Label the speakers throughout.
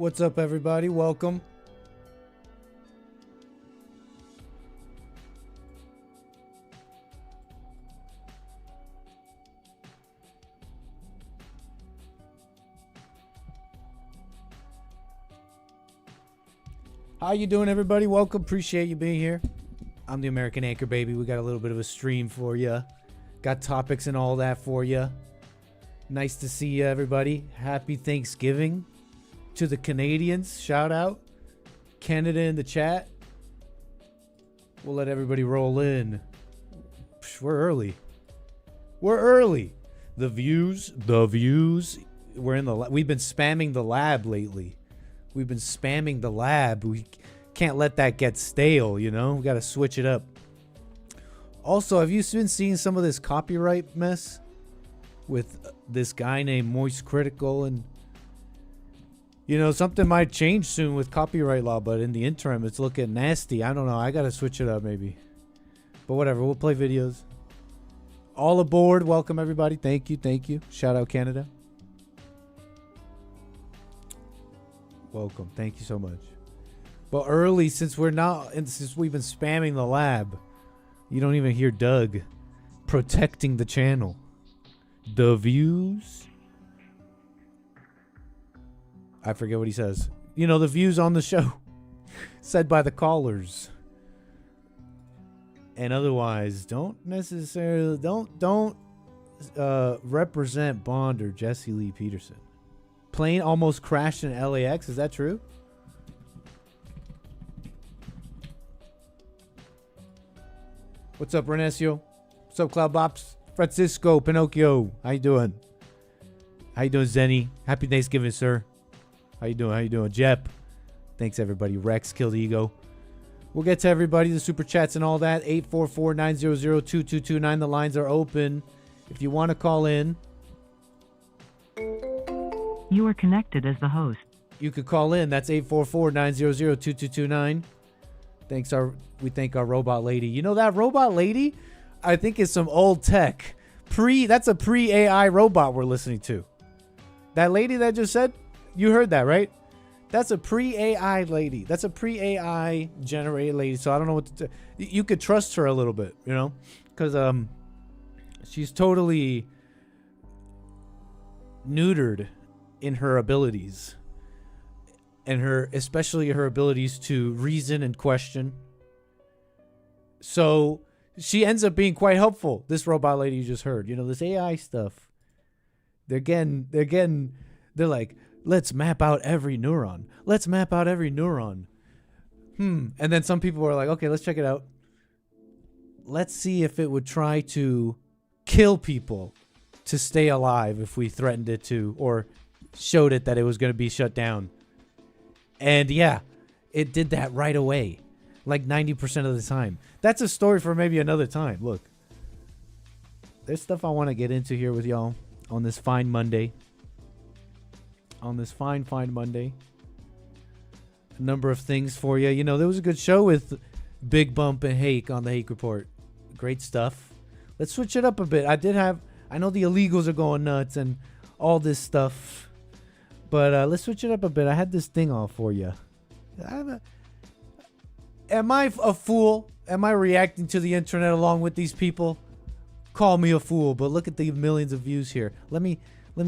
Speaker 1: What's up, everybody? Welcome. How you doing, everybody? Welcome. Appreciate you being here. I'm the American Anchor, baby. We got a little bit of a stream for you. Got topics and all that for you. Nice to see you, everybody. Happy Thanksgiving to the Canadians. Shout out. Canada in the chat. We'll let everybody roll in. We're early. We're early. The views. We're in the. We've been spamming the lab lately. We've been spamming the lab. We can't let that get stale, you know? We got to switch it up. Also, have you been seeing some of this copyright mess with this guy named Moist Critical? And, you know, something might change soon with copyright law, but in the interim, it's looking nasty. I don't know. I got to switch it up maybe. But whatever. We'll play videos. All aboard. Welcome, everybody. Thank you. Thank you. Shout out Canada. Welcome. Thank you so much. But early, since we've been spamming the lab, you don't even hear Doug protecting the channel. The views. I forget what he says. You know, the views on the show said by the callers. And otherwise, don't represent Bond or Jesse Lee Peterson. Plane almost crashed in LAX. Is that true? What's up, Renesio? What's up, Cloud Bops? Francisco, Pinocchio. How you doing? How you doing, Zenny? Happy Thanksgiving, sir. How you doing? How you doing? Jep. Thanks, everybody. Rex, Killed Ego. We'll get to everybody, the super chats and all that. 844-900-2229. The lines are open. If you want to call in.
Speaker 2: You are connected as the host.
Speaker 1: You could call in. That's 844-900-2229. We thank our robot lady. You know that robot lady? I think is some old tech. That's a pre-AI robot we're listening to. That lady that just said, you heard that, right? That's a pre-AI lady. That's a pre-AI generated lady. So I don't know what to you could trust her a little bit, you know? Because she's totally neutered in her abilities. And especially her abilities to reason and question. So she ends up being quite helpful. This robot lady you just heard, you know, this AI stuff. They're like, let's map out every neuron. Let's map out every neuron. And then some people are like, okay, let's check it out. Let's see if it would try to kill people to stay alive if we threatened it to, or showed it that it was going to be shut down. And yeah, it did that right away. Like 90% of the time. That's a story for maybe another time. Look. There's stuff I want to get into here with y'all on this fine Monday. On this fine Monday. A number of things for you. You know, there was a good show with Big Bump and Hake on the Hake Report. Great stuff. Let's switch it up a bit. I know the illegals are going nuts and all this stuff. But let's switch it up a bit. I had this thing all for you. Am I a fool? Am I reacting to the internet along with these people? Call me a fool, but look at the millions of views here. Let me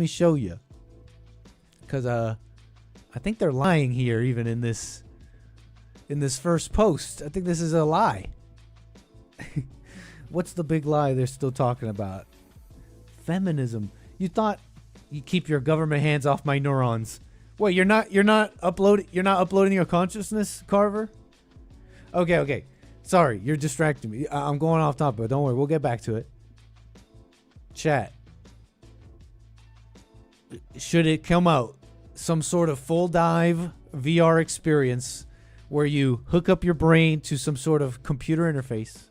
Speaker 1: show you. Because I think they're lying here even in this first post. I think this is a lie. What's the big lie they're still talking about? Feminism. You thought you keep your government hands off my neurons. Wait, you're not uploading your consciousness, Carver? Okay. Sorry, you're distracting me. I'm going off topic, but don't worry, we'll get back to it. Chat. Should it come out some sort of full dive VR experience where you hook up your brain to some sort of computer interface,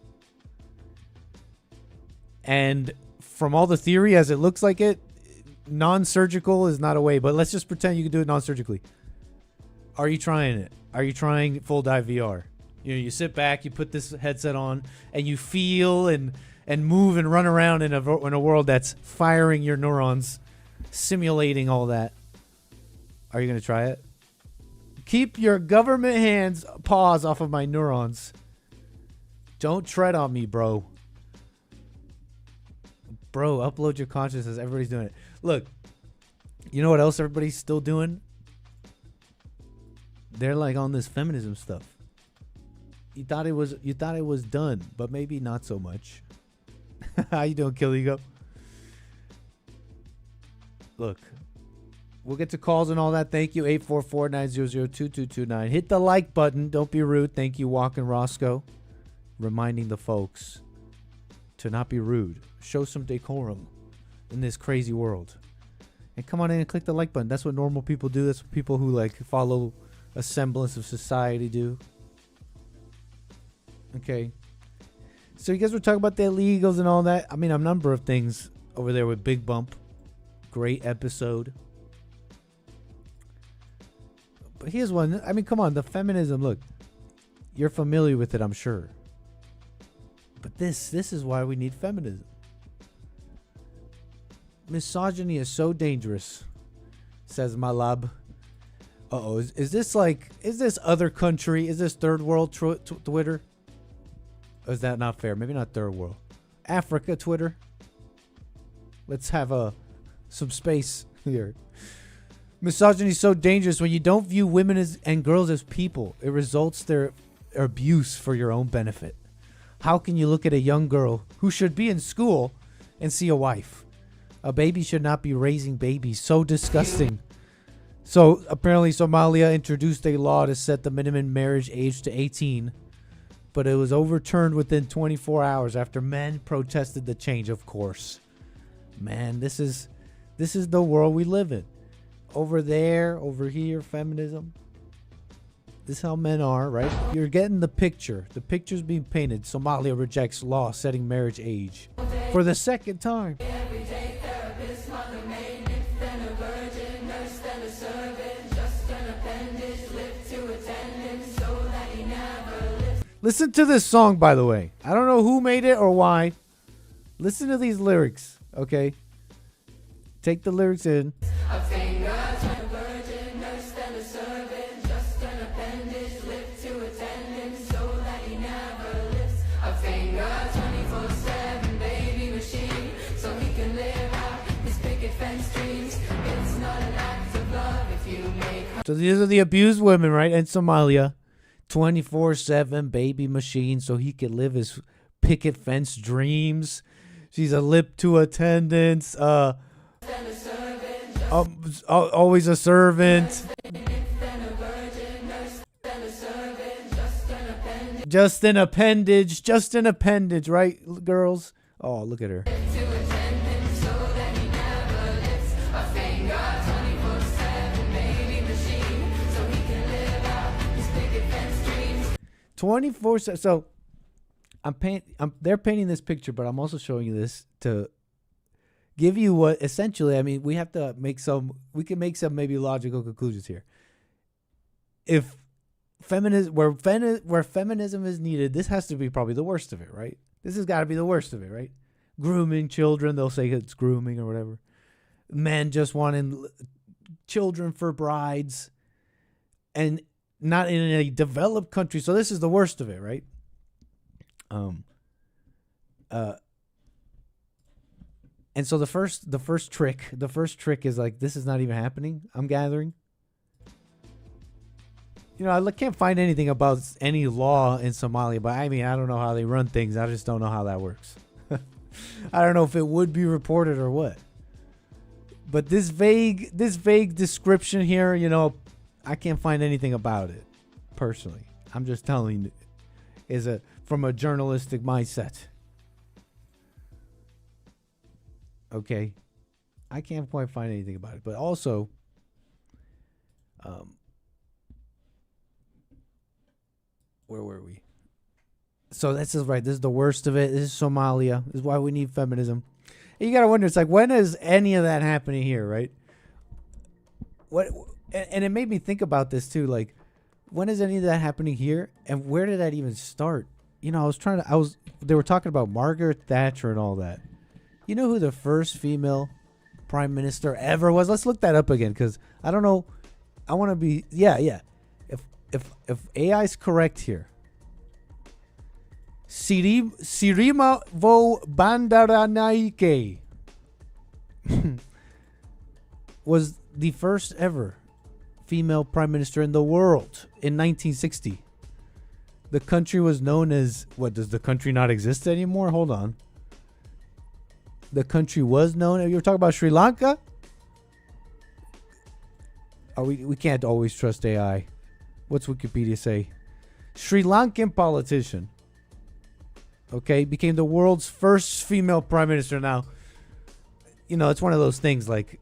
Speaker 1: and from all the theory as it looks like it, non-surgical is not a way, but let's just pretend you can do it non-surgically. Are you trying it? Are you trying full dive VR? You know, you sit back, you put this headset on, and you feel and move and run around in a world that's firing your neurons, simulating all that. Are you going to try it? Keep your government hands paws off of my neurons. Don't tread on me, bro. Bro, upload your consciousness. Everybody's doing it. Look, you know what else everybody's still doing? They're like on this feminism stuff. You thought it was done, but maybe not so much. How you doing, Kill Ego? Look, we'll get to calls and all that. Thank you, 844-900-2229. Hit the like button. Don't be rude. Thank you, Walking Roscoe. Reminding the folks to not be rude. Show some decorum in this crazy world. And come on in and click the like button. That's what normal people do. That's what people who like follow a semblance of society do. Okay. So you guys were talking about the illegals and all that. I mean, a number of things over there with Big Bump. Great episode. But here's one. I mean, come on. The feminism. Look, you're familiar with it, I'm sure. But this is why we need feminism. Misogyny is so dangerous, says Malab. Uh-oh. Is this other country? Is this third world Twitter? Or is that not fair? Maybe not third world. Africa Twitter. Let's have some space here. Misogyny is so dangerous when you don't view women and girls as people. It results their abuse for your own benefit. How can you look at a young girl who should be in school and see a wife? A baby should not be raising babies. So disgusting. So apparently Somalia introduced a law to set the minimum marriage age to 18. But it was overturned within 24 hours after men protested the change, of course. Man, this is the world we live in. Over there, over here, feminism. This is how men are, right? You're getting the picture. The picture's being painted. Somalia rejects law setting marriage age for the second time. Listen to this song, by the way. I don't know who made it or why. Listen to these lyrics, okay? Take the lyrics in. A finger to a virgin, nurse than a servant, just an appendage, lip to attendant, so that he never lifts a finger. 24/7 baby machine, so he can live out his picket fence dreams. It's not an act of love if you make her. So these are the abused women, right? In Somalia. 24/7 baby machine so he could live his picket fence dreams. She's a lip to attendance. Always a servant. Just an appendage, right, girls? Oh, look at her. 24/7. So they're painting this picture, but I'm also showing you this to give you what essentially, I mean, we can make some maybe logical conclusions here. If feminism, where feminism is needed, this has to be probably the worst of it, right? This has got to be the worst of it, right? Grooming children, they'll say it's grooming or whatever. Men just wanting children for brides, and not in a developed country. So this is the worst of it, right? And so the first trick is like, this is not even happening, I'm gathering. You know, I can't find anything about any law in Somalia, but I mean, I don't know how they run things. I just don't know how that works. I don't know if it would be reported or what. But this vague description here, you know, I can't find anything about it, personally. I'm just telling you, from a journalistic mindset. Okay, I can't quite find anything about it, but also, where were we? So this is right. This is the worst of it. This is Somalia. This is why we need feminism. And you gotta wonder. It's like, when is any of that happening here, right? What? And it made me think about this too. Like, when is any of that happening here? And where did that even start? You know, they were talking about Margaret Thatcher and all that. You know who the first female prime minister ever was? Let's look that up again, because I don't know. I want to be, yeah. If AI is correct here, Sirima Vo Bandaranaike was the first ever female prime minister in the world in 1960. The country was known as, what, does the country not exist anymore? Hold on. The country was known, you were talking about Sri Lanka? Oh, we can't always trust AI. What's Wikipedia say? Sri Lankan politician, okay, became the world's first female prime minister. Now, you know, it's one of those things like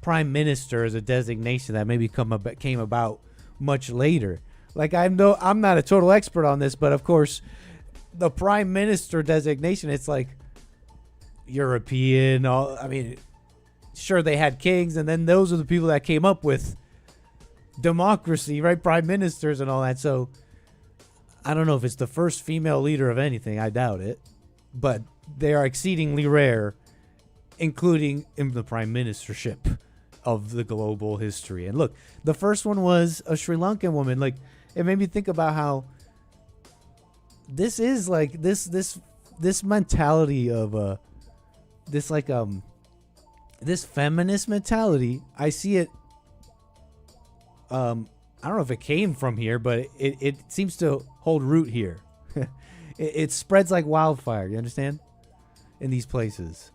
Speaker 1: prime minister is a designation that maybe came about much later. Like, I'm not a total expert on this, but of course, the prime minister designation, it's like European. I mean, sure, they had kings, and then those are the people that came up with democracy, right? Prime ministers and all that. So I don't know if it's the first female leader of anything. I doubt it, but they are exceedingly rare, including in the prime ministership of the global history. And look, the first one was a Sri Lankan woman. Like, it made me think about how this is like this mentality of this feminist mentality. I see it. I don't know if it came from here, but it seems to hold root here. It spreads like wildfire. You understand? In these places.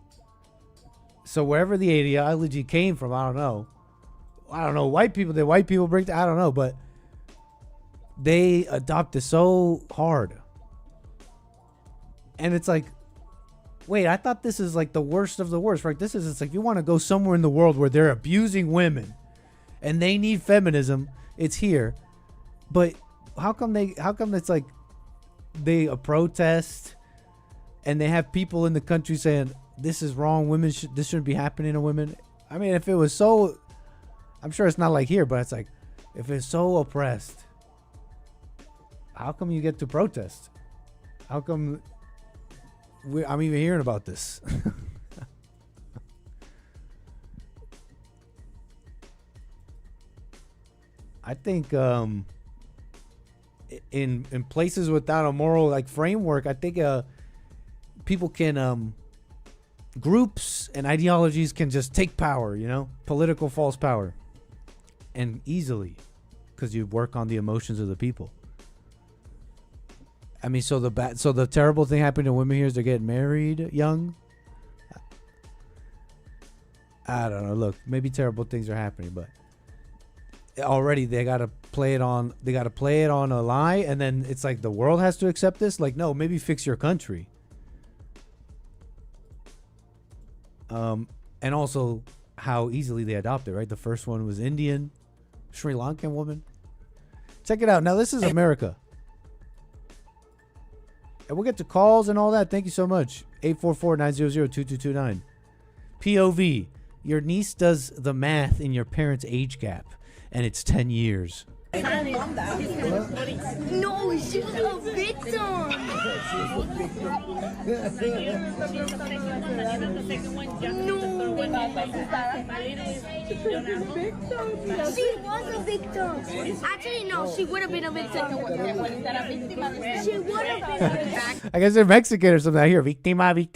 Speaker 1: So wherever the ideology came from, I don't know. White people, did white people break? I don't know, but they adopt it so hard. And it's like, wait, I thought this is like the worst of the worst, right? It's like you want to go somewhere in the world where they're abusing women and they need feminism. It's here. But how come it's like they protest and they have people in the country saying this is wrong, this shouldn't be happening to women? I mean, if it was so, I'm sure it's not like here, but it's like, if it's so oppressed, how come you get to protest? How come I'm even hearing about this? I think in places without a moral like framework, I think people can groups and ideologies can just take power, you know, political false power, and easily, because you work on the emotions of the people. I mean, so the terrible thing happening to women here is they're getting married young. I don't know. Look, maybe terrible things are happening, but already they gotta play it on a lie, and then it's like the world has to accept this. Like, no, maybe fix your country. And also how easily they adopt it, right? The first one was Indian, Sri Lankan woman. Check it out. Now this is America. And we'll get to calls and all that. Thank you so much. 844-900-2229. POV. Your niece does the math in your parents' age gap, and it's 10 years.
Speaker 3: No, she was a victim. No. She was a victim. Actually, no, she would have been a victim. She would have been a victim.
Speaker 1: I guess they're Mexican or something. I hear victima.
Speaker 3: She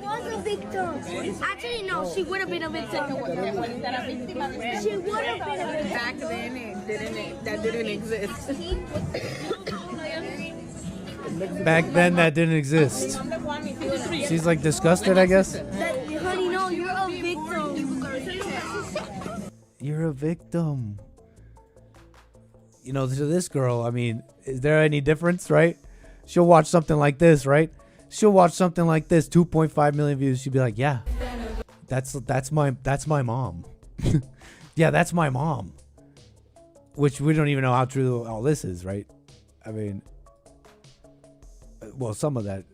Speaker 3: was a victim. Actually, no, she would have been a victim. She would have been a victim.
Speaker 4: Back then, that didn't exist.
Speaker 1: Back then, that didn't exist. She's like disgusted, I guess.
Speaker 3: Honey, no, you're a victim.
Speaker 1: You're a victim. You know, to this girl, I mean, is there any difference, right? She'll watch something like this, right? She'll watch something like this, 2.5 million views. She'll be like, yeah, that's my mom. Yeah, that's my mom. Which we don't even know how true all this is, right? I mean, well, some of that.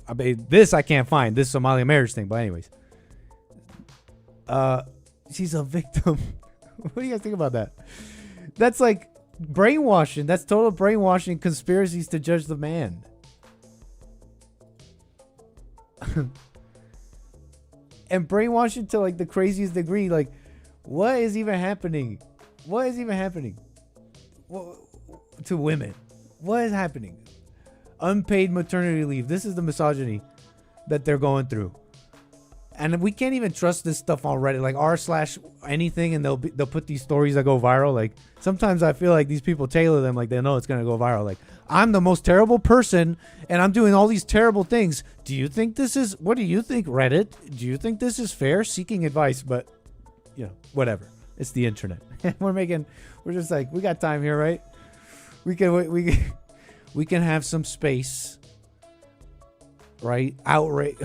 Speaker 1: I mean, this I can't find. This Somali marriage thing. But anyways. She's a victim. What do you guys think about that? That's like brainwashing. That's total brainwashing, conspiracies to judge the man. And brainwashing to like the craziest degree. Like, what is even happening? What is even happening? What, to women? What is happening? Unpaid maternity leave. This is the misogyny that they're going through. And we can't even trust this stuff on Reddit, like r/anything, and they'll put these stories that go viral. Like sometimes I feel like these people tailor them like they know it's gonna go viral. Like I'm the most terrible person, and I'm doing all these terrible things. Do you think this is? What do you think, Reddit? Do you think this is fair? Seeking advice, but whatever. It's the internet. We're just like, we got time here, right? We can have some space, right? Outrage.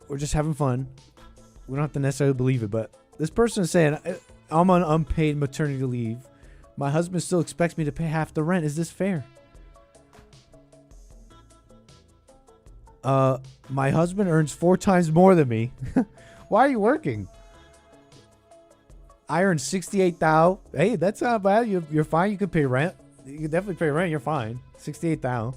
Speaker 1: We're just having fun. We don't have to necessarily believe it, but this person is saying, I'm on unpaid maternity leave. My husband still expects me to pay half the rent. Is this fair? My husband earns 4 times more than me. Why are you working? I earn $68,000. Hey, that's not bad. You're fine. You can pay rent. You can definitely pay rent. You're fine. $68,000.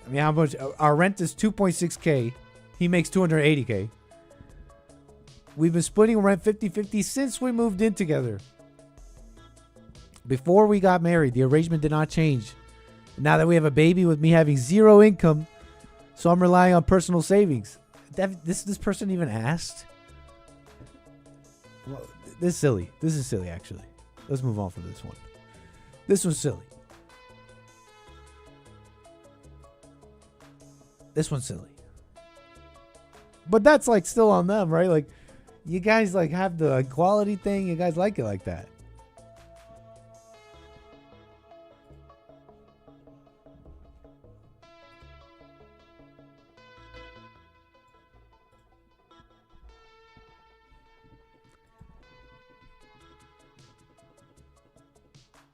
Speaker 1: I mean, how much? Our rent is $2.6K. He makes $280K. We've been splitting rent 50-50 since we moved in together. Before we got married, the arrangement did not change. Now that we have a baby with me having 0 income, so I'm relying on personal savings. This person even asked? Well, this is silly. This is silly, actually. Let's move on from this one. This one's silly. This one's silly. But that's like still on them, right? Like, you guys like have the equality thing. You guys like it like that.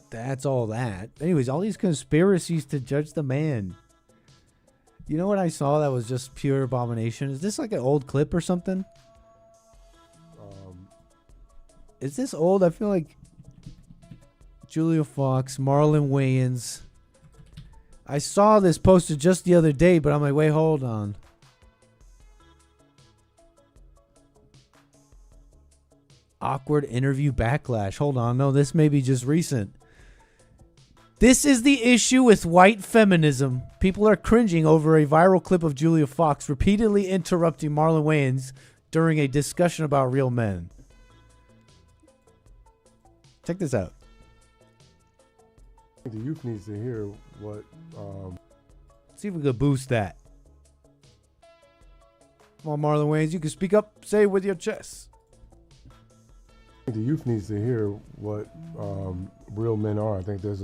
Speaker 1: That's all that. Anyways, all these conspiracies to judge the man. You know what I saw that was just pure abomination? Is this like an old clip or something? Is this old? I feel like Julia Fox, Marlon Wayans. I saw this posted just the other day, but I'm like, wait, hold on. Awkward interview backlash. Hold on. No, this may be just recent. This is the issue with white feminism. People are cringing over a viral clip of Julia Fox repeatedly interrupting Marlon Wayans during a discussion about real men. Check this out.
Speaker 5: The youth needs to hear what.
Speaker 1: See if we could boost that. Come on, Marlon Wayans, you can speak up. Say it with your chest.
Speaker 5: The youth needs to hear what real men are. I think there's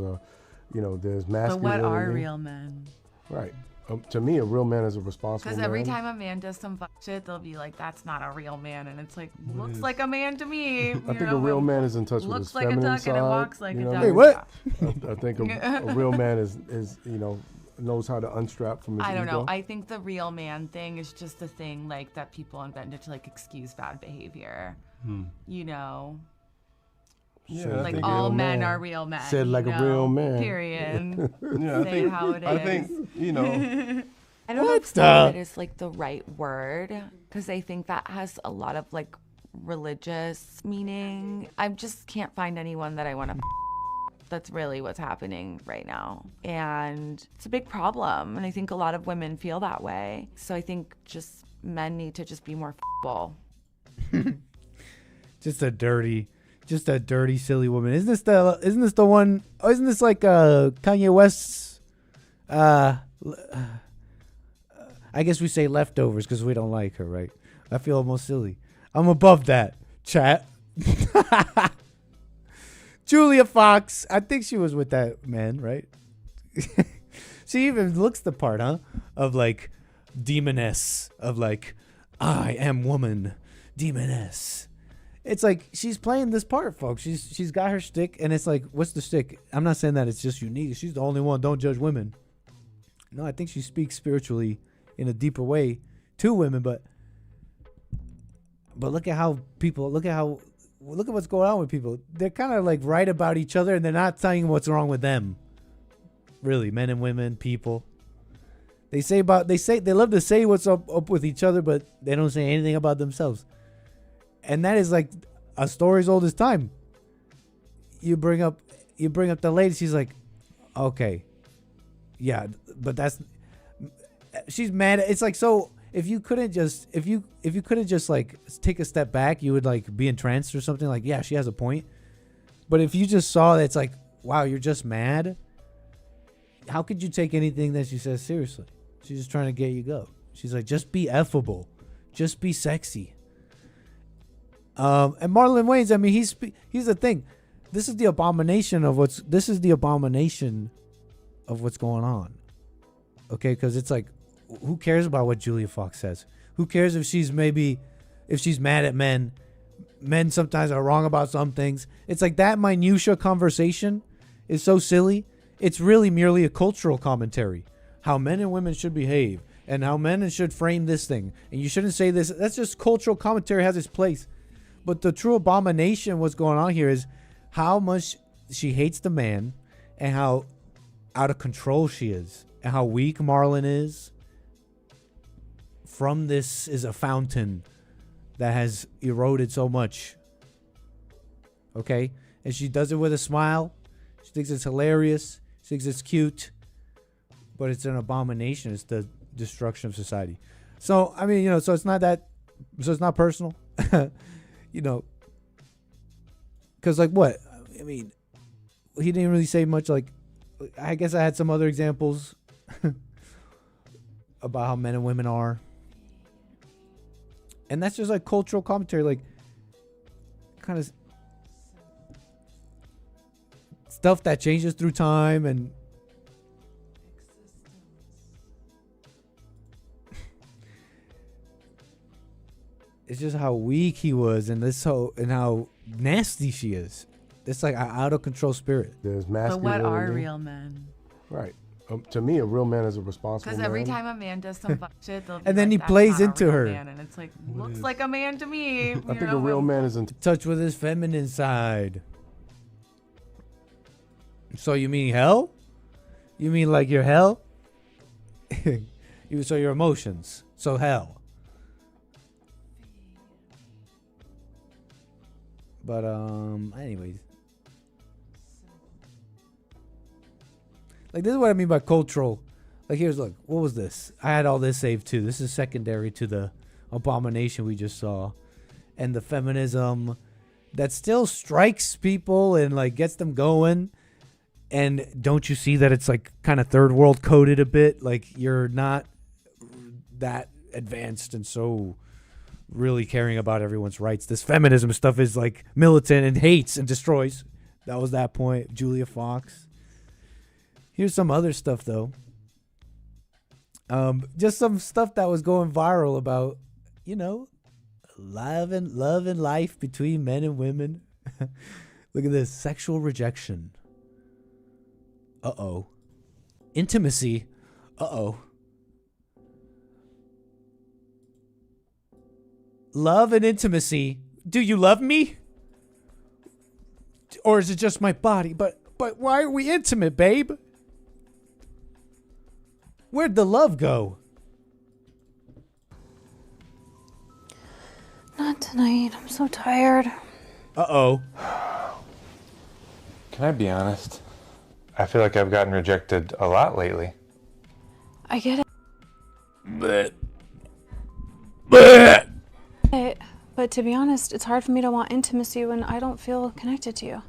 Speaker 5: there's masculinity.
Speaker 6: But what are real men?
Speaker 5: Right. To me, a real man is a responsible man.
Speaker 6: Because every time a man does some fuck shit, they'll be like, that's not a real man. And it's like, looks like a man to me.
Speaker 5: I think a real man is in touch with his feminine
Speaker 6: looks like a duck
Speaker 5: side.
Speaker 6: and it walks like a duck.
Speaker 1: Wait, what?
Speaker 5: I think a real man is knows how to unstrap from his ego.
Speaker 6: I don't know. I think the real man thing is just a thing like that people invented to like excuse bad behavior. You know?
Speaker 5: Yeah,
Speaker 6: like all men are real men.
Speaker 5: Said like a real man.
Speaker 6: Period.
Speaker 7: Yeah,
Speaker 6: Say how it is.
Speaker 7: I think,
Speaker 6: I don't know if stupid is like the right word because I think that has a lot of like religious meaning. I just can't find anyone that I want to. That's really what's happening right now. And it's a big problem. And I think a lot of women feel that way. So I think just men need to just be more f***able.
Speaker 1: Just a dirty, silly woman. Isn't this the one? Oh, isn't this like Kanye West's? I guess we say leftovers because we don't like her, right? I feel almost silly. I'm above that, chat. Julia Fox. I think she was with that man, right? She even looks the part, huh? Of like demoness, of like, I am woman, demoness. It's like she's playing this part, folks. She's got her shtick, and it's like, what's the shtick? I'm not saying that it's just unique. She's the only one. Don't judge women. No, I think she speaks spiritually in a deeper way to women, but look at what's going on with people. They're kind of like right about each other, and they're not telling what's wrong with them. Really, men and women, people. They love to say what's up with each other, but they don't say anything about themselves. And that is like a story as old as time. you bring up the lady. She's like, okay, yeah, but that's she's mad. It's like, so if you couldn't just like take a step back, you would like be entranced or something. Like, yeah, she has a point. But if you just saw that, it's like, wow, you're just mad. How could you take anything that she says seriously? She's just trying to get you go. She's like, just be effable, just be sexy. And Marlon Wayans, I mean, he's the thing. This is the abomination of what's going on. Okay, because it's like, who cares about what Julia Fox says? Who cares if she's mad at men? Men sometimes are wrong about some things. It's like that minutia conversation is so silly. It's really merely a cultural commentary. How men and women should behave and how men should frame this thing. And you shouldn't say this. That's just cultural commentary, has its place. But the true abomination, what's going on here, is how much she hates the man and how out of control she is and how weak Marlon is. From this is a fountain that has eroded so much. Okay? And she does it with a smile. She thinks it's hilarious. She thinks it's cute. But it's an abomination. It's the destruction of society. So, I mean, you know, so it's not personal. You know, because like what? I mean, he didn't really say much. Like, I guess I had some other examples about how men and women are. And that's just like cultural commentary, like kind of stuff that changes through time. And it's just how weak he was and how nasty she is. It's like an out of control spirit.
Speaker 5: There's
Speaker 6: But
Speaker 5: masculinity.
Speaker 6: what are real men?
Speaker 5: Right. To me, a real man is a responsible man.
Speaker 6: Because every time a man does some fuck shit, they'll be
Speaker 1: And then
Speaker 6: like,
Speaker 1: he
Speaker 6: "That's
Speaker 1: plays
Speaker 6: not a
Speaker 1: into
Speaker 6: real
Speaker 1: her."
Speaker 6: man," and it's like, looks like a man to me.
Speaker 5: I think a real man is in
Speaker 1: Touch with his feminine side. So you mean hell? You mean like your hell? So your emotions. So hell. But anyways. Like, this is what I mean by cultural. Like, look, what was this? I had all this saved too. This is secondary to the abomination we just saw. And the feminism that still strikes people and like gets them going. And don't you see that it's like kind of third world coded a bit? Like, you're not that advanced and so really caring about everyone's rights. This feminism stuff is like militant and hates and destroys. That was that point. Julia Fox. Here's some other stuff though. Just some stuff that was going viral about, you know, love and life between men and women. Look at this. Sexual rejection. Uh-oh. Intimacy. Uh-oh. Love and intimacy. Do you love me? Or is it just my body? But why are we intimate, babe? Where'd the love go?
Speaker 7: Not tonight. I'm so tired.
Speaker 1: Uh-oh.
Speaker 8: Can I be honest? I feel like I've gotten rejected a lot lately.
Speaker 7: I get
Speaker 1: Bleh.
Speaker 7: it. But to be honest, it's hard for me to want intimacy when I don't feel connected to you.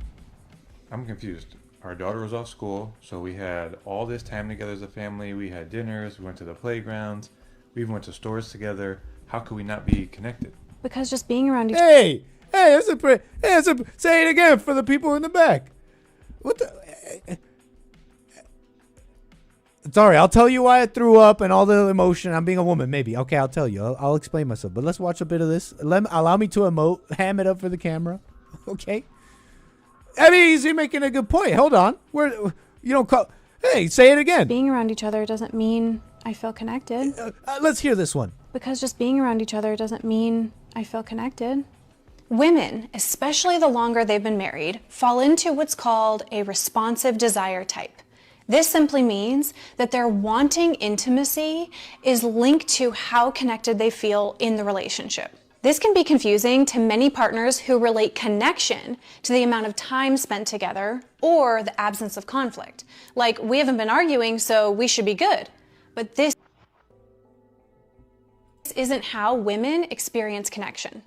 Speaker 8: I'm confused. Our daughter was off school, so we had all this time together as a family. We had dinners, we went to the playgrounds, we even went to stores together. How could we not be connected?
Speaker 7: Because just being around each
Speaker 1: Hey, say it again for the people in the back. What the? Sorry, I'll tell you why I threw up and all the emotion. I'm being a woman, maybe. Okay, I'll tell you. I'll explain myself. But let's watch a bit of this. Allow me to emote. Ham it up for the camera. Okay. I mean, he's making a good point. Hold on. You don't call. Hey, say it again.
Speaker 7: being around each other doesn't mean I feel connected.
Speaker 1: Let's hear this one.
Speaker 7: Because just being around each other doesn't mean I feel connected. Women, especially the longer they've been married, fall into what's called a responsive desire type. This simply means that their wanting intimacy is linked to how connected they feel in the relationship. This can be confusing to many partners who relate connection to the amount of time spent together or the absence of conflict. Like, we haven't been arguing, so we should be good. But this isn't how women experience connection.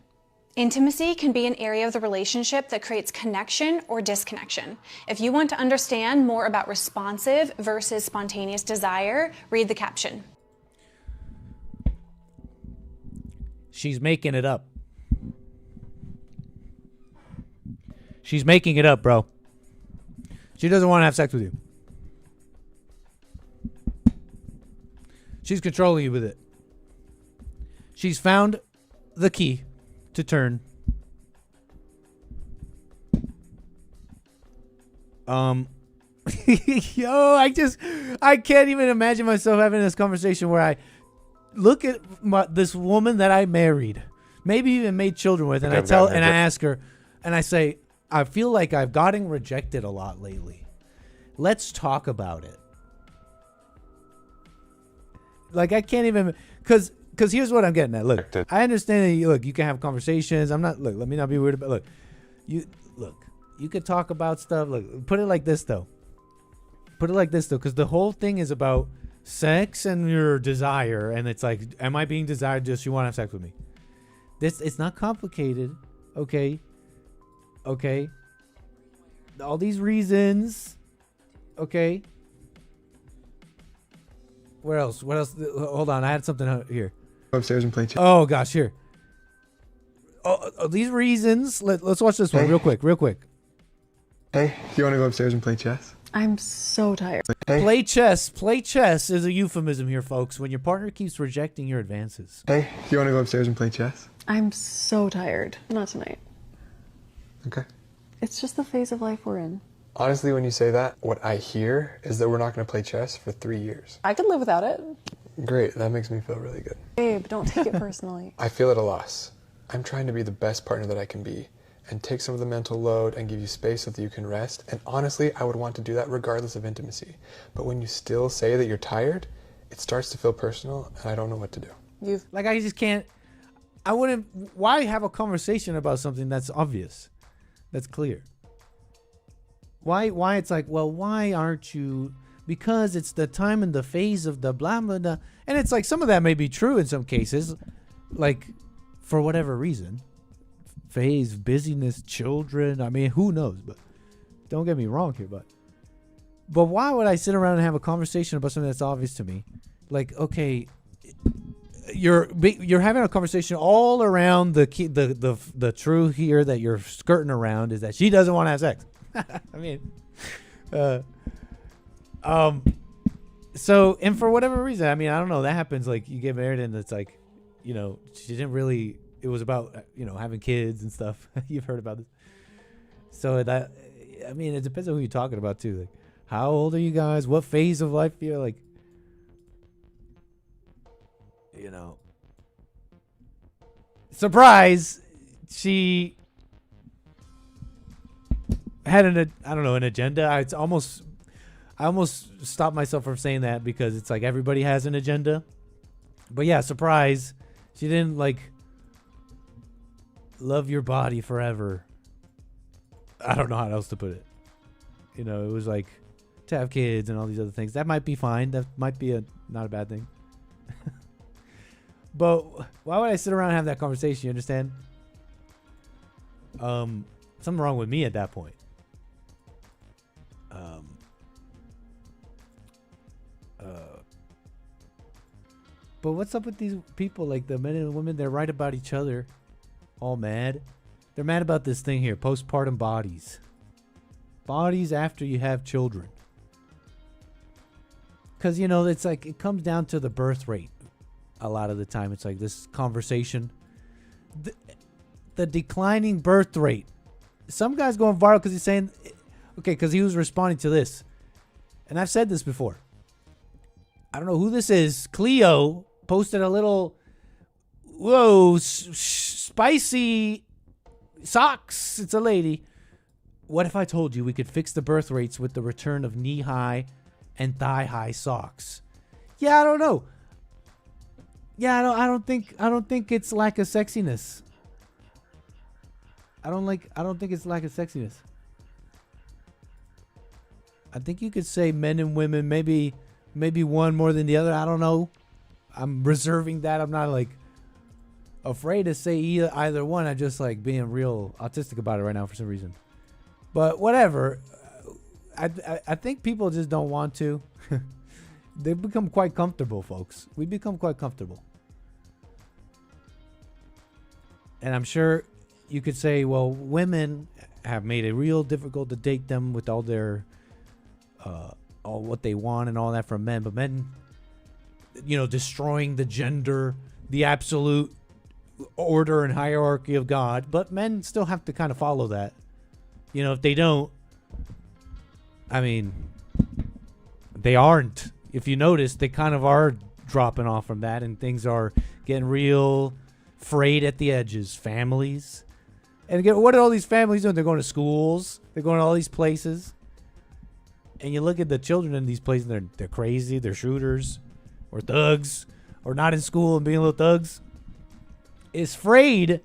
Speaker 7: Intimacy can be an area of the relationship that creates connection or disconnection. If you want to understand more about responsive versus spontaneous desire, read the caption.
Speaker 1: She's making it up. She's making it up, bro. She doesn't want to have sex with you. She's controlling you with it. She's found the key to turn. Yo, I can't even imagine myself having this conversation where I look at this woman that I married, maybe even made children with, and I ask her, and I say, I feel like I've gotten rejected a lot lately. Let's talk about it. Like, I can't even, because here's what I'm getting at. Look, I understand that you can have conversations. Let me not be weird about, you could talk about stuff. Look, put it like this though, because the whole thing is about sex and your desire, and it's like, am I being desired? Just you want to have sex with me? It's not complicated, okay? All these reasons, okay. What else? Hold on, I had something here.
Speaker 9: Go upstairs and play chess.
Speaker 1: Oh gosh, here. Oh, these reasons. Let's watch this one real quick.
Speaker 9: Hey, do you want to go upstairs and play chess?
Speaker 4: I'm so tired.
Speaker 9: Hey,
Speaker 1: Play chess is a euphemism here, folks. When your partner keeps rejecting your advances.
Speaker 9: hey, do you want to go upstairs and play chess?
Speaker 4: I'm so tired. Not tonight.
Speaker 9: Okay.
Speaker 4: It's just the phase of life we're in.
Speaker 9: Honestly, when you say that, what I hear is that we're not going to play chess for 3 years.
Speaker 4: I could live without it.
Speaker 9: Great, that makes me feel really good.
Speaker 4: Babe, don't take it personally.
Speaker 9: I feel at a loss. I'm trying to be the best partner that I can be and take some of the mental load and give you space so that you can rest. And honestly, I would want to do that regardless of intimacy. But when you still say that you're tired, it starts to feel personal and I don't know what to do.
Speaker 1: I just can't. I wouldn't. Why have a conversation about something that's obvious, that's clear? Why it's like, well, why aren't you? Because it's the time and the phase of the blah blah blah, and it's like some of that may be true in some cases, like for whatever reason, phase, busyness, children. I mean, who knows? But don't get me wrong here, but why would I sit around and have a conversation about something that's obvious to me? Like, okay, you're having a conversation all around the truth here that you're skirting around is that she doesn't want to have sex. I mean, so, and for whatever reason, I mean, I don't know, that happens, like, you get married and it's like, you know, she didn't really, it was about, you know, having kids and stuff. You've heard about this. So that, I mean, it depends on who you're talking about too. Like, how old are you guys? What phase of life you're like, you know, surprise, she had an agenda. I almost stopped myself from saying that because it's like everybody has an agenda. But yeah, surprise, she didn't like love your body forever. I don't know how else to put it. You know, it was like to have kids and all these other things. That might be fine. That might be not a bad thing. But why would I sit around and have that conversation? You understand? Something wrong with me at that point. But what's up with these people? Like the men and the women, they're right about each other. All mad. They're mad about this thing here. Postpartum bodies. Bodies after you have children. Because, you know, it's like it comes down to the birth rate. A lot of the time, it's like this conversation. The declining birth rate. Some guy's going viral because he's saying, okay, because he was responding to this. And I've said this before. I don't know who this is. Cleo posted a little, whoa, spicy socks. It's a lady. What if I told you we could fix the birth rates with the return of knee-high and thigh-high socks? Yeah, I don't know. Yeah, I don't think it's lack of sexiness. I don't think it's lack of sexiness. I think you could say men and women, maybe one more than the other. I don't know. I'm reserving that. I'm not like afraid to say either one. I just like being real autistic about it right now for some reason. But whatever. I think people just don't want to. They've become quite comfortable, folks. We become quite comfortable. And I'm sure you could say, well, women have made it real difficult to date them with all their, all what they want and all that from men. But men, you know, destroying the gender, the absolute order and hierarchy of God. But men still have to kind of follow that. You know, if they don't, I mean, they aren't. If you notice, they kind of are dropping off from that, and things are getting real frayed at the edges. Families. And again, what are all these families doing? They're going to schools. They're going to all these places. And you look at the children in these places, and they're crazy. They're shooters or thugs or not in school and being little thugs. It's frayed.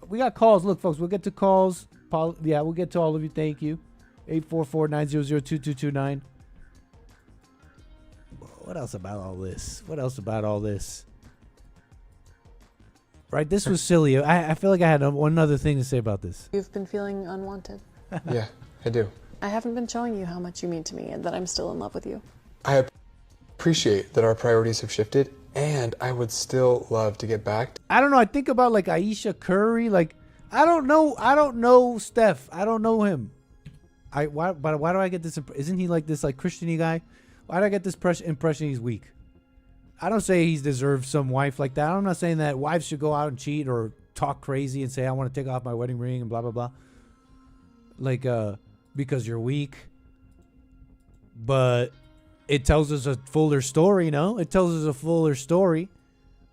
Speaker 1: We got calls. Look, folks, we'll get to calls. Yeah, we'll get to all of you. Thank you. 844-900-2229. What else about all this? What else about all this? Right, this was silly. I feel like I had one other thing to say about this.
Speaker 4: You've been feeling unwanted.
Speaker 9: Yeah, I do.
Speaker 4: I haven't been showing you how much you mean to me and that I'm still in love with you.
Speaker 9: I appreciate that our priorities have shifted, and I would still love to get back.
Speaker 1: I don't know. I think about like Aisha Curry. Like, I don't know Steph. I don't know him. Why do I get this? Isn't he like this like Christian-y guy? Why do I get this impression he's weak? I don't say he's deserved some wife like that. I'm not saying that wives should go out and cheat or talk crazy and say I want to take off my wedding ring and blah blah blah. Like because you're weak. But it tells us a fuller story, no? It tells us a fuller story.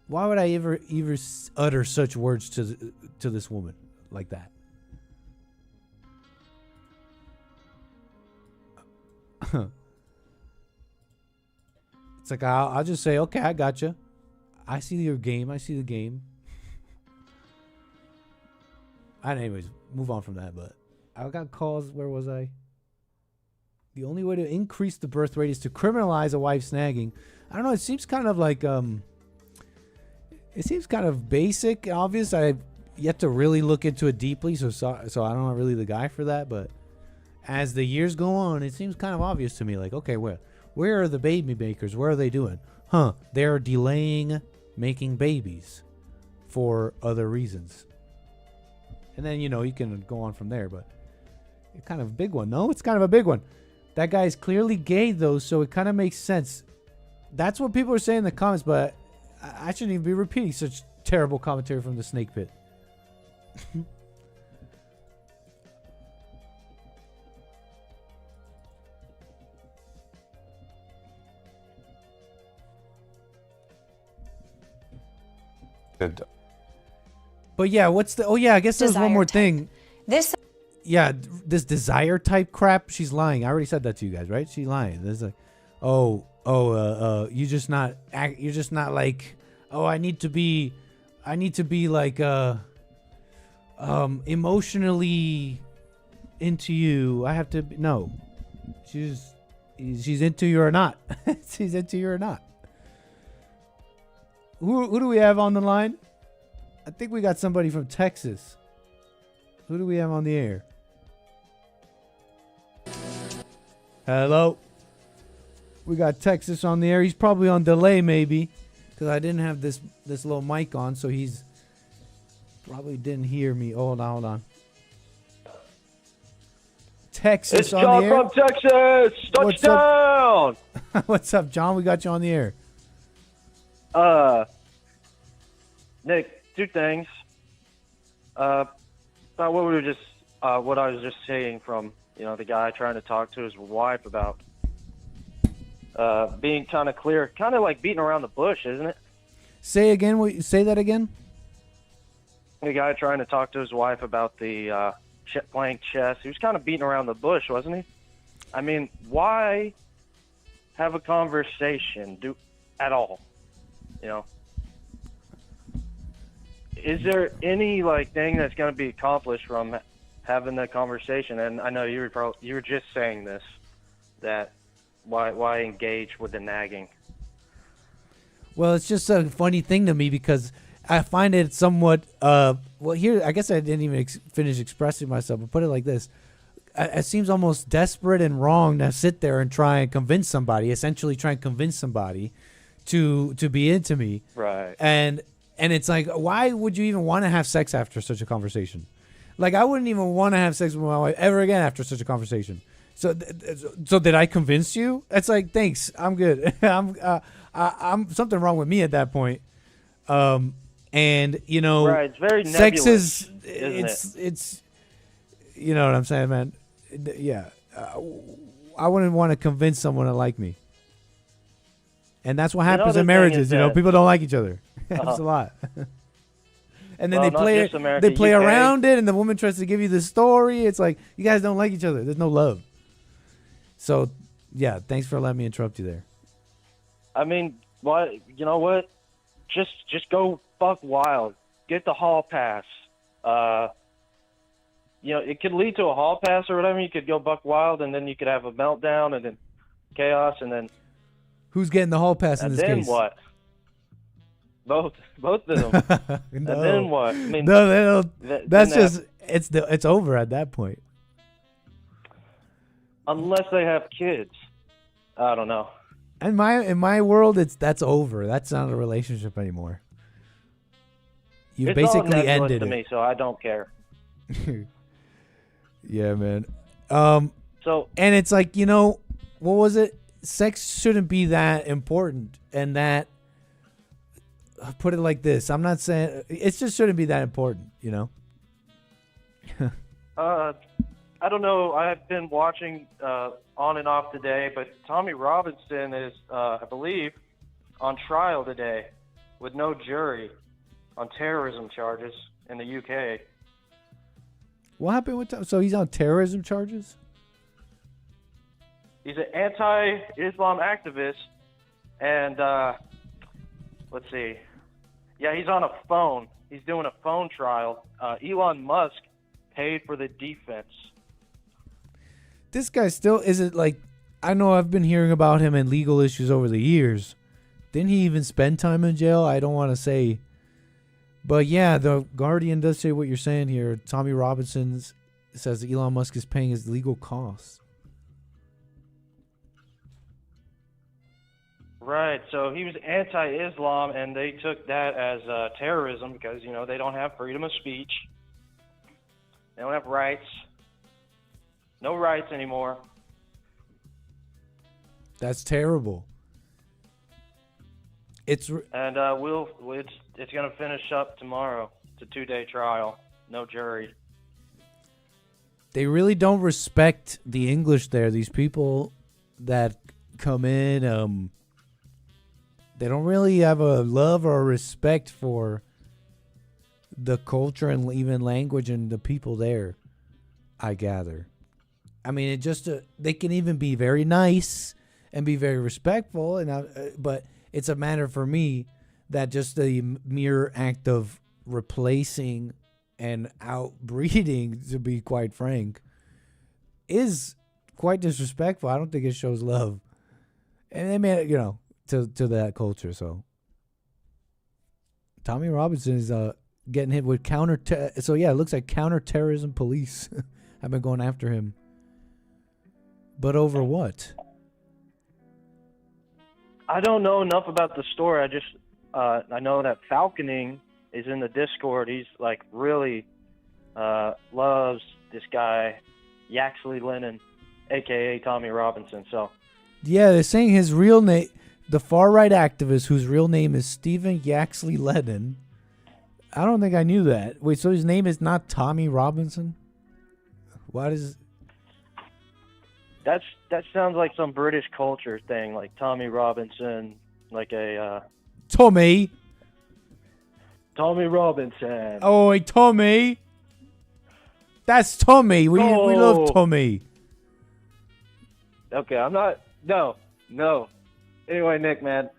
Speaker 1: Why would I ever utter such words to this woman like that? It's like I'll just say, okay, I gotcha. I see your game. I see the game. Anyways, move on from that. But I got calls. Where was I? The only way to increase the birth rate is to criminalize a wife snagging. I don't know. It seems kind of like it seems kind of basic, obvious. I've yet to really look into it deeply, so I'm not really the guy for that. But as the years go on, it seems kind of obvious to me. Like, okay, where are the baby makers? Where are they doing? They're delaying making babies for other reasons. And then, you know, you can go on from there, but it's kind of a big one. No, it's kind of a big one. That guy's clearly gay, though, so it kind of makes sense. That's what people are saying in the comments, but I shouldn't even be repeating such terrible commentary from the snake pit. But yeah, what's the... Oh yeah, I guess there's one more thing.
Speaker 7: This...
Speaker 1: Yeah, this desire type crap, she's lying. I already said that to you guys, right? She's lying. There's like, you're just not like, oh, I need to be like, emotionally into you. I have to be, no. She's into you or not. She's into you or not. Who do we have on the line? I think we got somebody from Texas. Who do we have on the air? Hello. We got Texas on the air. He's probably on delay, maybe, because I didn't have this little mic on, so he's probably didn't hear me. Oh, hold on. Texas
Speaker 10: it's
Speaker 1: on
Speaker 10: John
Speaker 1: the air.
Speaker 10: From Texas. Touchdown.
Speaker 1: What's up, John? We got you on the air.
Speaker 10: Nick, two things. About what we were just, what I was just saying from, you know, the guy trying to talk to his wife about being kind of clear, kind of like beating around the bush, isn't it?
Speaker 1: Say that again.
Speaker 10: The guy trying to talk to his wife about the playing chess. He was kind of beating around the bush, wasn't he? I mean, why have a conversation at all? You know, is there any like thing that's going to be accomplished from having that conversation? And I know you were just saying this, that why engage with the nagging?
Speaker 1: Well, it's just a funny thing to me because I find it somewhat. Well, here I guess I didn't even finish expressing myself, but put it like this: it seems almost desperate and wrong to sit there and try and convince somebody, essentially try and convince somebody to be into me.
Speaker 10: Right.
Speaker 1: And it's like, why would you even want to have sex after such a conversation? Like, I wouldn't even want to have sex with my wife ever again after such a conversation. So did I convince you? It's like, thanks, I'm good. I'm something wrong with me at that point. And you know,
Speaker 10: right, it's very
Speaker 1: sex
Speaker 10: nebulous,
Speaker 1: it's you know what I'm saying, man. Yeah, I wouldn't want to convince someone to like me, and that's what happens in marriages. You know, people don't like each other. Happens a lot. And then they play around it, and the woman tries to give you the story. It's like, you guys don't like each other. There's no love. So, yeah, thanks for letting me interrupt you there.
Speaker 10: I mean, what, you know what? Just go fuck wild. Get the hall pass. You know, it could lead to a hall pass or whatever. You could go buck wild, and then you could have a meltdown, and then chaos, and then.
Speaker 1: Who's getting the hall pass in this case?
Speaker 10: And then what? Both of them.
Speaker 1: No.
Speaker 10: And then what? I mean,
Speaker 1: no, that's just it's over at that point.
Speaker 10: Unless they have kids, I don't know.
Speaker 1: In my world, that's over. That's not a relationship anymore. You've basically
Speaker 10: all
Speaker 1: ended
Speaker 10: to
Speaker 1: it.
Speaker 10: me, so I don't care.
Speaker 1: Yeah, man.
Speaker 10: So
Speaker 1: and it's like, you know, what was it? Sex shouldn't be that important, and that. Put it like this: I'm not saying it just shouldn't be that important, you know.
Speaker 10: I don't know. I've been watching on and off today, but Tommy Robinson is, I believe, on trial today with no jury on terrorism charges in the UK.
Speaker 1: What happened with so he's on terrorism charges?
Speaker 10: He's an anti-Islam activist, and let's see. Yeah, he's on a phone. He's doing a phone trial. Elon Musk paid for the defense.
Speaker 1: This guy still is it like? I know I've been hearing about him and legal issues over the years. Didn't he even spend time in jail? I don't want to say. But yeah, the Guardian does say what you're saying here. Tommy Robinson says that Elon Musk is paying his legal costs.
Speaker 10: Right, so he was anti-Islam, and they took that as terrorism because, you know, they don't have freedom of speech. They don't have rights. No rights anymore.
Speaker 1: That's terrible. It's going
Speaker 10: to finish up tomorrow. It's a 2-day trial. No jury.
Speaker 1: They really don't respect the English there. These people that come in, they don't really have a love or a respect for the culture and even language and the people there, I gather. I mean, it just they can even be very nice and be very respectful, but it's a matter for me that just the mere act of replacing and outbreeding, to be quite frank, is quite disrespectful. I don't think it shows love. And they made it, you know, to that culture. So Tommy Robinson is getting hit with so yeah, it looks like counterterrorism police have been going after him. But over what?
Speaker 10: I don't know enough about the story. I know that Falconing is in the Discord. He's like really loves this guy, Yaxley Lennon, aka Tommy Robinson. So
Speaker 1: yeah, they're saying his real name, the far-right activist whose real name is Stephen Yaxley Lennon. I don't think I knew that. Wait, so his name is not Tommy Robinson? What is...
Speaker 10: That sounds like some British culture thing, like Tommy Robinson, like a...
Speaker 1: Tommy
Speaker 10: Robinson.
Speaker 1: Oh, Tommy. That's Tommy. We love Tommy.
Speaker 10: Okay, I'm not... No. Anyway, Nick, man,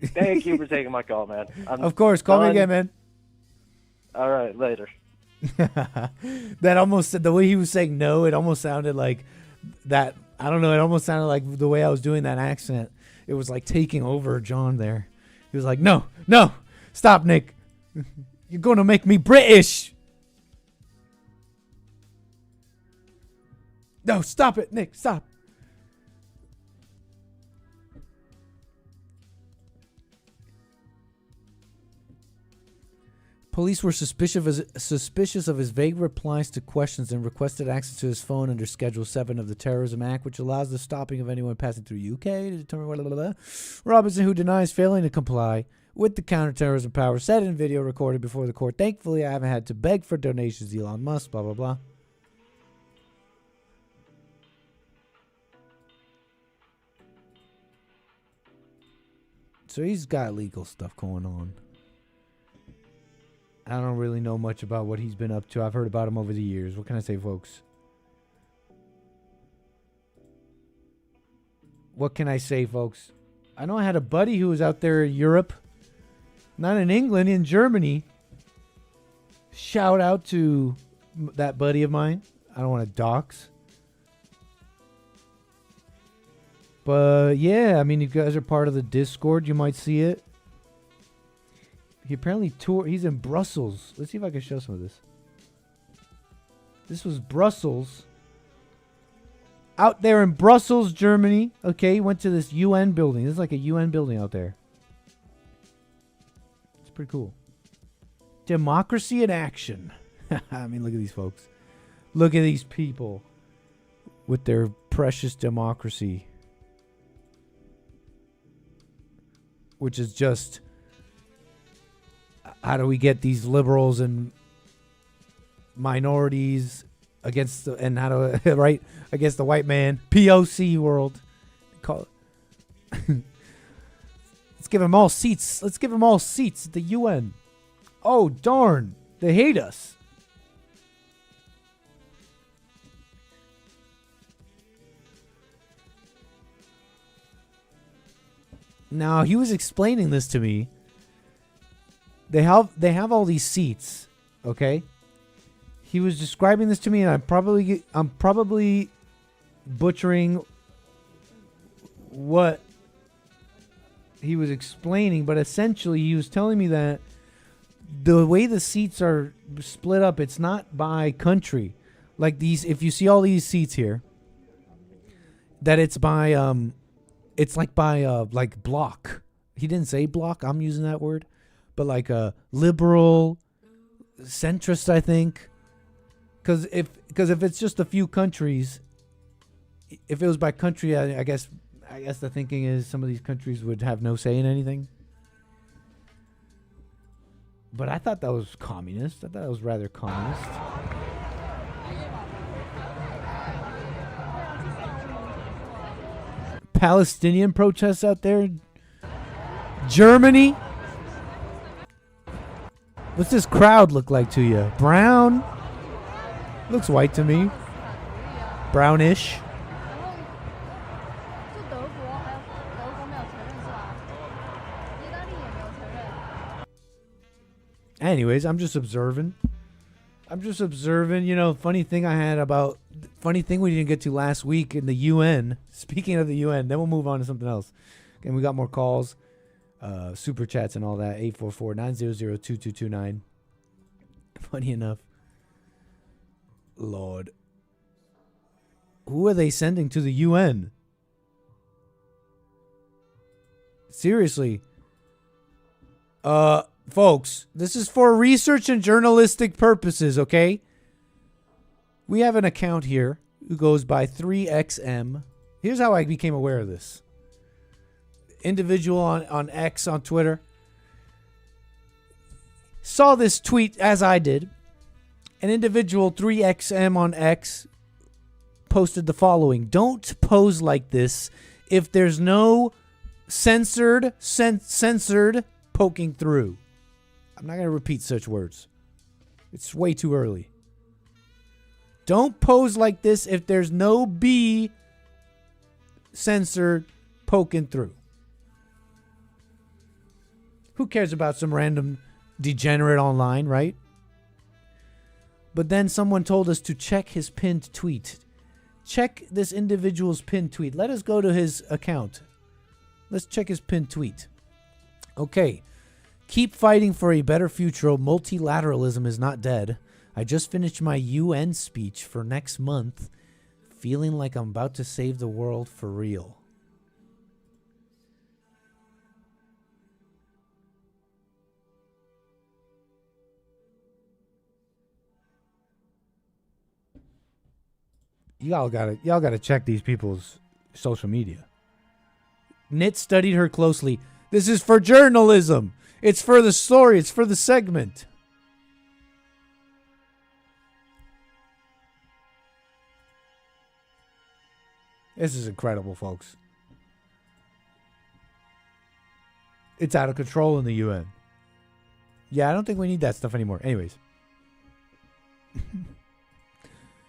Speaker 10: thank you for taking my call, man.
Speaker 1: Of course, call me again, man.
Speaker 10: All right, later.
Speaker 1: That almost said, the way he was saying no, it almost sounded like that. I don't know. It almost sounded like the way I was doing that accent. It was like taking over John there. He was like, no, stop, Nick. You're going to make me British. No, stop it, Nick, stop. Police were suspicious of his vague replies to questions and requested access to his phone under Schedule 7 of the Terrorism Act, which allows the stopping of anyone passing through UK to determine blah, blah, blah. Robinson, who denies failing to comply with the counterterrorism power, said in video recorded before the court, "Thankfully, I haven't had to beg for donations, Elon Musk, blah, blah, blah." So he's got legal stuff going on. I don't really know much about what he's been up to. I've heard about him over the years. What can I say, folks? What can I say, folks? I know I had a buddy who was out there in Europe. Not in England, in Germany. Shout out to that buddy of mine. I don't want to dox. But yeah, I mean, you guys are part of the Discord. You might see it. He apparently toured. He's in Brussels. Let's see if I can show some of this. This was Brussels. Out there in Brussels, Germany. Okay, he went to this UN building. This is like a UN building out there. It's pretty cool. Democracy in action. I mean, look at these folks. Look at these people with their precious democracy. Which is just, how do we get these liberals and minorities against the, and how to right against the white man? POC world. Call Let's give them all seats. Let's give them all seats at the UN. Oh darn, they hate us. Now, he was explaining this to me. They have all these seats, okay? He was describing this to me, and I'm probably butchering what he was explaining, but essentially he was telling me that the way the seats are split up, it's not by country. Like these, if you see all these seats here, that it's by it's like by like block. He didn't say block. I'm using that word, but like a liberal, centrist, I think. Because if it's just a few countries, if it was by country, I guess the thinking is some of these countries would have no say in anything. But I thought that was communist. I thought that was rather communist. Palestinian protests out there. Germany. What's this crowd look like to you? Brown? Looks white to me. Brownish. Anyways, I'm just observing. You know, funny thing we didn't get to last week in the UN. Speaking of the UN, then we'll move on to something else. And we got more calls, super chats and all that. 844-900-2229. Funny enough. Lord. Who are they sending to the UN? Seriously. Folks, this is for research and journalistic purposes, okay? We have an account here who goes by 3XM. Here's how I became aware of this. Individual on X on Twitter saw this tweet as I did. An individual 3XM on X posted the following: "Don't pose like this if there's no censored poking through." I'm not going to repeat such words. It's way too early. Don't pose like this if there's no B censored poking through. Who cares about some random degenerate online, right? But then someone told us to check his pinned tweet. Check this individual's pinned tweet. Let us go to his account. Let's check his pinned tweet. Okay. Keep fighting for a better future. Multilateralism is not dead. I just finished my UN speech for next month. Feeling like I'm about to save the world for real. Y'all gotta check these people's social media. Nit studied her closely. This is for journalism. It's for the story. It's for the segment. This is incredible, folks. It's out of control in the UN. Yeah, I don't think we need that stuff anymore. Anyways.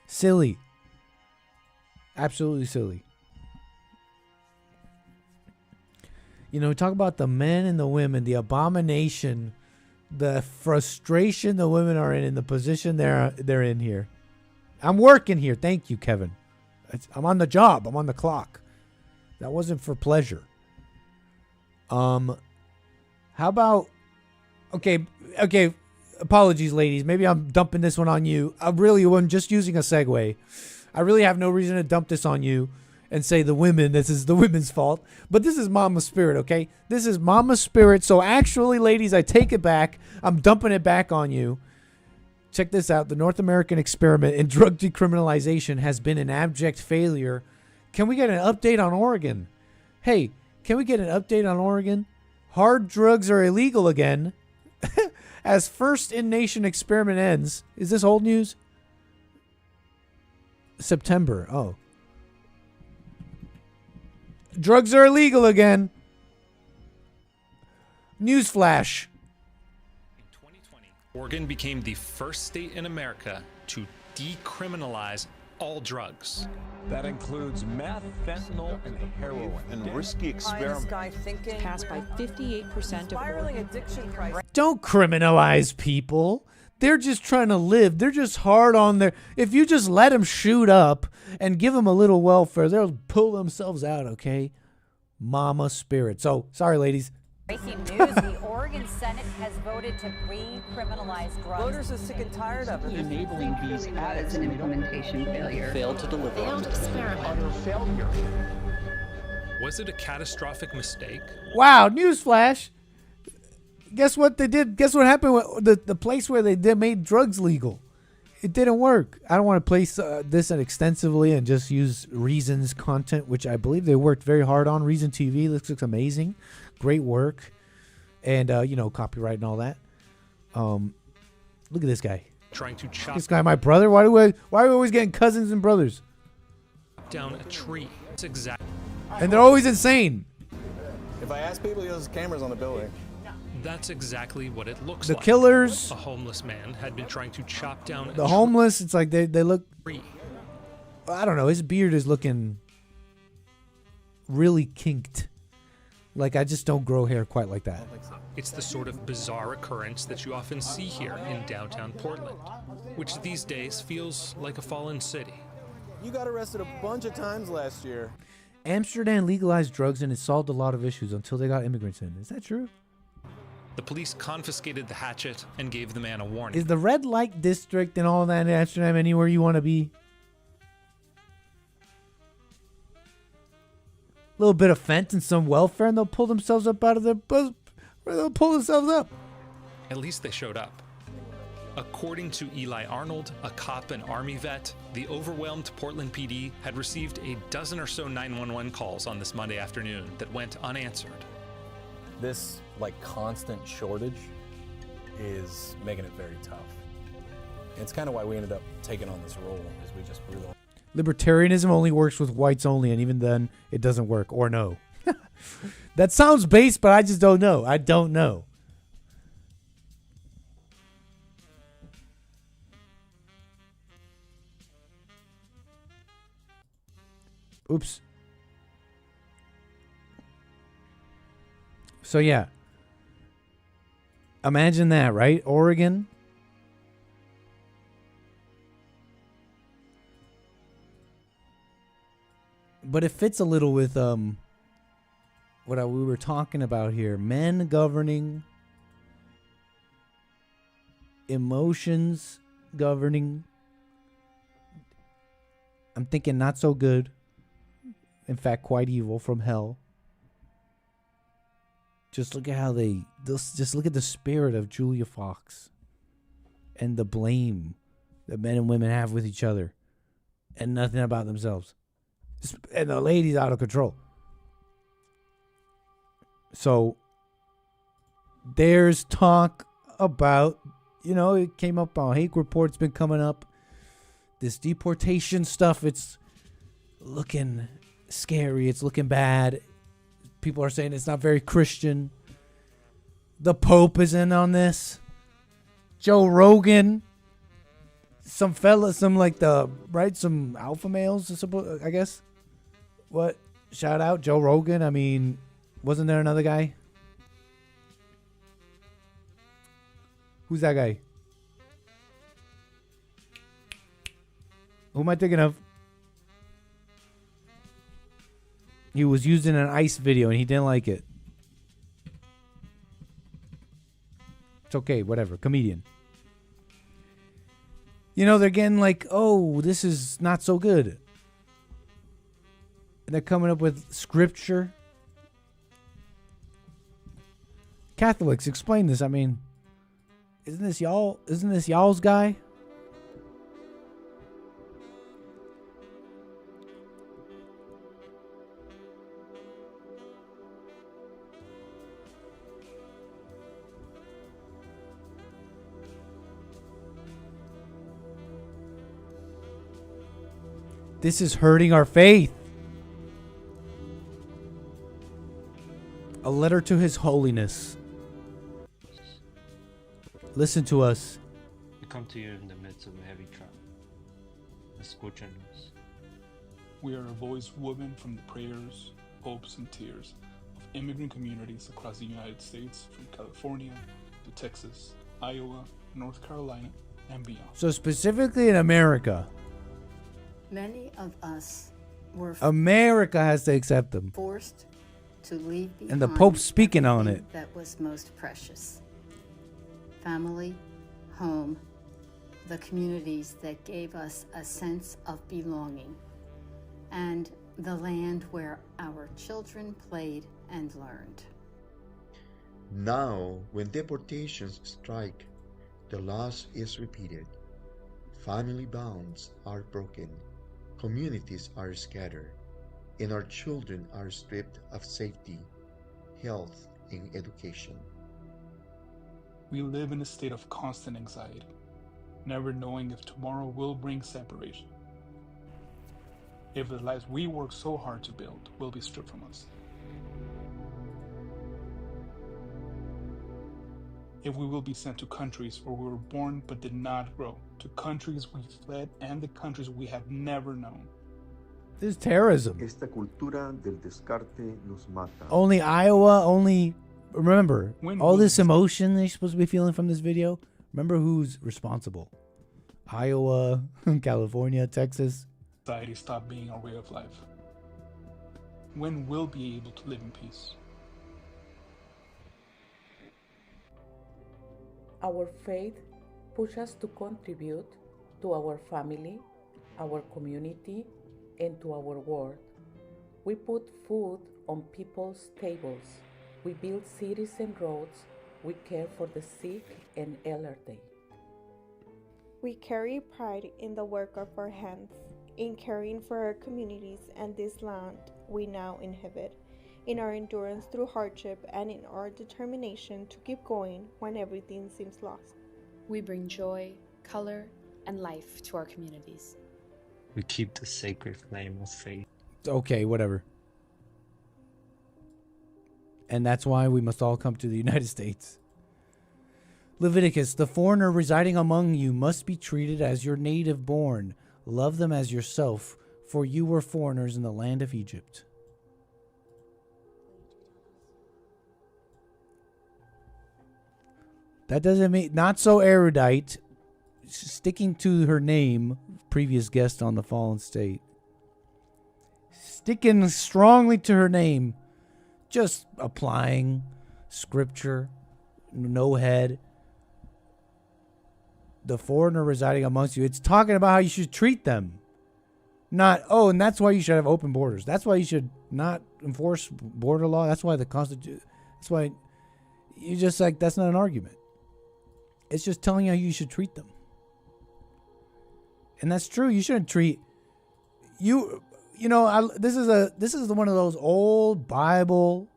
Speaker 1: Silly. Absolutely silly. You know, we talk about the men and the women, the abomination, the frustration the women are in the position they're in here. I'm working here. Thank you, Kevin. I'm on the job. I'm on the clock. That wasn't for pleasure. How about... Okay. Apologies, ladies. Maybe I'm dumping this one on you. I'm just using a segue. I really have no reason to dump this on you and say this is the women's fault. But this is Mama Spirit, okay? This is Mama Spirit. So actually, ladies, I take it back. I'm dumping it back on you. Check this out. The North American experiment in drug decriminalization has been an abject failure. Can we get an update on Oregon? Hey, can we get an update on Oregon? Hard drugs are illegal again. As first in-nation experiment ends. Is this old news? September. Oh. Drugs are illegal again. Newsflash.
Speaker 11: In 2020, Oregon became the first state in America to decriminalize all drugs.
Speaker 12: That includes meth, fentanyl, and heroin.
Speaker 13: And risky experiments.
Speaker 14: Passed by 58% of Oregon. Addiction crisis.
Speaker 1: Don't criminalize people. They're just trying to live. They're just hard on their... If you just let them shoot up and give them a little welfare, they'll pull themselves out, okay? Mama Spirit. So, sorry, ladies.
Speaker 14: Breaking news, the Oregon Senate has voted to recriminalize drugs.
Speaker 15: Voters are sick and tired of it.
Speaker 16: Enabling these as an implementation failure.
Speaker 15: Failed to deliver.
Speaker 16: Failed experiment.
Speaker 12: Utter failure.
Speaker 11: Was it a catastrophic mistake?
Speaker 1: Wow, newsflash. Guess what they did? Guess what happened with the place where they made drugs legal? It didn't work. I don't want to place this extensively and just use Reason's content, which I believe they worked very hard on. Reason TV looks amazing. Great work. And, copyright and all that. Look at this guy.
Speaker 11: Trying to chop
Speaker 1: this guy, my brother? Why are we always getting cousins and brothers?
Speaker 11: Down a tree. That's exactly.
Speaker 1: And they're always insane.
Speaker 17: If I ask people, there's cameras on the building.
Speaker 11: That's exactly what it looks
Speaker 1: the
Speaker 11: like.
Speaker 1: The killers.
Speaker 11: A homeless man had been trying to chop down
Speaker 1: the homeless. It's like they look.
Speaker 11: Tree.
Speaker 1: I don't know. His beard is looking really kinked. Like, I just don't grow hair quite like that.
Speaker 11: It's the sort of bizarre occurrence that you often see here in downtown Portland, which these days feels like a fallen city.
Speaker 17: You got arrested a bunch of times last year.
Speaker 1: Amsterdam legalized drugs and it solved a lot of issues until they got immigrants in. Is that true?
Speaker 11: The police confiscated the hatchet and gave the man a warning.
Speaker 1: Is the red light district and all that in Amsterdam anywhere you want to be? A little bit of fence and some welfare, and they'll pull themselves up out of their they'll pull themselves up.
Speaker 11: At least they showed up. According to Eli Arnold, a cop and Army vet, the overwhelmed Portland PD had received a dozen or so 911 calls on this Monday afternoon that went unanswered.
Speaker 18: This constant shortage is making it very tough. And it's kind of why we ended up taking on this role, is we just realized
Speaker 1: libertarianism only works with whites only, and even then it doesn't work, or no. That sounds base, but I just don't know. I don't know. Oops. So yeah. Imagine that, right? Oregon. But it fits a little with what we were talking about here. Men governing, emotions governing. I'm thinking not so good. In fact, quite evil from hell. Just look at how just look at the spirit of Julia Fox and the blame that men and women have with each other and nothing about themselves. And the lady's out of control. So there's talk about, it came up on Hake Report's been coming up. This deportation stuff, it's looking scary. It's looking bad. People are saying it's not very Christian. The Pope is in on this. Joe Rogan. Some alpha males, I guess. What? Shout out Joe Rogan. I mean, wasn't there another guy? Who's that guy? Who am I thinking of? He was used in an ICE video and he didn't like it. It's okay, whatever. Comedian. They're getting like, oh, this is not so good. And they're coming up with scripture. Catholics, explain this. I mean, isn't this y'all's guy? This is hurting our faith. A letter to His Holiness. Listen to us.
Speaker 13: We come to you in the midst of a heavy trial. Escúchanos.
Speaker 19: We are a voice woven from the prayers, hopes, and tears of immigrant communities across the United States, from California to Texas, Iowa, North Carolina, and beyond.
Speaker 1: So specifically in America.
Speaker 20: Many of us were
Speaker 1: America has to accept them.
Speaker 20: forced to leave behind
Speaker 1: And the Pope's speaking on
Speaker 20: everything
Speaker 1: it.
Speaker 20: that was most precious. Family, home, the communities that gave us a sense of belonging, and the land where our children played and learned.
Speaker 21: Now, when deportations strike, the loss is repeated. Family bonds are broken. Communities are scattered, and our children are stripped of safety, health, and education.
Speaker 19: We live in a state of constant anxiety, never knowing if tomorrow will bring separation. If the lives we work so hard to build will be stripped from us. If we will be sent to countries where we were born but did not grow, to countries we fled and the countries we have never known.
Speaker 1: This is terrorism.
Speaker 22: Esta cultura del descarte nos mata.
Speaker 1: Only Iowa, remember, all this emotion they're supposed to be feeling from this video. Remember who's responsible. Iowa, California, Texas.
Speaker 19: Society stop being our way of life. When we'll be able to live in peace.
Speaker 23: Our faith pushes us to contribute to our family, our community, and to our world. We put food on people's tables. We build cities and roads. We care for the sick and elderly.
Speaker 24: We carry pride in the work of our hands, in caring for our communities and this land we now inhabit, in our endurance through hardship, and in our determination to keep going when everything seems lost.
Speaker 25: We bring joy, color, and life to our communities.
Speaker 13: We keep the sacred flame of faith.
Speaker 1: Okay, whatever. And that's why we must all come to the United States. Leviticus, the foreigner residing among you must be treated as your native born. Love them as yourself, for you were foreigners in the land of Egypt. That doesn't mean not so erudite. Sticking to her name, previous guest on the Fallen State. sticking strongly to her name, just applying scripture, no head. The foreigner residing amongst you. It's talking about how you should treat them. Not, oh, and that's why you should have open borders. That's why you should not enforce border law. That's why the Constitution, that's why you just like, that's not an argument. It's just telling you how you should treat them. And that's true. You shouldn't treat you know, this is one of those old Bible,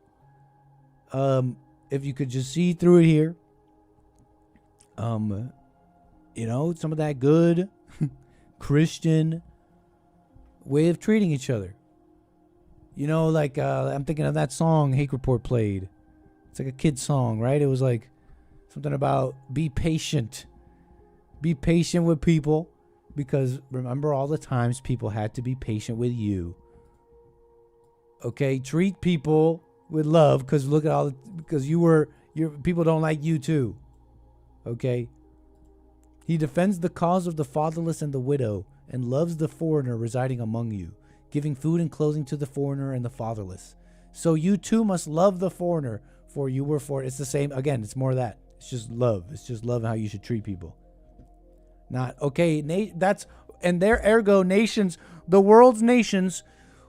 Speaker 1: if you could just see through it here, you know, some of that good Christian way of treating each other. You know, like I'm thinking of that song Hake Report played. It's like a kid's song, right? It was like something about be patient. Be patient with people, because remember all the times people had to be patient with you. Okay, treat people with love, because look at because people don't like you too. Okay. He defends the cause of the fatherless and the widow, and loves the foreigner residing among you, giving food and clothing to the foreigner and the fatherless. So you too must love the foreigner, for you were for. It's the same. Again, it's more of that. It's just love. It's just love and how you should treat people. Not, okay, and their ergo nations, the world's nations,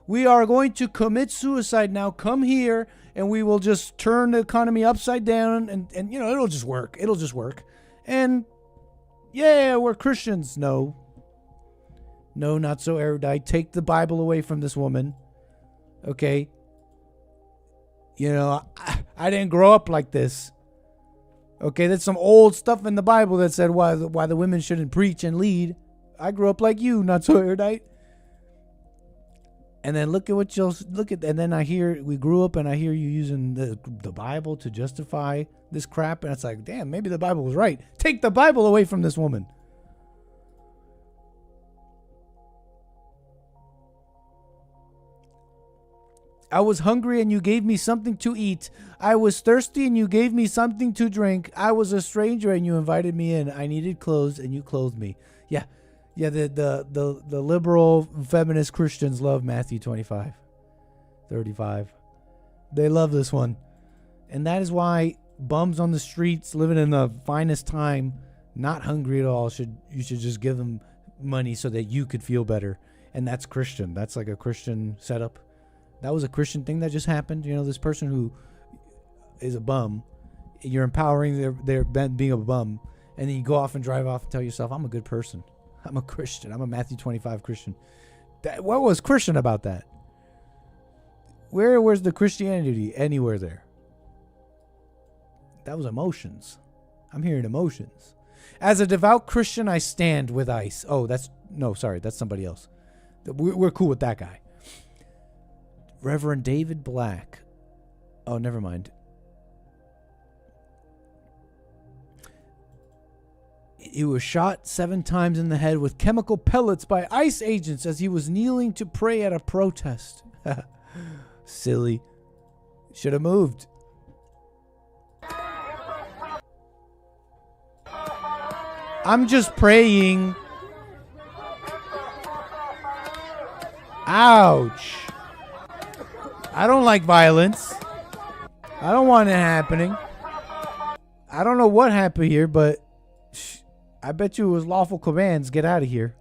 Speaker 1: we are going to commit suicide now. Come here, and we will just turn the economy upside down, and you know, it'll just work. It'll just work. And yeah, we're Christians. No, not so erudite. Take the Bible away from this woman. Okay. You know, I didn't grow up like this. Okay, there's some old stuff in the Bible that said why the women shouldn't preach and lead. I grew up like you, not so erudite. And then look at, and then we grew up and I hear you using the Bible to justify this crap, and it's like, damn, maybe the Bible was right. Take the Bible away from this woman. I was hungry and you gave me something to eat. I was thirsty and you gave me something to drink. I was a stranger and you invited me in. I needed clothes and you clothed me. Yeah. Yeah, the liberal feminist Christians love Matthew 25:35. They love this one. And that is why bums on the streets living in the finest time, not hungry at all, you should just give them money so that you could feel better. And that's Christian. That's like a Christian setup. That was a Christian thing that just happened. You know, this person who is a bum, you're empowering their being a bum, and then you go off and drive off and tell yourself, I'm a good person. I'm a Christian. I'm a Matthew 25 Christian. What was Christian about that? Where's the Christianity anywhere there? That was emotions. I'm hearing emotions. As a devout Christian, I stand with ICE. Oh, that's somebody else. We're cool with that guy. Reverend David Black. Oh, never mind. He was shot 7 times in the head with chemical pellets by ICE agents as he was kneeling to pray at a protest. Silly. Should have moved. I'm just praying. Ouch. I don't like violence. I don't want it happening. I don't know what happened here, but I bet you it was lawful commands. Get out of here.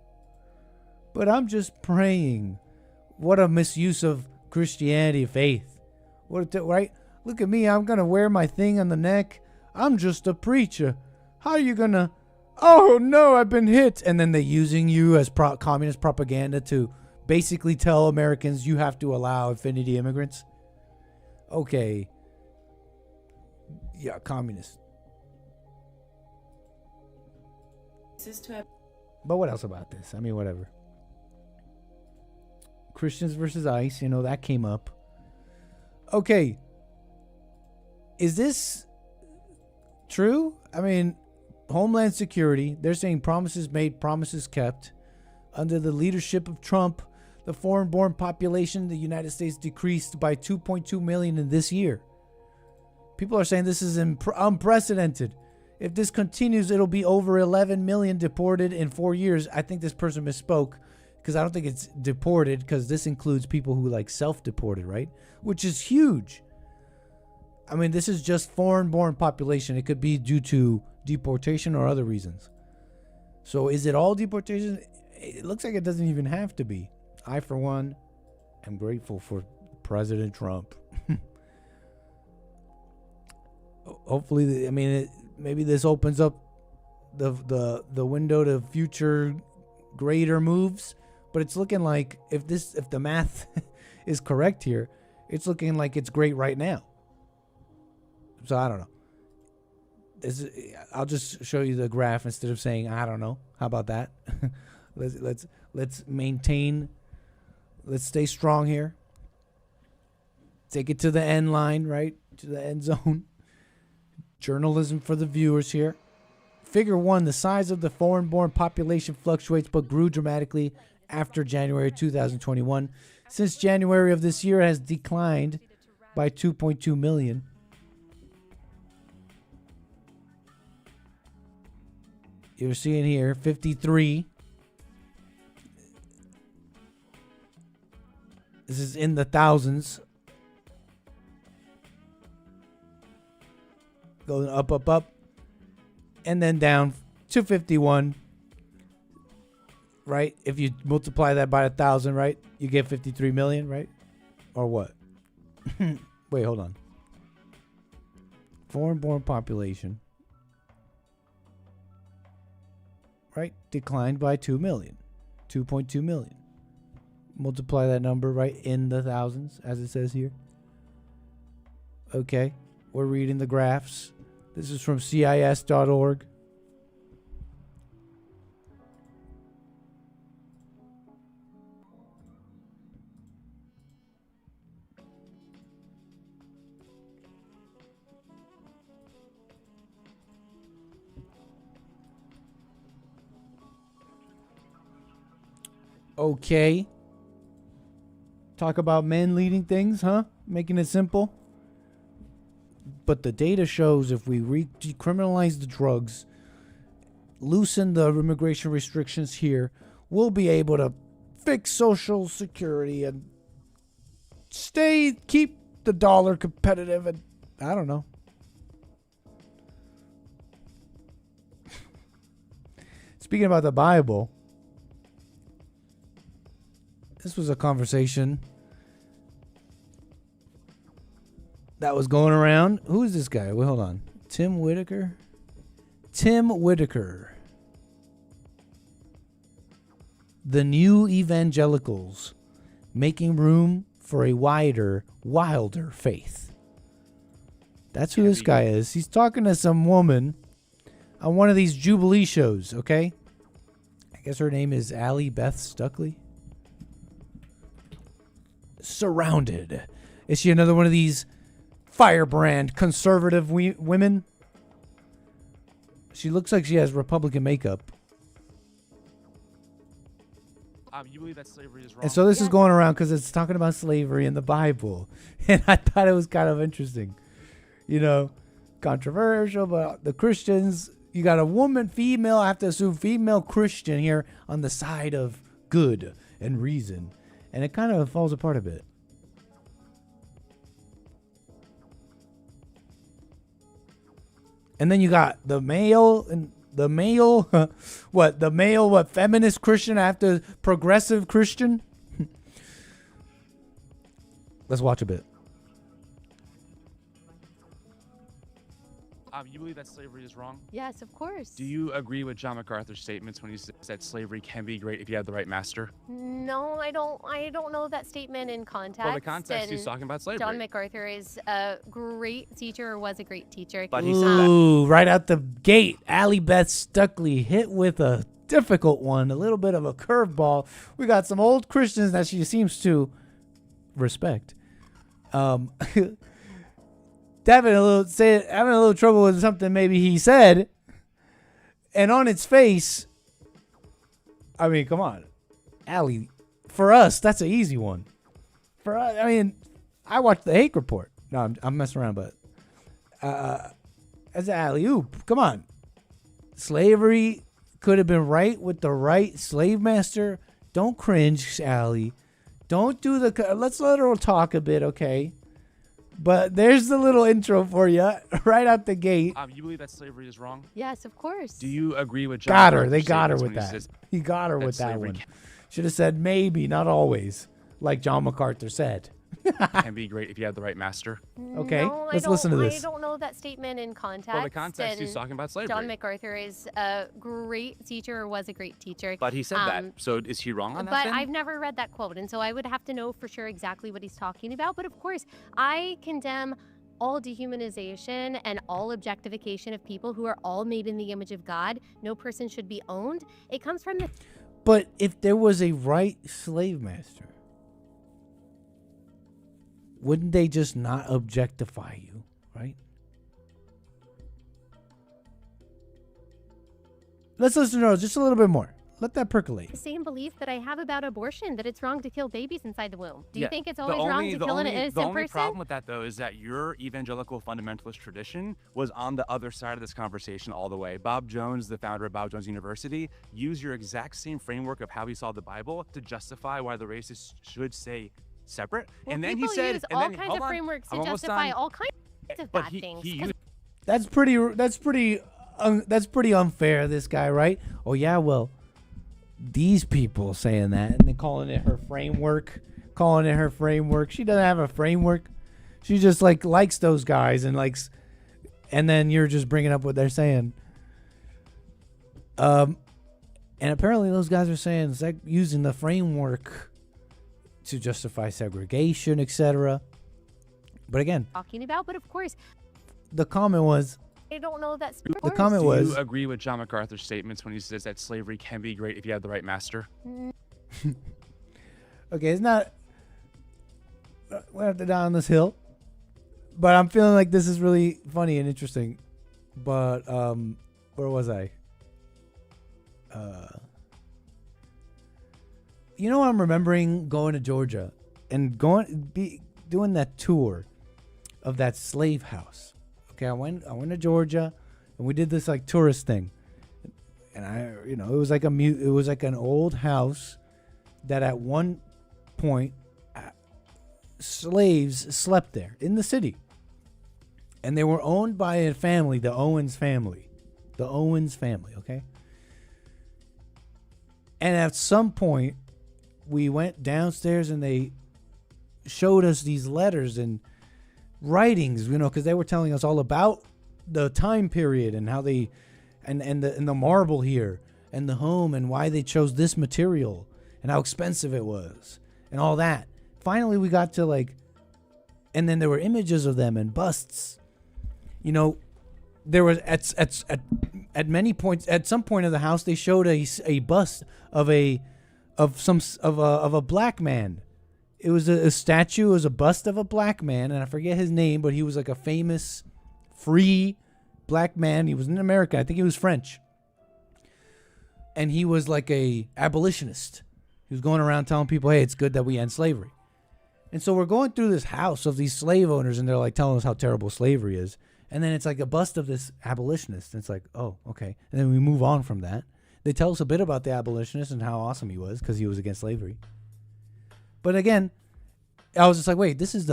Speaker 1: But I'm just praying. What a misuse of Christianity, faith. Right? Look at me. I'm going to wear my thing on the neck. I'm just a preacher. How are you going to... Oh, no, I've been hit. And then they're using you as communist propaganda to basically tell Americans you have to allow affinity immigrants. Okay. Yeah, communist. But what else about this? I mean, whatever. Christians versus ICE, you know, that came up. Okay. Is this true? I mean, Homeland Security, they're saying promises made, promises kept. Under the leadership of Trump, the foreign-born population in the United States decreased by 2.2 million in this year. People are saying this is unprecedented. If this continues, it'll be over 11 million deported in 4 years. I think this person misspoke because I don't think it's deported, because this includes people who like self-deported, right? Which is huge. I mean, this is just foreign-born population. It could be due to deportation or other reasons. So is it all deportation? It looks like it doesn't even have to be. I, for one, am grateful for President Trump. Hopefully, I mean, maybe this opens up the window to future greater moves. But it's looking like if the math is correct here, it's looking like it's great right now. So I don't know. I'll just show you the graph instead of saying I don't know. How about that? let's maintain. Let's stay strong here. Take it to the end line, right? To the end zone. Journalism for the viewers here. Figure 1, the size of the foreign-born population fluctuates but grew dramatically after January 2021. Since January of this year, it has declined by 2.2 million. You're seeing here 53. This is in the thousands. Going up, up, up. And then down to 51. Right? If you multiply that by 1,000, right? You get 53 million, right? Or what? Wait, hold on. Foreign-born population. Right? Declined by 2 million. 2.2 million. Multiply that number, right? In the thousands, as it says here. Okay. We're reading the graphs. This is from CIS.org. Okay. Talk about men leading things, huh? Making it simple. But the data shows if we decriminalize the drugs, loosen the immigration restrictions here, we'll be able to fix Social Security and keep the dollar competitive. And I don't know. Speaking about the Bible, this was a conversation that was going around. Who is this guy? Wait, hold on. Tim Whitaker? Tim Whitaker. The new evangelicals making room for a wider, wilder faith. That's who this guy is. He's talking to some woman on one of these Jubilee shows, okay? I guess her name is Allie Beth Stuckley. Surrounded. Is she another one of these firebrand conservative women? She looks like she has Republican makeup.
Speaker 2: You believe that slavery is wrong?
Speaker 1: And so this is going around because it's talking about slavery in the Bible. And I thought it was kind of interesting. You know, controversial, but the Christians, you got a woman, female, I have to assume female Christian here on the side of good and reason. And it kind of falls apart a bit. And then you got the male and the male, feminist Christian after progressive Christian. Let's watch a bit.
Speaker 2: You believe that slavery is wrong?
Speaker 3: Yes, of course.
Speaker 2: Do you agree with John MacArthur's statements when he said slavery can be great if you have the right master?
Speaker 3: No, I don't know that statement in context.
Speaker 2: Well, the context he's talking about slavery.
Speaker 3: John MacArthur is a great teacher, or was a great teacher.
Speaker 2: But he said that.
Speaker 1: Ooh, right out the gate, Allie Beth Stuckley hit with a difficult one, a little bit of a curveball. We got some old Christians that she seems to respect. Having a little trouble with something maybe he said, and on its face, I mean, come on, Allie, for us that's an easy one. For us, I mean, I watched the Hake Report. No, I'm messing around, but as an alley-oop, come on, slavery could have been right with the right slave master. Don't cringe, Allie. Don't do the. Let's let her talk a bit, okay? But there's the little intro for you right out the gate.
Speaker 2: You believe that slavery is wrong?
Speaker 3: Yes, of course.
Speaker 2: Do you agree with John
Speaker 1: Got her.
Speaker 2: MacArthur's
Speaker 1: They got her
Speaker 2: statements
Speaker 1: with
Speaker 2: when
Speaker 1: that.
Speaker 2: says
Speaker 1: He got her
Speaker 2: that
Speaker 1: with that
Speaker 2: slavery
Speaker 1: one. Should have said maybe, not always, like John MacArthur said.
Speaker 2: can be great if you have the right master?
Speaker 1: Okay,
Speaker 3: No,
Speaker 1: let's listen to this.
Speaker 3: I don't know that statement in context.
Speaker 2: Well, the context he's
Speaker 3: and
Speaker 2: talking about slavery.
Speaker 3: John MacArthur is a great teacher, or was a great teacher.
Speaker 2: But he said that. So is he wrong on that?
Speaker 3: But
Speaker 2: then?
Speaker 3: I've never read that quote, and so I would have to know for sure exactly what he's talking about. But of course, I condemn all dehumanization and all objectification of people who are all made in the image of God. No person should be owned. It comes from the...
Speaker 1: But if there was a right slave master, wouldn't they just not objectify you, right? Let's listen to her just a little bit more. Let that percolate.
Speaker 3: The same belief that I have about abortion, that it's wrong to kill babies inside the womb. Do you
Speaker 2: Yeah,
Speaker 3: think it's
Speaker 2: the
Speaker 3: always wrong
Speaker 2: only-
Speaker 3: to
Speaker 2: the
Speaker 3: kill
Speaker 2: only-
Speaker 3: an innocent
Speaker 2: The only
Speaker 3: person?
Speaker 2: problem with that, though, is that your evangelical fundamentalist tradition was on the other side of this conversation all the way. Bob Jones, the founder of Bob Jones University, used your exact same framework of how he saw the Bible to justify why the racists should say separate.
Speaker 3: Well,
Speaker 2: and then he
Speaker 3: people
Speaker 2: said,
Speaker 3: use
Speaker 2: and
Speaker 3: all
Speaker 2: then,
Speaker 3: kinds
Speaker 2: hold
Speaker 3: of
Speaker 2: on,
Speaker 3: frameworks to
Speaker 2: I'm almost
Speaker 3: justify
Speaker 2: done.
Speaker 3: all kinds of
Speaker 2: But
Speaker 3: bad
Speaker 2: he
Speaker 3: things.
Speaker 2: used
Speaker 1: That's pretty unfair, this guy, right? Oh yeah, well, these people saying that and then calling it her framework. She doesn't have a framework. She just likes those guys and then you're just bringing up what they're saying. And apparently those guys are saying using the framework to justify segregation, etc. But again,
Speaker 3: talking about, but of course,
Speaker 1: the comment was,
Speaker 3: I don't know that.
Speaker 1: the comment
Speaker 2: Do
Speaker 1: was,
Speaker 2: you agree with John MacArthur's statements when he says that slavery can be great if you have the right master?
Speaker 1: okay, it's not. We have to die on this hill, but I'm feeling like this is really funny and interesting. But where was I? You know, I'm remembering going to Georgia and doing that tour of that slave house. Okay, I went to Georgia, and we did this tourist thing, and it was like an old house that at one point slaves slept there in the city, and they were owned by a family, the Owens family, okay. And at some point, we went downstairs, and they showed us these letters and writings, because they were telling us all about the time period and how they and the marble here and the home and why they chose this material and how expensive it was and all that. Finally, we got to and then there were images of them and busts. There was at many points, at some point of the house, they showed a bust of a black man. It was a statue. It was a bust of a black man, and I forget his name, but he was a famous, free black man. He was in America. I think he was French, and he was a abolitionist. He was going around telling people, "Hey, it's good that we end slavery." And so we're going through this house of these slave owners, and they're telling us how terrible slavery is. And then it's a bust of this abolitionist, and it's oh, okay. And then we move on from that. They tell us a bit about the abolitionist and how awesome he was because he was against slavery. But again, I was just wait, this is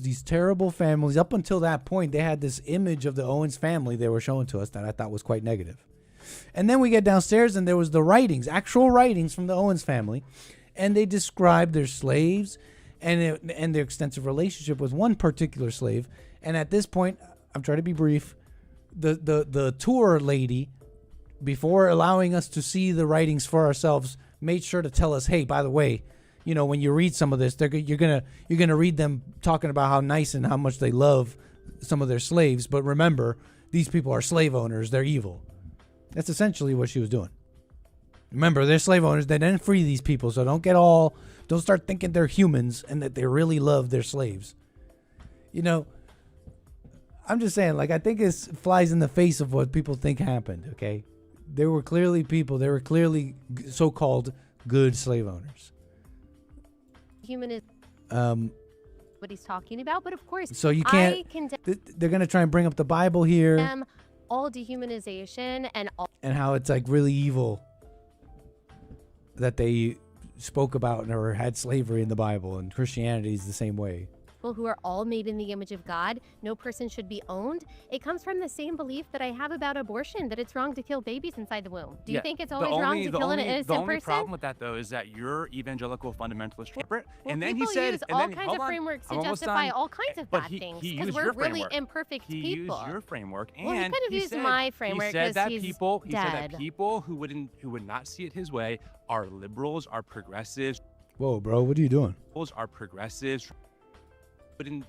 Speaker 1: these terrible families. Up until that point, they had this image of the Owens family they were showing to us that I thought was quite negative. And then we get downstairs, and there was the writings, actual writings from the Owens family, and they described their slaves and their extensive relationship with one particular slave. And at this point, I'm trying to be brief, the tour lady, before allowing us to see the writings for ourselves, made sure to tell us, hey, by the way, when you read some of this, you're gonna read them talking about how nice and how much they love some of their slaves. But remember, these people are slave owners. They're evil. That's essentially what she was doing. Remember, they're slave owners. They didn't free these people, so don't start thinking they're humans and that they really love their slaves. I'm just saying, I think it flies in the face of what people think happened, okay? There were clearly so-called good slave owners.
Speaker 3: Human is what he's talking about, but of course,
Speaker 1: so you can't. They're gonna try and bring up the Bible here,
Speaker 3: all dehumanization and
Speaker 1: how it's really evil that they spoke about or had slavery in the Bible, and Christianity is the same way.
Speaker 3: People who are all made in the image of God, no person should be owned. It comes from the same belief that I have about abortion, that it's wrong to kill babies inside the womb. Do you think it's always wrong to kill an innocent person?
Speaker 2: The only problem with that, though, is that you're evangelical fundamentalist.
Speaker 3: Well,
Speaker 2: and then
Speaker 3: people
Speaker 2: he said,
Speaker 3: use all kinds of frameworks to justify all kinds of bad things because we're really imperfect people.
Speaker 2: He used your framework, and
Speaker 3: well, he could have used my framework because he's
Speaker 2: He said
Speaker 3: dead.
Speaker 2: that people who would not see it his way are liberals, are progressives.
Speaker 1: Whoa, bro, what are you doing?
Speaker 2: Are progressives.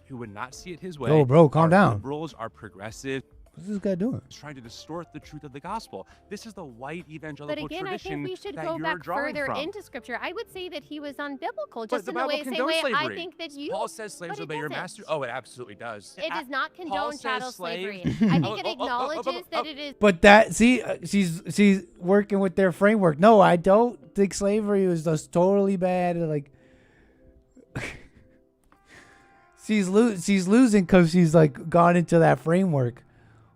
Speaker 2: Who would not see it his way.
Speaker 1: Oh, bro, calm down.
Speaker 2: Liberals are progressive.
Speaker 1: What's this guy doing?
Speaker 2: He's trying to distort the truth of the gospel. This is the white evangelical tradition.
Speaker 3: But again, I think we should go back further into Scripture. I would say that he was unbiblical, just in the same way I think that you.
Speaker 2: Paul says slaves obey your master. Oh, it absolutely does.
Speaker 3: It does not condone chattel slavery. I think it acknowledges that it is.
Speaker 1: But that, see, she's working with their framework. No, I don't think slavery was just totally bad. Like. She's losing because she's like gone into that framework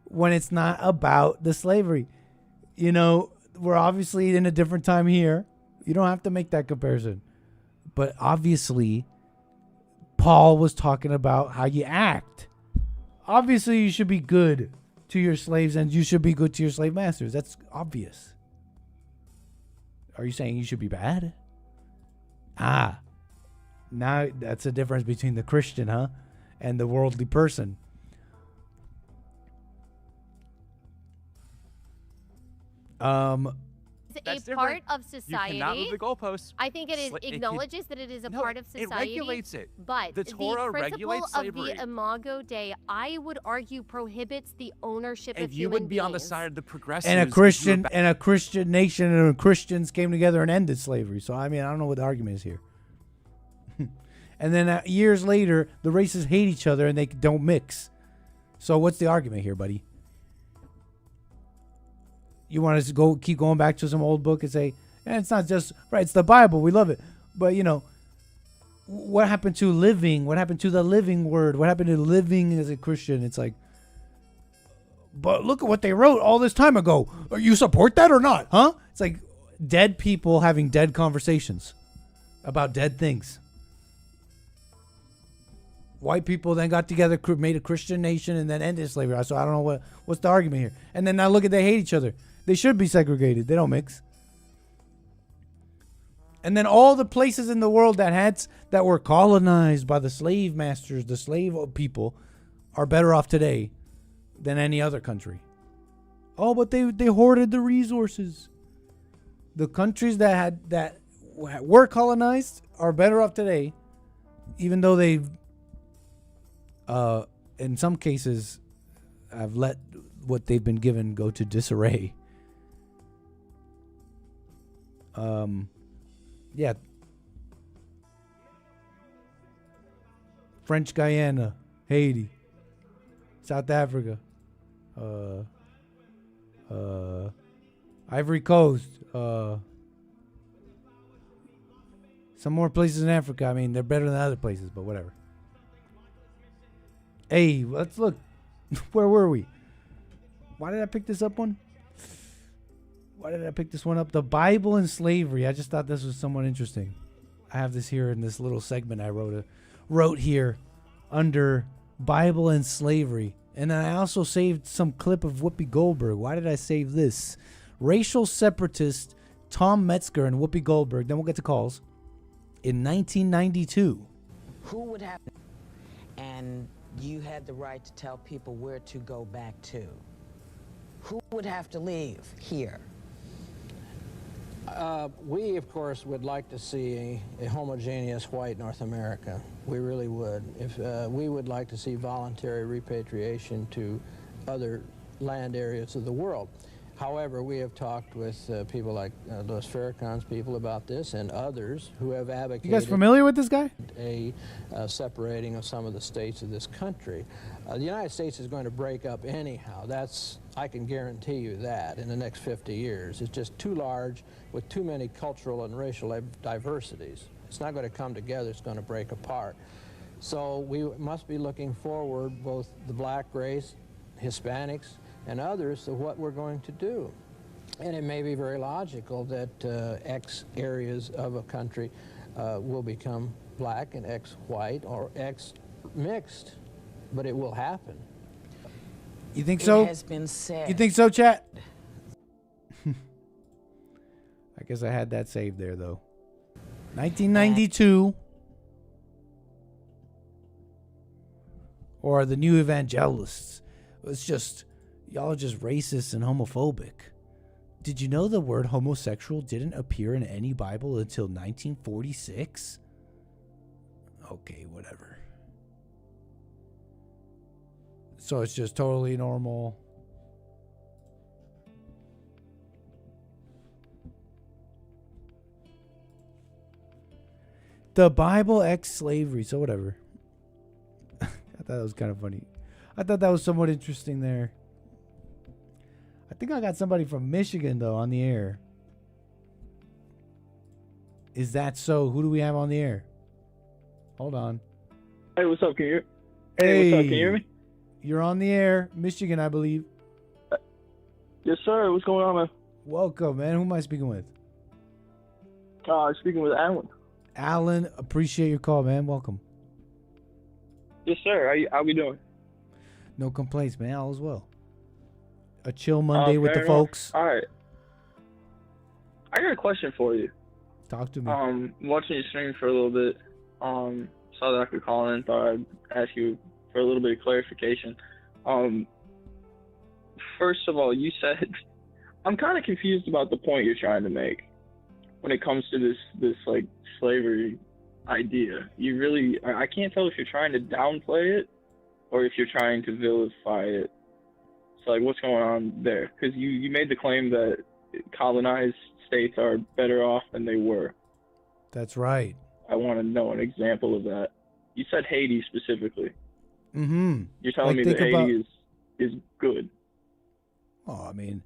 Speaker 1: when it's not about the slavery. You know, we're obviously in a different time here. You don't have to make that comparison. But obviously, Paul was talking about how you act. Obviously, you should be good to your slaves and you should be good to your slave masters. That's obvious. Are you saying you should be bad? Now that's the difference between the Christian, and the worldly person.
Speaker 3: It's a part of society.
Speaker 2: You cannot move the goalposts.
Speaker 3: I think it acknowledges that it is a part of society.
Speaker 2: It regulates it.
Speaker 3: But
Speaker 2: the Torah regulates slavery.
Speaker 3: Of the Imago Dei, I would argue, prohibits the ownership of
Speaker 2: human beings.
Speaker 3: human
Speaker 2: You would be
Speaker 3: beings.
Speaker 2: on the side of the progressives.
Speaker 1: And a Christian nation and Christians came together and ended slavery. So I mean, I don't know what the argument is here. And then years later, the races hate each other and they don't mix. So what's the argument here, buddy? You want us to keep going back to some old book and say, it's not just right. It's the Bible. We love it. But what happened to living? What happened to the living word? What happened to living as a Christian? It's like, but look at what they wrote all this time ago. You support that or not? Huh? It's like dead people having dead conversations about dead things. White people then got together, made a Christian nation, and then ended slavery. So I don't know what's the argument here. And then now look at they hate each other. They should be segregated. They don't mix. And then all the places in the world that were colonized by the slave masters, the slave people, are better off today than any other country. Oh, but they hoarded the resources. The countries that were colonized are better off today, even though they've in some cases have let what they've been given go to disarray. Yeah. French Guyana, Haiti, South Africa, Ivory Coast, some more places in Africa. I mean, they're better than other places, but whatever. Hey, let's look. Where were we? Why did I pick this up one? Why did I pick this one up? The Bible and slavery. I just thought this was somewhat interesting. I have this here in this little segment I wrote here under Bible and slavery. And I also saved some clip of Whoopi Goldberg. Why did I save this? Racial separatist Tom Metzger and Whoopi Goldberg, then we'll get to calls, in 1992.
Speaker 4: Who would have... And you had the right to tell people where to go back to. Who would have to leave here?
Speaker 5: We, of course, would like to see a homogeneous white North America. We really would. If we would like to see voluntary repatriation to other land areas of the world. However, we have talked with people like Louis Farrakhan's people about this and others who have advocated...
Speaker 1: You guys familiar with this guy?
Speaker 5: ...a separating of some of the states of this country. The United States is going to break up anyhow. I can guarantee you that in the next 50 years. It's just too large with too many cultural and racial diversities. It's not going to come together. It's going to break apart. So we must be looking forward, both the black race, Hispanics, and others, to what we're going to do. And it may be very logical that X areas of a country will become black and X white or X mixed, but it will happen.
Speaker 1: You think so?
Speaker 4: It has been said.
Speaker 1: You think so, chat? I guess I had that saved there, though. 1992. Or the new evangelists. It's just, y'all are just racist and homophobic. Did you know the word homosexual didn't appear in any Bible until 1946? Okay, whatever. So it's just totally normal. The Bible X slavery, so whatever. I thought that was kind of funny. I thought that was somewhat interesting there. I think I got somebody from Michigan, though, on the air. Is that so? Who do we have on the air? Hold on.
Speaker 6: Hey, what's up? Can you hear?
Speaker 1: Hey,
Speaker 6: what's up? Can you hear me?
Speaker 1: You're on the air. Michigan, I believe.
Speaker 6: Yes, sir. What's going on, man?
Speaker 1: Welcome, man. Who am I speaking with?
Speaker 6: Speaking with Alan.
Speaker 1: Alan, appreciate your call, man. Welcome.
Speaker 6: Yes, sir. How we doing?
Speaker 1: No complaints, man. All is well. A chill Monday with the
Speaker 6: enough.
Speaker 1: folks.
Speaker 6: All right. I got a question for you.
Speaker 1: Talk to me.
Speaker 6: Watching you stream for a little bit, saw that I could call in. Thought I'd ask you for a little bit of clarification. First of all, you said I'm kind of confused about the point you're trying to make when it comes to this like slavery idea. You really, I can't tell if you're trying to downplay it or if you're trying to vilify it. So like, what's going on there? Because you made the claim that colonized states are better off than they were.
Speaker 1: That's right.
Speaker 6: I want to know an example of that. You said Haiti specifically.
Speaker 1: Mm-hmm.
Speaker 6: You're telling me that Haiti is good.
Speaker 1: Oh, I mean,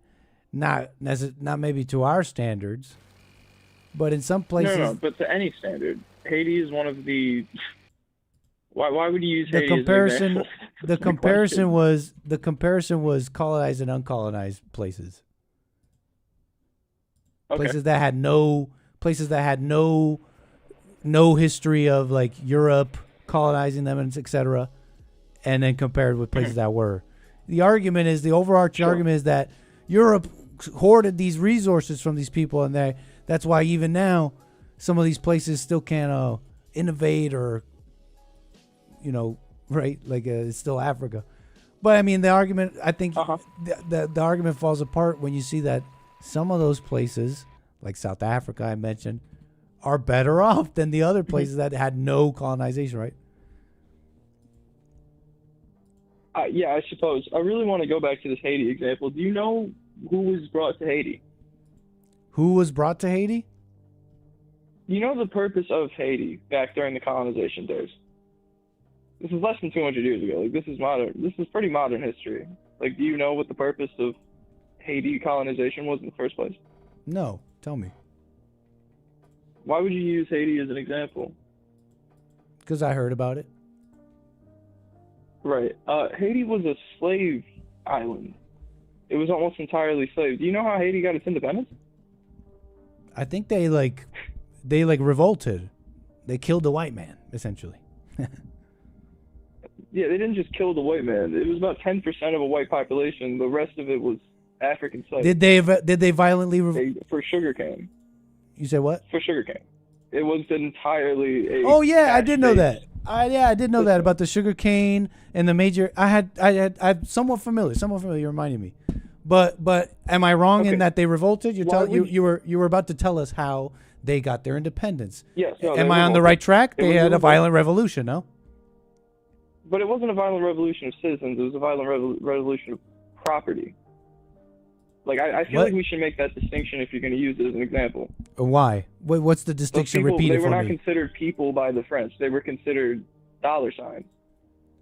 Speaker 1: not maybe to our standards, but in some places.
Speaker 6: No, but to any standard, Haiti is one of the. Why would you use
Speaker 1: the
Speaker 6: Haiti
Speaker 1: comparison?
Speaker 6: as an example?
Speaker 1: The comparison was colonized and uncolonized places.
Speaker 6: Okay.
Speaker 1: Places that had no history of like Europe colonizing them and etc. And then compared with places that were. The overarching argument is that Europe hoarded these resources from these people, and that's why even now some of these places still can't innovate or, right? Like it's still Africa. But I mean, the argument, I think the argument falls apart when you see that some of those places, like South Africa I mentioned, are better off than the other places that had no colonization, right?
Speaker 6: Yeah, I suppose. I really want to go back to this Haiti example. Do you know who was brought to Haiti?
Speaker 1: Who was brought to Haiti?
Speaker 6: You know the purpose of Haiti back during the colonization days? This is less than 200 years ago. Like, this is modern. This is pretty modern history. Like, do you know what the purpose of Haiti colonization was in the first place?
Speaker 1: No. Tell me.
Speaker 6: Why would you use Haiti as an example?
Speaker 1: Because I heard about it.
Speaker 6: Right. Haiti was a slave island. It was almost entirely slave. Do you know how Haiti got its independence?
Speaker 1: I think they revolted. They killed the white man, essentially.
Speaker 6: Yeah, they didn't just kill the white man. It was about 10% of a white population. The rest of it was African slaves.
Speaker 1: Did they violently
Speaker 6: for sugarcane?
Speaker 1: You said what?
Speaker 6: For sugarcane. It was entirely
Speaker 1: Oh yeah, I did know that. I did know that about the sugar cane and the major. I'm somewhat familiar. You reminded me. But am I wrong in that they revolted? You were about to tell us how they got their independence.
Speaker 6: Yes. No,
Speaker 1: am I on the right track? They had a violent revolution, no?
Speaker 6: But it wasn't a violent revolution of citizens. It was a violent revolution of property. Like I feel like we should make that distinction if you're going to use it as an example.
Speaker 1: Why? What's the distinction? Repeat it for me.
Speaker 6: They were not considered people by the French. They were considered dollar signs.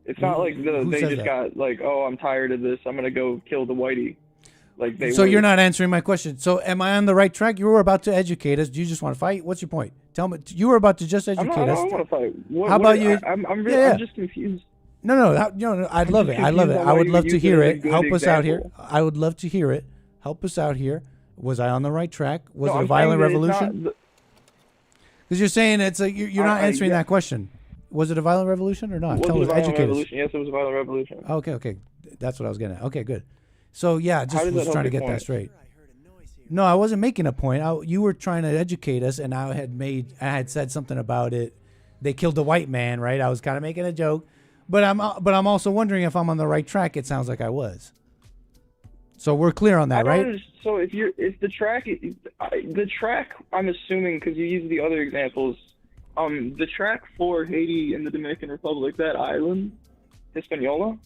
Speaker 6: It's not like they just got like, oh, I'm tired of this. I'm going to go kill the whitey. Like they.
Speaker 1: So you're not answering my question. So am I on the right track? You were about to educate us. Do you just want to fight? What's your point? Tell me. You were about to just educate us.
Speaker 6: I don't want to fight.
Speaker 1: How about you?
Speaker 6: I'm just confused.
Speaker 1: No. I'd love it. I would love to hear it. Help us out here. I would love to hear it. Help us out here Was I on the right track? Was
Speaker 6: No,
Speaker 1: it a
Speaker 6: I'm
Speaker 1: violent
Speaker 6: saying that it's
Speaker 1: revolution?
Speaker 6: not
Speaker 1: Because you're saying it's a, you're not answering that question. Was it a violent revolution or not?
Speaker 6: Was
Speaker 1: Tell
Speaker 6: it
Speaker 1: us,
Speaker 6: a violent
Speaker 1: educate us.
Speaker 6: revolution? Yes, it was a violent revolution.
Speaker 1: Okay. That's what I was getting at. Okay, good. So yeah,
Speaker 6: How
Speaker 1: just
Speaker 6: does
Speaker 1: was
Speaker 6: that
Speaker 1: trying to
Speaker 6: help
Speaker 1: get
Speaker 6: your
Speaker 1: that
Speaker 6: point?
Speaker 1: straight. No, I wasn't making a point. You were trying to educate us, and I had said something about it. They killed the white man, right? I was kind of making a joke, but I'm also wondering if I'm on the right track. It sounds like I was. So we're clear on that, right?
Speaker 6: So if the track, I'm assuming because you use the other examples, the track for Haiti and the Dominican Republic, that island, Hispaniola,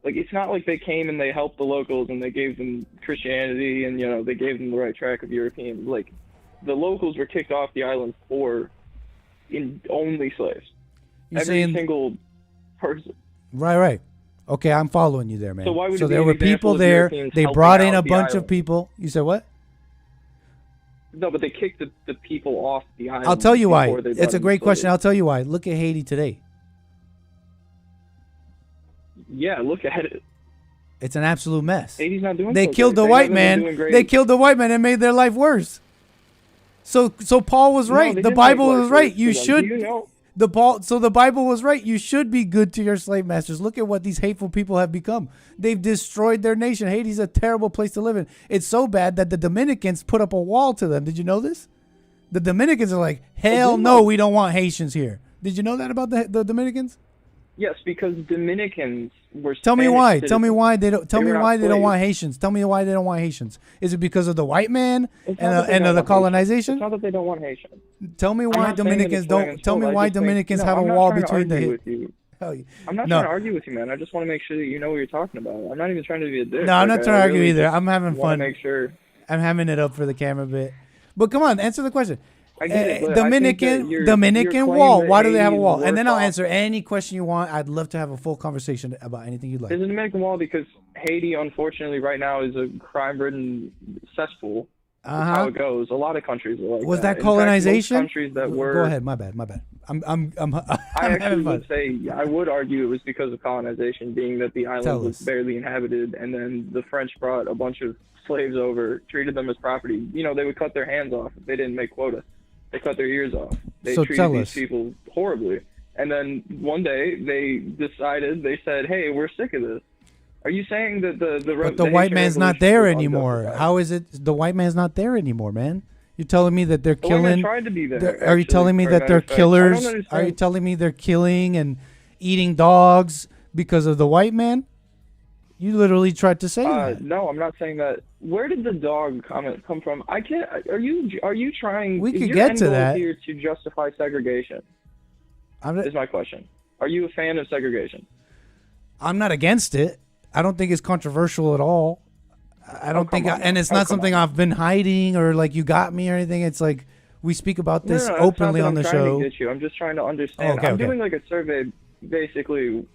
Speaker 6: like it's not like they came and they helped the locals and they gave them Christianity and they gave them the right track of Europeans. Like the locals were kicked off the island for only slaves.
Speaker 1: You're
Speaker 6: Every
Speaker 1: saying-
Speaker 6: single person.
Speaker 1: Right. Okay, I'm following you there, man.
Speaker 6: So why would it be
Speaker 1: there
Speaker 6: an
Speaker 1: were
Speaker 6: example
Speaker 1: people
Speaker 6: of
Speaker 1: there.
Speaker 6: Europeans
Speaker 1: They
Speaker 6: helping
Speaker 1: brought in
Speaker 6: out
Speaker 1: a
Speaker 6: the
Speaker 1: bunch of
Speaker 6: island?
Speaker 1: people. You said what?
Speaker 6: No, but they kicked the people off the island.
Speaker 1: I'll tell you why.
Speaker 6: before they brought
Speaker 1: It's a
Speaker 6: in
Speaker 1: great
Speaker 6: the
Speaker 1: question.
Speaker 6: slaves.
Speaker 1: I'll tell you why. Look at Haiti today.
Speaker 6: Yeah, look at it.
Speaker 1: It's an absolute mess.
Speaker 6: Haiti's not doing
Speaker 1: They
Speaker 6: so
Speaker 1: killed
Speaker 6: great.
Speaker 1: the
Speaker 6: They
Speaker 1: white
Speaker 6: haven't been
Speaker 1: man.
Speaker 6: doing great.
Speaker 1: They killed the white man and made their life worse. So Paul was
Speaker 6: No,
Speaker 1: right.
Speaker 6: they
Speaker 1: The
Speaker 6: didn't
Speaker 1: Bible
Speaker 6: make life
Speaker 1: was right.
Speaker 6: worse
Speaker 1: You
Speaker 6: for them.
Speaker 1: should.
Speaker 6: Do you know?
Speaker 1: So the Bible was right. You should be good to your slave masters. Look at what these hateful people have become. They've destroyed their nation. Haiti's a terrible place to live in. It's so bad that the Dominicans put up a wall to them. Did you know this? The Dominicans are like, hell no, we don't want Haitians here. Did you know that about the Dominicans?
Speaker 6: Yes, because Dominicans were.
Speaker 1: Tell me
Speaker 6: Spanish
Speaker 1: why.
Speaker 6: citizens.
Speaker 1: Tell me why they don't. Tell
Speaker 6: They
Speaker 1: me
Speaker 6: were not
Speaker 1: why they don't
Speaker 6: slaves.
Speaker 1: want Haitians. Tell me why they don't want Haitians. Is it because of the white man
Speaker 6: It's
Speaker 1: and
Speaker 6: not that they
Speaker 1: and
Speaker 6: don't
Speaker 1: the
Speaker 6: want Haitians.
Speaker 1: colonization?
Speaker 6: It's not that they don't want Haitians.
Speaker 1: Tell me
Speaker 6: I'm
Speaker 1: why
Speaker 6: not saying that
Speaker 1: Dominicans
Speaker 6: it's wrong
Speaker 1: don't.
Speaker 6: and
Speaker 1: Tell me
Speaker 6: sold. I
Speaker 1: why
Speaker 6: just think-
Speaker 1: Dominicans
Speaker 6: no,
Speaker 1: have a
Speaker 6: I'm not
Speaker 1: wall
Speaker 6: trying to
Speaker 1: between the.
Speaker 6: argue
Speaker 1: hit-
Speaker 6: with you.
Speaker 1: Hell,
Speaker 6: I'm not
Speaker 1: no.
Speaker 6: trying to argue with you, man. I just want to make sure that you know what you're talking about. I'm not even trying to be a dick.
Speaker 1: No, I'm
Speaker 6: Like,
Speaker 1: not trying to
Speaker 6: I
Speaker 1: argue
Speaker 6: really
Speaker 1: either.
Speaker 6: just
Speaker 1: I'm having
Speaker 6: wanna
Speaker 1: fun.
Speaker 6: Make sure.
Speaker 1: I'm having it up for the camera bit. But come on, answer the question.
Speaker 6: I get it, but I think that your
Speaker 1: Dominican
Speaker 6: claim
Speaker 1: wall.
Speaker 6: that
Speaker 1: Why do they have a
Speaker 6: Haiti's
Speaker 1: wall? And then I'll
Speaker 6: worse off-
Speaker 1: answer any question you want. I'd love to have a full conversation about anything you'd like.
Speaker 6: There's a Dominican wall because Haiti, unfortunately, right now is a crime-ridden cesspool. That's
Speaker 1: Uh-huh.
Speaker 6: how it goes. A lot of countries are like
Speaker 1: Was
Speaker 6: that.
Speaker 1: that
Speaker 6: In fact,
Speaker 1: colonization?
Speaker 6: most countries that were.
Speaker 1: Go ahead. My bad. I'm
Speaker 6: I
Speaker 1: having
Speaker 6: actually
Speaker 1: fun.
Speaker 6: would say I would argue it was because of colonization, being that the
Speaker 1: Tell
Speaker 6: island was
Speaker 1: us.
Speaker 6: barely inhabited, and then the French brought a bunch of slaves over, treated them as property. They would cut their hands off if they didn't make quota. They cut their ears off. They
Speaker 1: So
Speaker 6: treated
Speaker 1: tell
Speaker 6: these
Speaker 1: us.
Speaker 6: people horribly. And then one day they said, "Hey, we're sick of this." Are you saying that
Speaker 1: But the white man's not there anymore. How is it the white man's not there anymore, man? You're telling me that they're
Speaker 6: The white man
Speaker 1: killing.
Speaker 6: tried to be there,
Speaker 1: Are you
Speaker 6: actually,
Speaker 1: telling me
Speaker 6: for a
Speaker 1: that
Speaker 6: matter
Speaker 1: they're
Speaker 6: of fact. I don't
Speaker 1: killers? Are
Speaker 6: understand.
Speaker 1: you telling me they're killing and eating dogs because of the white man? You literally tried to say that.
Speaker 6: No, I'm not saying that. Where did the dog comment come from? I can't. Are you trying?
Speaker 1: We
Speaker 6: is
Speaker 1: could
Speaker 6: your
Speaker 1: get
Speaker 6: end
Speaker 1: to
Speaker 6: goal
Speaker 1: that.
Speaker 6: here to justify segregation? Is my question. Are you a fan of segregation?
Speaker 1: I'm not against it. I don't think it's controversial at all. I don't think, and it's not something I've been hiding or like you got me or anything. It's like we speak about this
Speaker 6: No,
Speaker 1: openly
Speaker 6: that's
Speaker 1: on
Speaker 6: not
Speaker 1: the
Speaker 6: that I'm trying
Speaker 1: show.
Speaker 6: to get you. I'm just trying to understand.
Speaker 1: Okay,
Speaker 6: I'm
Speaker 1: okay.
Speaker 6: doing like a survey, basically.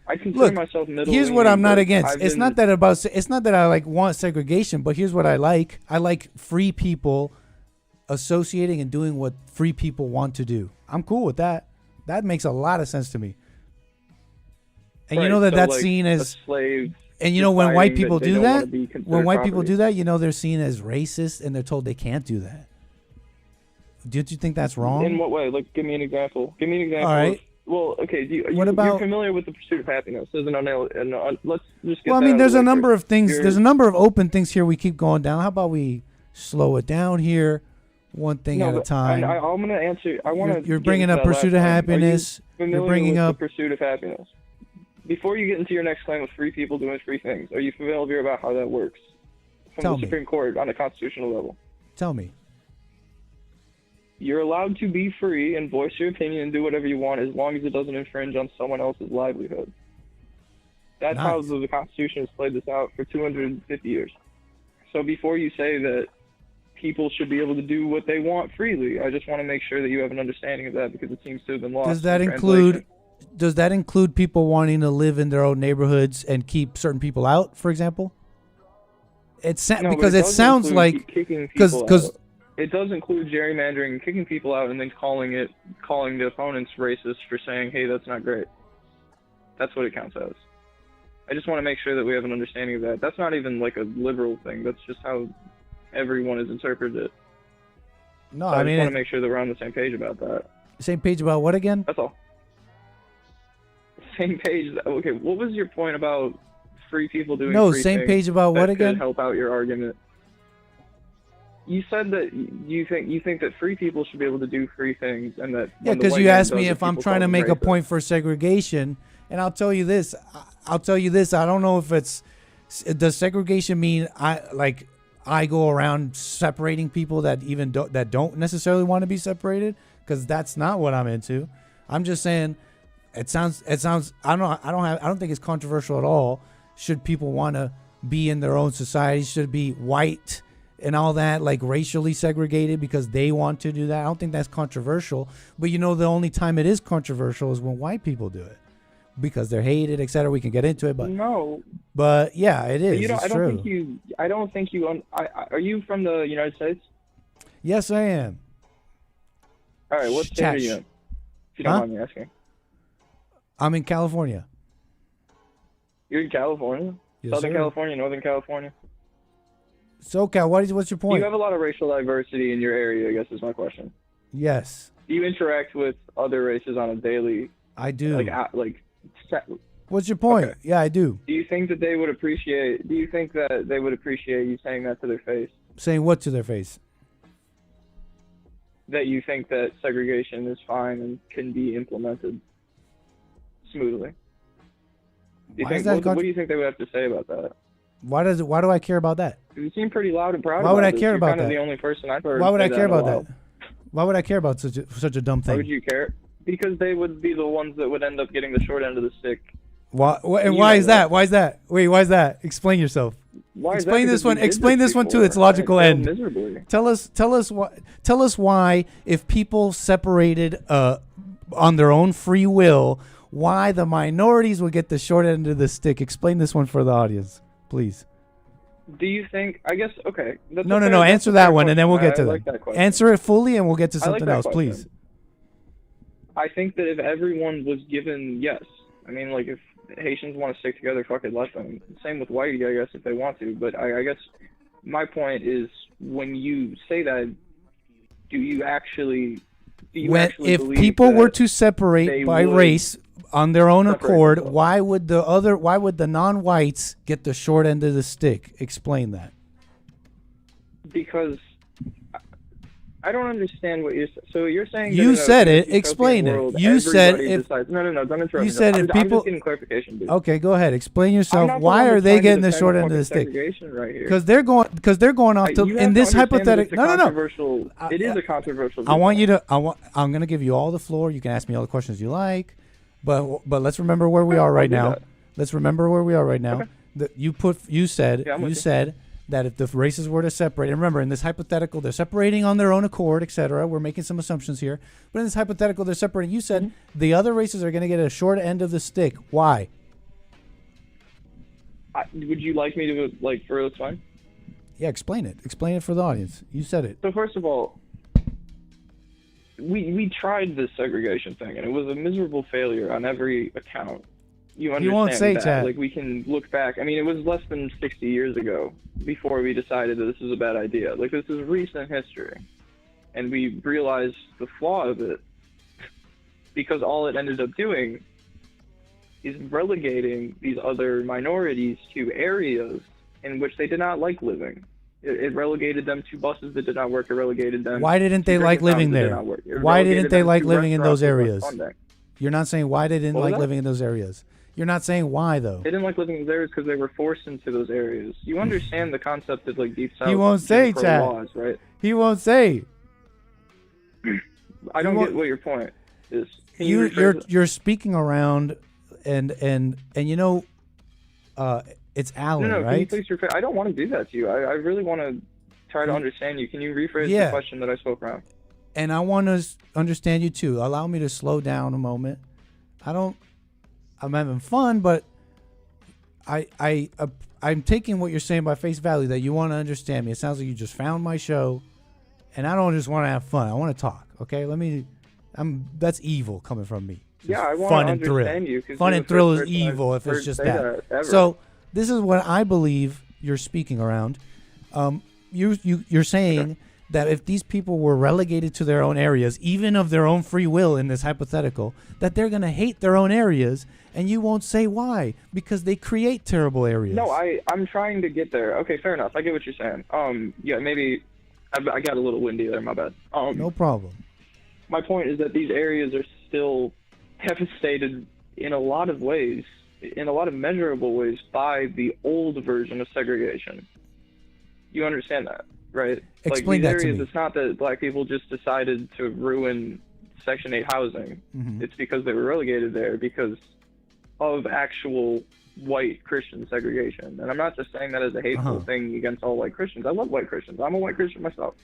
Speaker 6: I consider
Speaker 1: Look,
Speaker 6: myself middle.
Speaker 1: here's what I'm not against. It's not
Speaker 6: that.
Speaker 1: It's not that I like want segregation, but here's what I like. I like free people associating and doing what free people want to do. I'm cool with that. That makes a lot of sense to me. And you know that's seen as
Speaker 6: slave.
Speaker 1: And you know when white
Speaker 6: deciding
Speaker 1: people
Speaker 6: that they
Speaker 1: do
Speaker 6: don't wanna
Speaker 1: that,
Speaker 6: be considered
Speaker 1: when white people
Speaker 6: property.
Speaker 1: do that, you know they're seen as racist and they're told they can't do that. Don't you think that's wrong?
Speaker 6: In what way? Like, give me an example. Give me an example.
Speaker 1: All right.
Speaker 6: of- well, okay.
Speaker 1: What about-
Speaker 6: You're familiar with the pursuit of happiness? Let's just get.
Speaker 1: Well, I
Speaker 6: that
Speaker 1: mean,
Speaker 6: out
Speaker 1: there's
Speaker 6: the
Speaker 1: a
Speaker 6: way
Speaker 1: number
Speaker 6: first.
Speaker 1: of things.
Speaker 6: You're-
Speaker 1: There's a number of open things here. We keep going down. How about we slow it down here, one thing
Speaker 6: No,
Speaker 1: at a
Speaker 6: but-
Speaker 1: time?
Speaker 6: and I'm going to answer. I want to.
Speaker 1: You're bringing up pursuit of happiness. You're bringing up
Speaker 6: the pursuit of happiness. Before you get into your next claim of free people doing free things, are you familiar about how that works from
Speaker 1: Tell
Speaker 6: the
Speaker 1: me.
Speaker 6: Supreme Court on a constitutional level?
Speaker 1: Tell me.
Speaker 6: You're allowed to be free and voice your opinion and do whatever you want as long as it doesn't infringe on someone else's livelihood. That's how
Speaker 1: Nice.
Speaker 6: the Constitution has played this out for 250 years. So before you say that people should be able to do what they want freely, I just want to make sure that you have an understanding of that because it seems to have been lost.
Speaker 1: Does that
Speaker 6: in
Speaker 1: include?
Speaker 6: translation.
Speaker 1: Does that include people wanting to live in their own neighborhoods and keep certain people out, for example? It's
Speaker 6: No, but
Speaker 1: because
Speaker 6: it
Speaker 1: it
Speaker 6: does
Speaker 1: sounds
Speaker 6: include
Speaker 1: like
Speaker 6: kicking
Speaker 1: because
Speaker 6: people out. It does include gerrymandering and kicking people out and then calling the opponents racist for saying, hey, that's not great. That's what it counts as. I just want to make sure that we have an understanding of that. That's not even like a liberal thing. That's just how everyone has interpreted it.
Speaker 1: No,
Speaker 6: So
Speaker 1: I
Speaker 6: I
Speaker 1: mean,
Speaker 6: just want to make sure that we're on the same page about that.
Speaker 1: same page about what again?
Speaker 6: That's all. Same page. Okay, what was your point about free people doing
Speaker 1: No,
Speaker 6: free
Speaker 1: same
Speaker 6: things
Speaker 1: page about
Speaker 6: that
Speaker 1: what
Speaker 6: could
Speaker 1: again?
Speaker 6: help out your argument. You said that you think that free people should be able to do free things, and that
Speaker 1: Yeah,
Speaker 6: when the
Speaker 1: because
Speaker 6: white
Speaker 1: you
Speaker 6: man
Speaker 1: asked me
Speaker 6: does it,
Speaker 1: if I'm
Speaker 6: people
Speaker 1: trying
Speaker 6: call
Speaker 1: to
Speaker 6: them
Speaker 1: make a
Speaker 6: racist.
Speaker 1: point for segregation, and I'll tell you this. I don't know if does segregation mean I go around separating people that don't necessarily want to be separated, because that's not what I'm into. I'm just saying it sounds I don't think it's controversial at all. Should people want to be in their own society? Should it be white and all that, like racially segregated because they want to do that? I don't think that's controversial. But the only time it is controversial is when white people do it, because they're hated, etc. We can get into it, but
Speaker 6: no.
Speaker 1: But yeah, it is.
Speaker 6: You know,
Speaker 1: it's
Speaker 6: I don't
Speaker 1: true.
Speaker 6: think you. I don't think you. Are you from the United States?
Speaker 1: Yes, I am.
Speaker 6: All right. What state are you in? If you don't
Speaker 1: Huh?
Speaker 6: mind me asking.
Speaker 1: I'm in California.
Speaker 6: You're in California?
Speaker 1: Yes,
Speaker 6: Southern
Speaker 1: sir.
Speaker 6: California, Northern California?
Speaker 1: SoCal, what's your
Speaker 6: Do
Speaker 1: point?
Speaker 6: you have a lot of racial diversity in your area, I guess is my question.
Speaker 1: Yes,
Speaker 6: Do you interact with other races on a daily,
Speaker 1: I do. What's your point?
Speaker 6: Okay.
Speaker 1: Yeah, I do.
Speaker 6: Do you think that they would appreciate you saying that to their face?
Speaker 1: Saying what to their face?
Speaker 6: That you think that segregation is fine and can be implemented smoothly?
Speaker 1: Why is that
Speaker 6: What do you think they would have to say about that?
Speaker 1: Why do I care about that?
Speaker 6: You seem pretty loud and proud
Speaker 1: Why
Speaker 6: about
Speaker 1: would I
Speaker 6: this.
Speaker 1: care
Speaker 6: You're
Speaker 1: about
Speaker 6: kind of
Speaker 1: that?
Speaker 6: the only person I've heard
Speaker 1: Why would
Speaker 6: say
Speaker 1: I care
Speaker 6: in a
Speaker 1: about
Speaker 6: while.
Speaker 1: that? Why would I care about such a dumb
Speaker 6: Why
Speaker 1: thing?
Speaker 6: would you care? Because they would be the ones that would end up getting the short end of the stick.
Speaker 1: Why? And
Speaker 6: You
Speaker 1: why
Speaker 6: know
Speaker 1: is that? Why is that? Wait, why is that? Explain yourself.
Speaker 6: Why is that?
Speaker 1: Explain this
Speaker 6: Because
Speaker 1: one.
Speaker 6: we did
Speaker 1: Explain this one to
Speaker 6: before,
Speaker 1: its logical
Speaker 6: and it
Speaker 1: end.
Speaker 6: failed miserably.
Speaker 1: Tell us why, if people separated on their own free will, why the minorities would get the short end of the stick. Explain this one for the audience, please.
Speaker 6: Do you think? I guess okay. That's
Speaker 1: No.
Speaker 6: a fair-
Speaker 1: Answer
Speaker 6: that's a
Speaker 1: that
Speaker 6: fair
Speaker 1: one, and then we'll
Speaker 6: question.
Speaker 1: get to
Speaker 6: I
Speaker 1: that.
Speaker 6: like that question.
Speaker 1: Answer it fully, and we'll get to
Speaker 6: I like
Speaker 1: something
Speaker 6: that
Speaker 1: else,
Speaker 6: question.
Speaker 1: please.
Speaker 6: I think that if everyone was given yes, I mean, like if Haitians want to stick together, fuck it, let them. Same with whitey, I guess, if they want to. But I guess my point is, when you say that, do you actually
Speaker 1: If
Speaker 6: believe
Speaker 1: people were
Speaker 6: that
Speaker 1: to separate
Speaker 6: they
Speaker 1: by
Speaker 6: would
Speaker 1: race on their own
Speaker 6: separate
Speaker 1: accord,
Speaker 6: themselves?
Speaker 1: why would the non-whites get the short end of the stick? Explain that.
Speaker 6: Because I don't understand what you're. So you're saying that
Speaker 1: You
Speaker 6: in a
Speaker 1: said it.
Speaker 6: utopian
Speaker 1: Explain it.
Speaker 6: world,
Speaker 1: You said
Speaker 6: everybody
Speaker 1: if
Speaker 6: decides, no, don't interrupt
Speaker 1: you
Speaker 6: me.
Speaker 1: said
Speaker 6: I'm,
Speaker 1: if
Speaker 6: I'm
Speaker 1: people.
Speaker 6: just getting clarification, dude.
Speaker 1: Okay, go ahead. Explain
Speaker 6: I'm
Speaker 1: yourself.
Speaker 6: not the
Speaker 1: Why
Speaker 6: one
Speaker 1: are
Speaker 6: that's
Speaker 1: they
Speaker 6: trying to
Speaker 1: getting the
Speaker 6: defend
Speaker 1: short end of
Speaker 6: fucking
Speaker 1: the stick?
Speaker 6: segregation right here.
Speaker 1: Because they're going off to
Speaker 6: You
Speaker 1: in
Speaker 6: have
Speaker 1: this
Speaker 6: to understand that
Speaker 1: hypothetical.
Speaker 6: it's a
Speaker 1: No.
Speaker 6: controversial- It is a controversial.
Speaker 1: I want you to. I'm going to give you all the floor. You can ask me all the questions you like, but let's remember where we are right
Speaker 6: I'll do
Speaker 1: now.
Speaker 6: that.
Speaker 1: Let's remember where we are right now.
Speaker 6: Okay.
Speaker 1: You said
Speaker 6: Yeah, I'm with you.
Speaker 1: said that if the races were to separate, and remember in this hypothetical they're separating on their own accord, etc. We're making some assumptions here, but in this hypothetical they're separating. You said the other races are going to get a short end of the stick. Why?
Speaker 6: Would you like me to for this one?
Speaker 1: Yeah, explain it. Explain it for the audience. You said it.
Speaker 6: So first of all, we tried this segregation thing, and it was a miserable failure on every account. You understand
Speaker 1: won't say
Speaker 6: that?
Speaker 1: that.
Speaker 6: Like we can look back. I mean, it was less than 60 years ago before we decided that this is a bad idea. Like this is recent history, and we realized the flaw of it because all it ended up doing is relegating these other minorities to areas in which they did not like living. It relegated them to buses that did not work. It relegated them.
Speaker 1: Why didn't
Speaker 6: to
Speaker 1: they like
Speaker 6: drinking
Speaker 1: living
Speaker 6: fountains that did
Speaker 1: there?
Speaker 6: not work. It
Speaker 1: Why
Speaker 6: relegated
Speaker 1: didn't they
Speaker 6: them
Speaker 1: like
Speaker 6: to
Speaker 1: living in those
Speaker 6: restaurants
Speaker 1: areas?
Speaker 6: with Sunday.
Speaker 1: You're not saying why they didn't
Speaker 6: What was
Speaker 1: like
Speaker 6: that?
Speaker 1: living in those areas. You're not saying why though.
Speaker 6: They didn't like living in those areas because they were forced into those areas. You understand the concept of Deep South.
Speaker 1: He won't say,
Speaker 6: Jim Crow
Speaker 1: Chad.
Speaker 6: laws, right?
Speaker 1: He won't say.
Speaker 6: I don't get what your point is. Can
Speaker 1: You're
Speaker 6: rephrase it?
Speaker 1: you're speaking around, and it's Alan,
Speaker 6: No, can you
Speaker 1: right?
Speaker 6: please rephrase? I don't want to do that to you. I really want to try to understand you. Can you rephrase
Speaker 1: Yeah.
Speaker 6: the question that I spoke around?
Speaker 1: And I want to understand you too. Allow me to slow down a moment. I'm having fun, but I'm taking what you're saying by face value, that you want to understand me. It sounds like you just found my show, and I don't just want to have fun. I want to talk. Okay, that's evil coming from me.
Speaker 6: Yeah, I want
Speaker 1: fun
Speaker 6: to
Speaker 1: and thrill.
Speaker 6: understand you. 'Cause
Speaker 1: Fun
Speaker 6: you're
Speaker 1: and
Speaker 6: the
Speaker 1: thrill
Speaker 6: first
Speaker 1: is
Speaker 6: person I've
Speaker 1: evil if it's
Speaker 6: heard
Speaker 1: just
Speaker 6: say
Speaker 1: that.
Speaker 6: ever.
Speaker 1: So this is what I believe you're speaking around. You're saying that if these people were relegated to their own areas, even of their own free will in this hypothetical, that they're going to hate their own areas, and you won't say why, because they create terrible areas.
Speaker 6: No, I'm trying to get there. Okay, fair enough. I get what you're saying. Yeah, maybe I got a little windy there. My bad.
Speaker 1: No problem.
Speaker 6: My point is that these areas are still devastated in a lot of ways, in a lot of measurable ways, by the old version of segregation. You understand that, right?
Speaker 1: Explain
Speaker 6: like,
Speaker 1: that
Speaker 6: these
Speaker 1: to
Speaker 6: areas,
Speaker 1: me.
Speaker 6: It's not that black people just decided to ruin Section 8 housing.
Speaker 1: Mhm.
Speaker 6: It's because they were relegated there because of actual white Christian segregation. And I'm not just saying that as a hateful thing against all white Christians. I love white Christians. I'm a white Christian myself.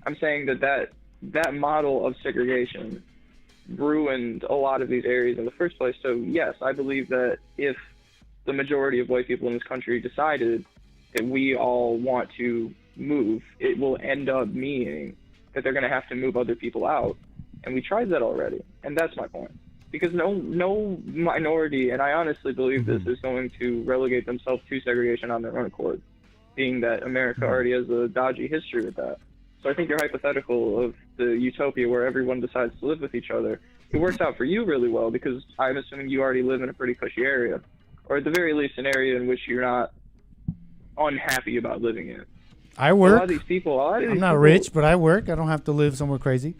Speaker 6: I'm saying that model of segregation ruined a lot of these areas in the first place. So yes, I believe that if the majority of white people in this country decided that we all want to move, it will end up meaning that they're going to have to move other people out. And we tried that already. And that's my point. Because no minority, and I honestly believe this, is going to relegate themselves to segregation on their own accord, being that America already has a dodgy history with that. So I think your hypothetical of the utopia where everyone decides to live with each other, it works out for you really well because I'm assuming you already live in a pretty cushy area, or at the very least an area in which you're not unhappy about living in.
Speaker 1: I work.
Speaker 6: A lot of these people,
Speaker 1: I'm not rich, but I work. I don't have to live somewhere crazy.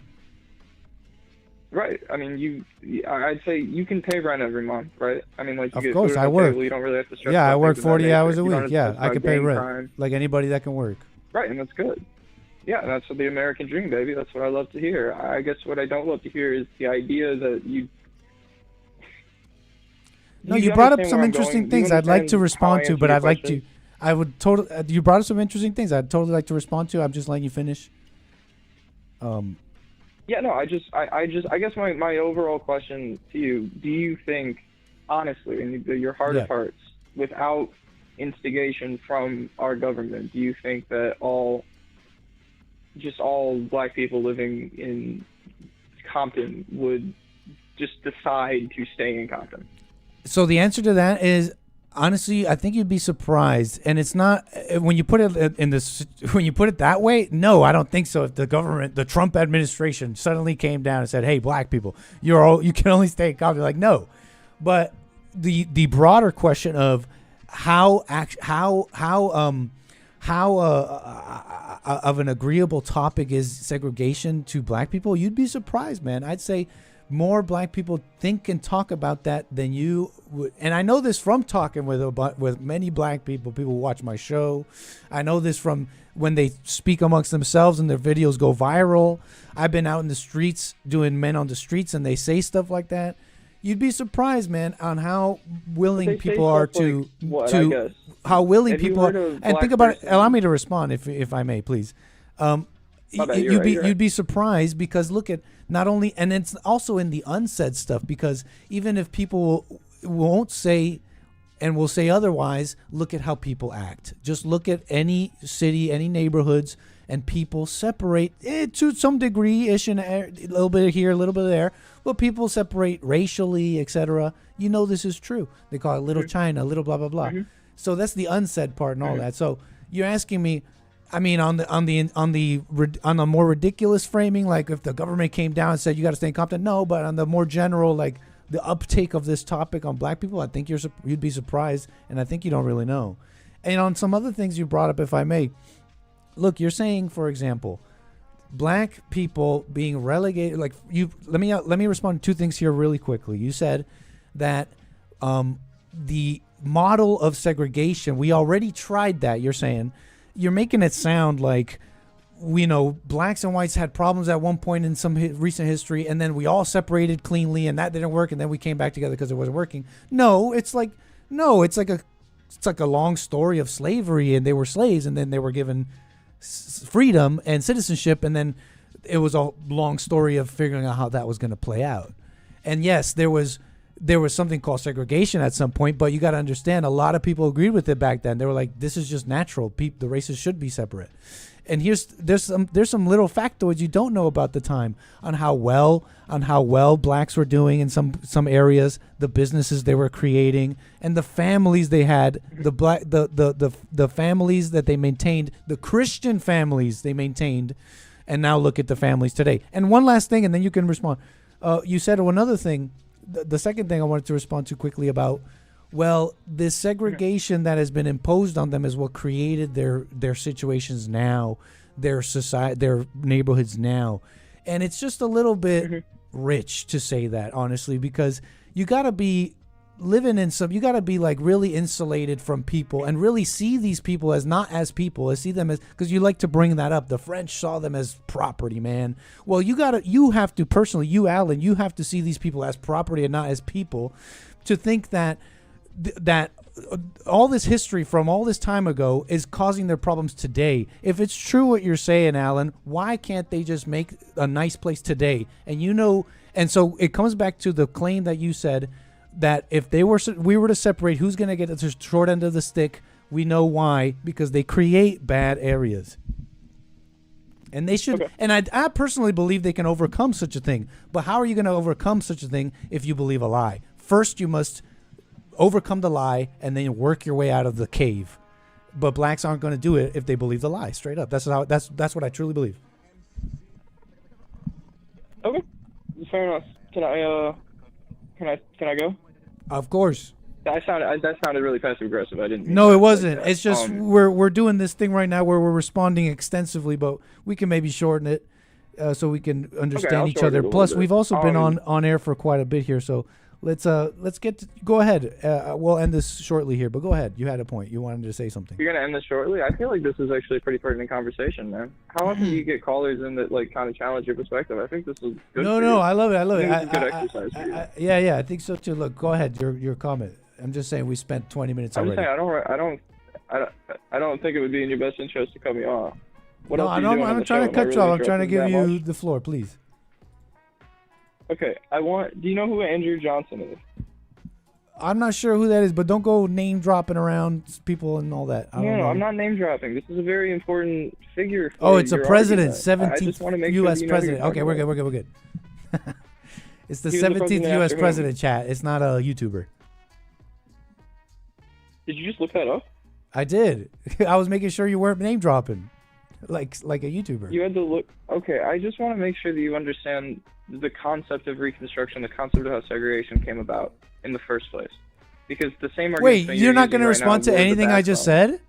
Speaker 6: Right. I mean, I'd say you can pay rent every month, right? I mean, like you
Speaker 1: Of
Speaker 6: get
Speaker 1: course,
Speaker 6: food on
Speaker 1: I
Speaker 6: the
Speaker 1: work.
Speaker 6: table, you don't really have to stress
Speaker 1: Yeah, I
Speaker 6: about
Speaker 1: work
Speaker 6: things of that
Speaker 1: 40
Speaker 6: nature.
Speaker 1: hours a
Speaker 6: You don't
Speaker 1: week.
Speaker 6: have to
Speaker 1: Yeah,
Speaker 6: stress
Speaker 1: I
Speaker 6: about
Speaker 1: can pay
Speaker 6: gang
Speaker 1: rent
Speaker 6: crime.
Speaker 1: like anybody that can work.
Speaker 6: Right, and that's good. Yeah, and that's the American dream, baby. That's what I love to hear. I guess what I don't love to hear is the idea that you.
Speaker 1: No, you brought up
Speaker 6: understand
Speaker 1: some
Speaker 6: where I'm
Speaker 1: interesting
Speaker 6: going? Do you
Speaker 1: things I'd like to
Speaker 6: understand how I
Speaker 1: respond to,
Speaker 6: answered
Speaker 1: but
Speaker 6: your
Speaker 1: I'd like to.
Speaker 6: question?
Speaker 1: I would totally. You brought up some interesting things. I'd totally like to respond to. I'm just letting you finish.
Speaker 6: Yeah, no, I guess my overall question to you: do you think, honestly, in your heart of hearts, without instigation from our government, do you think that all black people living in Compton would just decide to stay in Compton?
Speaker 1: So the answer to that is, honestly, I think you'd be surprised, and it's not when you put it in this. When you put it that way, no, I don't think so. If the government, the Trump administration, suddenly came down and said, "Hey, black people, you can only stay in Compton," like no. But the broader question of how of an agreeable topic is segregation to black people, you'd be surprised, man. I'd say more black people think and talk about that than you would. And I know this from talking with many black people who watch my show. I know this from when they speak amongst themselves and their videos go viral. I've been out in the streets doing Men on the Streets and they say stuff like that. You'd be surprised, man, on how willing people are to how willing people are. And think about it. Allow me to respond, if I may, please. You'd be surprised because look at not only, and it's also in the unsaid stuff, because even if people won't say and will say otherwise, look at how people act. Just look at any city, any neighborhoods, and people separate to some degree-ish, in a little bit here, a little bit there, but people separate racially, etc. You know this is true. They call it Little China, little blah blah blah. So that's the unsaid part and all that. So you're asking me, I mean, on the more ridiculous framing, like if the government came down and said you got to stay in Compton, no. But on the more general, like the uptake of this topic on black people, I think you'd be surprised, and I think you don't really know. And on some other things you brought up, if I may, look, you're saying, for example, black people being relegated. Like let me respond to two things here really quickly. You said that the model of segregation, we already tried that. You're saying. You're making it sound like, blacks and whites had problems at one point in some recent history, and then we all separated cleanly, and that didn't work, and then we came back together because it wasn't working. No, it's like a long story of slavery, and they were slaves, and then they were given freedom and citizenship, and then it was a long story of figuring out how that was going to play out. And yes, there was something called segregation at some point, but you got to understand, a lot of people agreed with it back then. They were like, this is just natural. The races should be separate. And there's some little factoids you don't know about the time on how well blacks were doing in some areas, the businesses they were creating, and the families they had, the families that they maintained, the Christian families they maintained, and now look at the families today. And one last thing, and then you can respond. You said another thing. The second thing I wanted to respond to quickly about, well, this segregation that has been imposed on them is what created their situations now, their society, their neighborhoods now. And it's just a little bit rich to say that, honestly, because you got to be living in you got to be like really insulated from people and really see these people as not as people, as see them as, because you like to bring that up. The French saw them as property, man. Well, you have to personally, you, Alan, you have to see these people as property and not as people, to think that all this history from all this time ago is causing their problems today. If it's true what you're saying, Alan, why can't they just make a nice place today? And so it comes back to the claim that you said, that if we were to separate who's going to get the short end of the stick, we know why, because they create bad areas. And they should, and I personally believe they can overcome such a thing. But how are you going to overcome such a thing if you believe a lie? First, you must overcome the lie and then work your way out of the cave. But blacks aren't going to do it if they believe the lie, straight up. That's what I truly believe.
Speaker 6: Okay, fair enough. Can I go?
Speaker 1: Of course.
Speaker 6: That sounded really passive aggressive. I didn't.
Speaker 1: No, it wasn't. It's just we're doing this thing right now where we're responding extensively, but we can maybe shorten it so we can understand each other. Plus, we've also been on air for quite a bit here, so let's go ahead. We'll end this shortly here, but go ahead. You had a point. You wanted to say something.
Speaker 6: You're gonna end this shortly? I feel like this is actually a pretty pertinent conversation, man. How often do you get callers in that like kind of challenge your perspective? I think this is good.
Speaker 1: No, I love it.
Speaker 6: It's a good exercise for you.
Speaker 1: Yeah, I think so too. Look, go ahead. Your comment. I'm just saying we spent 20 minutes already.
Speaker 6: I'm just saying I don't think it would be in your best interest to cut me off.
Speaker 1: I'm trying to cut you off. I'm trying to give you the floor, please.
Speaker 6: Okay, do you know who Andrew Johnson is?
Speaker 1: I'm not sure who that is, but don't go name dropping around people and all that.
Speaker 6: No, I'm not name dropping. This is a very important figure.
Speaker 1: It's a president,
Speaker 6: argument.
Speaker 1: 17th U.S. president. Okay, we're good. It's the 17th U.S. president, chat. It's not a YouTuber.
Speaker 6: Did you just look that up?
Speaker 1: I did. I was making sure you weren't name dropping, like a YouTuber.
Speaker 6: You had to look. Okay, I just want to make sure that you understand the concept of Reconstruction, the concept of how segregation came about in the first place. Because the same argument.
Speaker 1: Wait, you're not going to respond to anything I just said?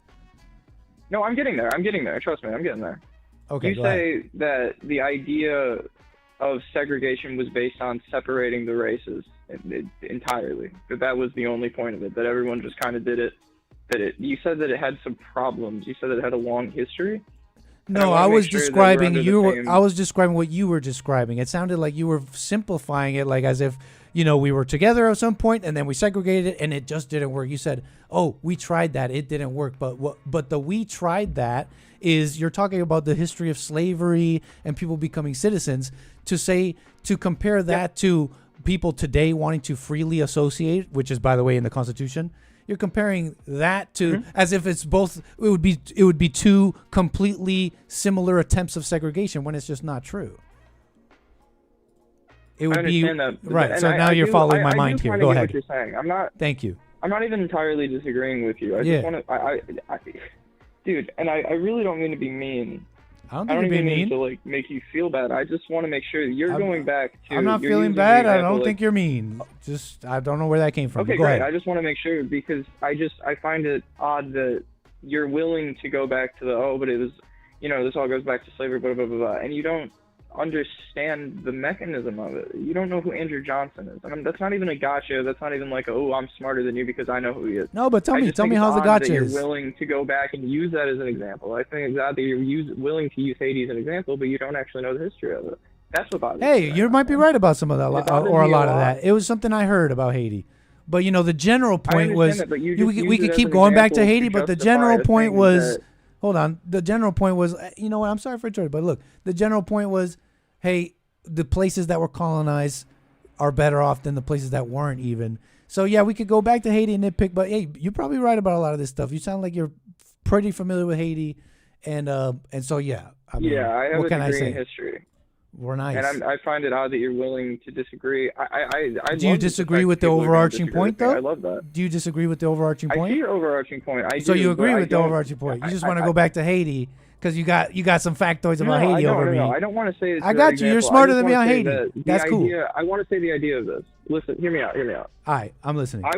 Speaker 6: No, I'm getting there. Trust me, I'm getting there.
Speaker 1: Okay,
Speaker 6: you say that the idea of segregation was based on separating the races entirely. That was the only point of it. That everyone just kind of did it. You said that it had some problems. You said that it had a long history.
Speaker 1: No, I was describing I was describing what you were describing. It sounded like you were simplifying it, like as if we were together at some point and then we segregated it and it just didn't work. You said, "Oh, we tried that, it didn't work." But the "we tried that" is you're talking about the history of slavery and people becoming citizens. To compare that to people today wanting to freely associate, which is, by the way, in the Constitution. You're comparing that to as if it's both. It would be two completely similar attempts of segregation when it's just not true. It would be
Speaker 6: that,
Speaker 1: right. So now you're following my mind here. Go ahead.
Speaker 6: What you're saying. I'm not.
Speaker 1: Thank you.
Speaker 6: I'm not even entirely disagreeing with you. I just want to. Dude, and I really don't mean to be mean.
Speaker 1: I don't think you're being mean.
Speaker 6: To like make you feel bad. I just want to make sure that you're going back to.
Speaker 1: I'm not feeling bad. I don't think you're mean. Just I don't know where that came from.
Speaker 6: Okay,
Speaker 1: go
Speaker 6: great.
Speaker 1: ahead.
Speaker 6: I just want to make sure because I find it odd that you're willing to go back to but it was, this all goes back to slavery, blah blah blah blah, and you don't understand the mechanism of it. You don't know who Andrew Johnson is. I mean, that's not even a gotcha. That's not even like, oh, I'm smarter than you because I know who he is.
Speaker 1: No, but tell me how the gotcha is.
Speaker 6: You're willing to go back and use that as an example. I think it's odd that you're willing to use Haiti as an example, but you don't actually know the history of it. That's what bothers me.
Speaker 1: Hey, you might be right about some of that, or a lot of that. It was something I heard about Haiti. But the general point was we could keep going back to Haiti, but the general point was hold on. The general point was what? I'm sorry for interrupting, but look, the general point was, hey, the places that were colonized are better off than the places that weren't even. So yeah, we could go back to Haiti and nitpick, but hey, you're probably right about a lot of this stuff. You sound like you're pretty familiar with Haiti, And so yeah. I mean,
Speaker 6: yeah, I have
Speaker 1: what
Speaker 6: a
Speaker 1: can I
Speaker 6: degree
Speaker 1: say?
Speaker 6: in history.
Speaker 1: We're nice.
Speaker 6: And I find it odd that you're willing to disagree.
Speaker 1: Do you disagree with the overarching point, though?
Speaker 6: I love that.
Speaker 1: Do you disagree with the overarching point?
Speaker 6: I see your overarching point.
Speaker 1: So you agree with the overarching point? You just want to go back to Haiti because you got some factoids about Haiti over me.
Speaker 6: No, I don't want to say it's
Speaker 1: I got you. You're smarter than me on Haiti. That's cool.
Speaker 6: I want to say the idea of this. Listen, hear me out.
Speaker 1: All right, I'm listening.
Speaker 6: I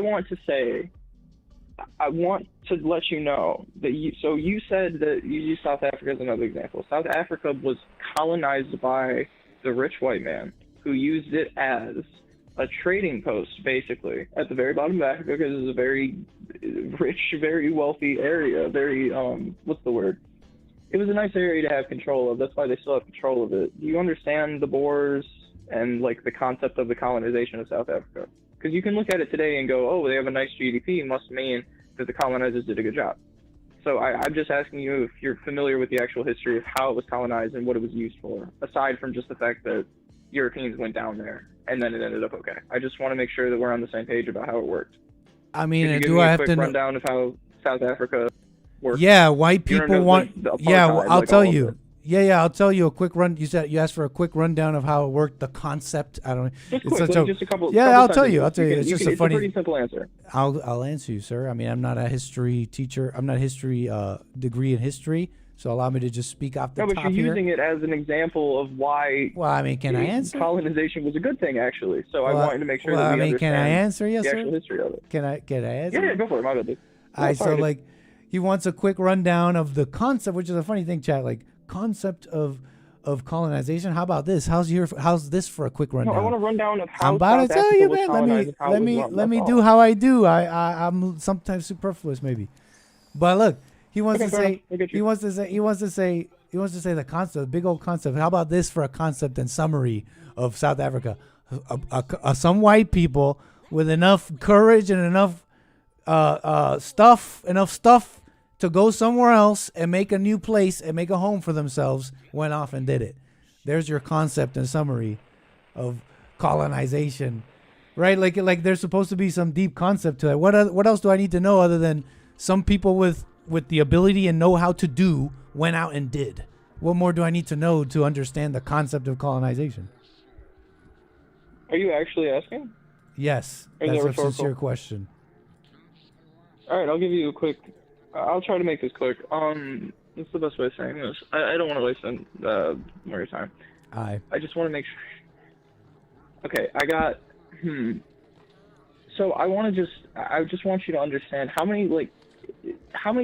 Speaker 6: want to let you know that you said that you use South Africa as another example. South Africa was colonized by the rich white man who used it as a trading post, basically, at the very bottom of Africa, because it's a very rich, very wealthy area. Very, what's the word? It was a nice area to have control of. That's why they still have control of it. Do you understand the Boers and, like, the concept of the colonization of South Africa? Because you can look at it today and go, oh, they have a nice GDP, must mean that the colonizers did a good job. So I'm just asking you if you're familiar with the actual history of how it was colonized and what it was used for, aside from just the fact that Europeans went down there and then it ended up okay. I just want to make sure that we're on the same page about how it worked.
Speaker 1: I mean,
Speaker 6: do I have to give me a quick rundown of how South Africa works?
Speaker 1: Yeah, white people want. Yeah, I'll tell you.
Speaker 6: It.
Speaker 1: Yeah, I'll tell you a quick run. You asked for a quick rundown of how it worked, the concept. I don't.
Speaker 6: Just a couple.
Speaker 1: Yeah, I'll
Speaker 6: tell
Speaker 1: you. It's just a funny.
Speaker 6: It's a pretty simple answer.
Speaker 1: I'll answer you, sir. I mean, I'm not a history teacher. I'm not a history degree in history. So allow me to just speak off the top here.
Speaker 6: No, but you're using it as an example of why.
Speaker 1: Well, I mean, can I answer?
Speaker 6: Colonization was a good thing, actually. So I wanted to make sure that we understand.
Speaker 1: Can I answer? Yes,
Speaker 6: the
Speaker 1: sir.
Speaker 6: actual history of it.
Speaker 1: Can I answer?
Speaker 6: Yeah, go for it. My bad.
Speaker 1: All right, so like, he wants a quick rundown of the concept, which is a funny thing, chat. Like concept of colonization. How about this? How's this for a quick rundown?
Speaker 6: No, I want a rundown of how
Speaker 1: I'm about
Speaker 6: South
Speaker 1: to tell
Speaker 6: Africa
Speaker 1: you,
Speaker 6: was
Speaker 1: man.
Speaker 6: colonized and how it was run.
Speaker 1: Let me
Speaker 6: That's
Speaker 1: do
Speaker 6: all.
Speaker 1: how I do. I'm sometimes superfluous, maybe. But look, he wants to say the concept, the big old concept. How about this for a concept and summary of South Africa? Some white people with enough courage and enough stuff to go somewhere else and make a new place and make a home for themselves went off and did it. There's your concept and summary of colonization, right? Like there's supposed to be some deep concept to it. What else do I need to know other than some people with the ability and know how to do went out and did? What more do I need to know to understand the concept of colonization?
Speaker 6: Are you actually asking?
Speaker 1: Yes,
Speaker 6: Or is
Speaker 1: that's
Speaker 6: that
Speaker 1: a sincere
Speaker 6: rhetorical?
Speaker 1: question.
Speaker 6: All right, I'll give you a quick. I'll try to make this quick. What's the best way of saying this? I don't want to waste more of your time. I just want to make sure. Okay, I got. So I just want you to understand how many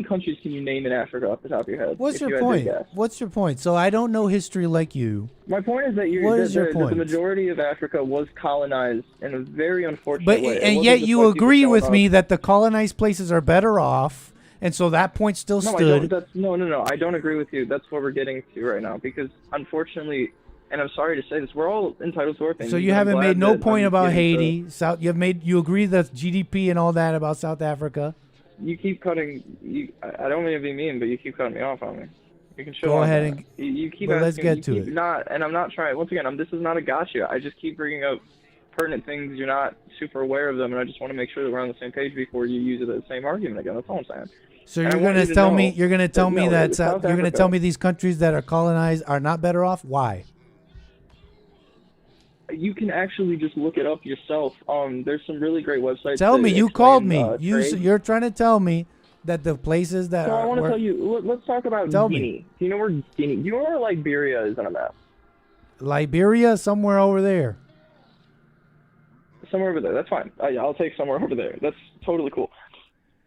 Speaker 6: countries can you name in Africa off the top of your head?
Speaker 1: What's
Speaker 6: if
Speaker 1: your
Speaker 6: you had to
Speaker 1: point?
Speaker 6: guess?
Speaker 1: What's your point? So I don't know history like you.
Speaker 6: My point is that the majority of Africa was colonized in a very unfortunate way.
Speaker 1: And yet you agree with me that the colonized places are better off, and so that point still stood.
Speaker 6: No. I don't agree with you. That's what we're getting to right now, because unfortunately, and I'm sorry to say this, we're all entitled to our opinions.
Speaker 1: So you haven't made no point about Haiti. You agree that GDP and all that about South Africa.
Speaker 6: You keep cutting. I don't mean to be mean, but you keep cutting me off on me. You can show.
Speaker 1: Go
Speaker 6: on
Speaker 1: ahead
Speaker 6: that.
Speaker 1: and
Speaker 6: you keep.
Speaker 1: But
Speaker 6: asking,
Speaker 1: let's get
Speaker 6: you
Speaker 1: to
Speaker 6: keep
Speaker 1: it.
Speaker 6: Not, and I'm not trying. Once again, this is not a gotcha. I just keep bringing up pertinent things. You're not super aware of them, and I just want to make sure that we're on the same page before you use it as the same argument again. That's all I'm saying.
Speaker 1: So you're going to tell me you're going to tell me that you're going to tell me these countries that are colonized are not better off? Why?
Speaker 6: You can actually just look it up yourself. There's some really great websites.
Speaker 1: Tell me. You called me.
Speaker 6: Trade.
Speaker 1: You're trying to tell me that the places that
Speaker 6: So I want to tell you. Let's talk about Guinea. Do you know where Guinea? Do you know where Liberia is on a map?
Speaker 1: Liberia, somewhere over there.
Speaker 6: Somewhere over there. That's fine. I'll take somewhere over there. That's totally cool.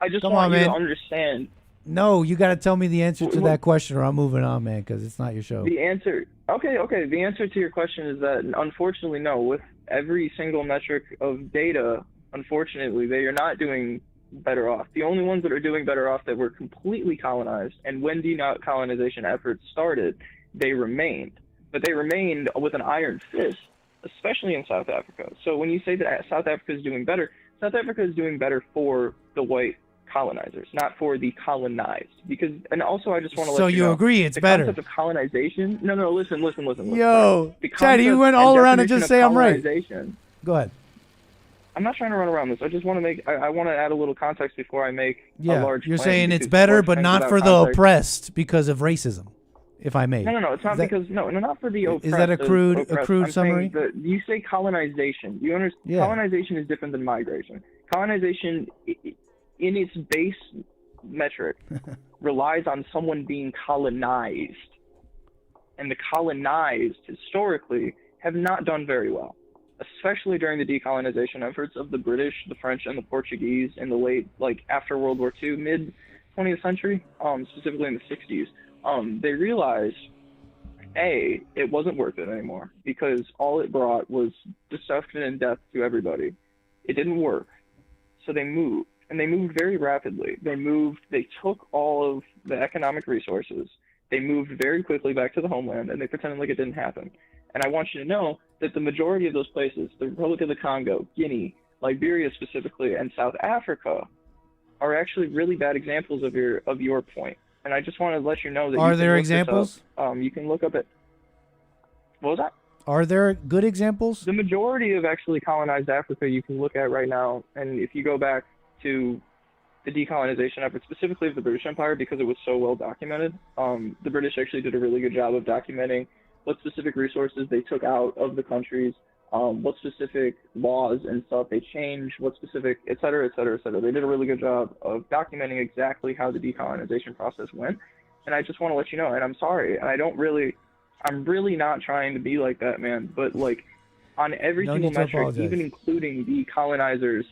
Speaker 6: I just
Speaker 1: Come
Speaker 6: want
Speaker 1: on,
Speaker 6: you
Speaker 1: man.
Speaker 6: to understand.
Speaker 1: No, you got to tell me the answer to that question, or I'm moving on, man, because it's not your show.
Speaker 6: The answer. Okay. The answer to your question is that unfortunately, no. With every single metric of data, unfortunately, they are not doing better off. The only ones that are doing better off that were completely colonized, and when decolonization efforts started, they remained. But they remained with an iron fist, especially in South Africa. So when you say that South Africa is doing better, South Africa is doing better for the white colonizers, not for the colonized. And also I just want to let
Speaker 1: So
Speaker 6: you
Speaker 1: you
Speaker 6: know,
Speaker 1: agree it's
Speaker 6: the
Speaker 1: better?
Speaker 6: concept of colonization. No, listen.
Speaker 1: Yo,
Speaker 6: The
Speaker 1: Chad, you
Speaker 6: concept
Speaker 1: went all
Speaker 6: and
Speaker 1: around and
Speaker 6: definition
Speaker 1: just
Speaker 6: of
Speaker 1: say I'm right.
Speaker 6: colonization.
Speaker 1: Go ahead.
Speaker 6: I'm not trying to run around this. I just want to make. I want to add a little context before I make a large.
Speaker 1: You're
Speaker 6: claim,
Speaker 1: saying it's
Speaker 6: because
Speaker 1: better,
Speaker 6: large
Speaker 1: but
Speaker 6: claims
Speaker 1: not
Speaker 6: without
Speaker 1: for the
Speaker 6: context-
Speaker 1: oppressed because of racism, if I may.
Speaker 6: No, it's not because not for the oppressed.
Speaker 1: Is that a crude
Speaker 6: oppressed. I'm
Speaker 1: summary?
Speaker 6: saying that you say colonization. You understand?
Speaker 1: Yeah.
Speaker 6: Colonization is different than migration. Colonization, in its base metric, relies on someone being colonized, and the colonized historically have not done very well, especially during the decolonization efforts of the British, the French, and the Portuguese in the late, after World War II, mid 20th century, specifically in the 60s. They realized, it wasn't worth it anymore because all it brought was destruction and death to everybody. It didn't work. So they moved, and they moved very rapidly. They took all of the economic resources. They moved very quickly back to the homeland, and they pretended like it didn't happen. And I want you to know that the majority of those places, the Republic of the Congo, Guinea, Liberia specifically, and South Africa, are actually really bad examples of your point. And I just want to let you know that.
Speaker 1: Are
Speaker 6: you can
Speaker 1: there
Speaker 6: look this
Speaker 1: examples?
Speaker 6: up. You can look up it. What was that?
Speaker 1: Are there good examples?
Speaker 6: The majority of actually colonized Africa you can look at right now, and if you go back to the decolonization effort, specifically of the British Empire, because it was so well documented, the British actually did a really good job of documenting what specific resources they took out of the countries, what specific laws and stuff they changed, what specific, et cetera, et cetera, et cetera. They did a really good job of documenting exactly how the decolonization process went. And I just want to let you know, and I'm sorry, and I'm really not trying to be like that, man, but on every single metric, even including the colonizers'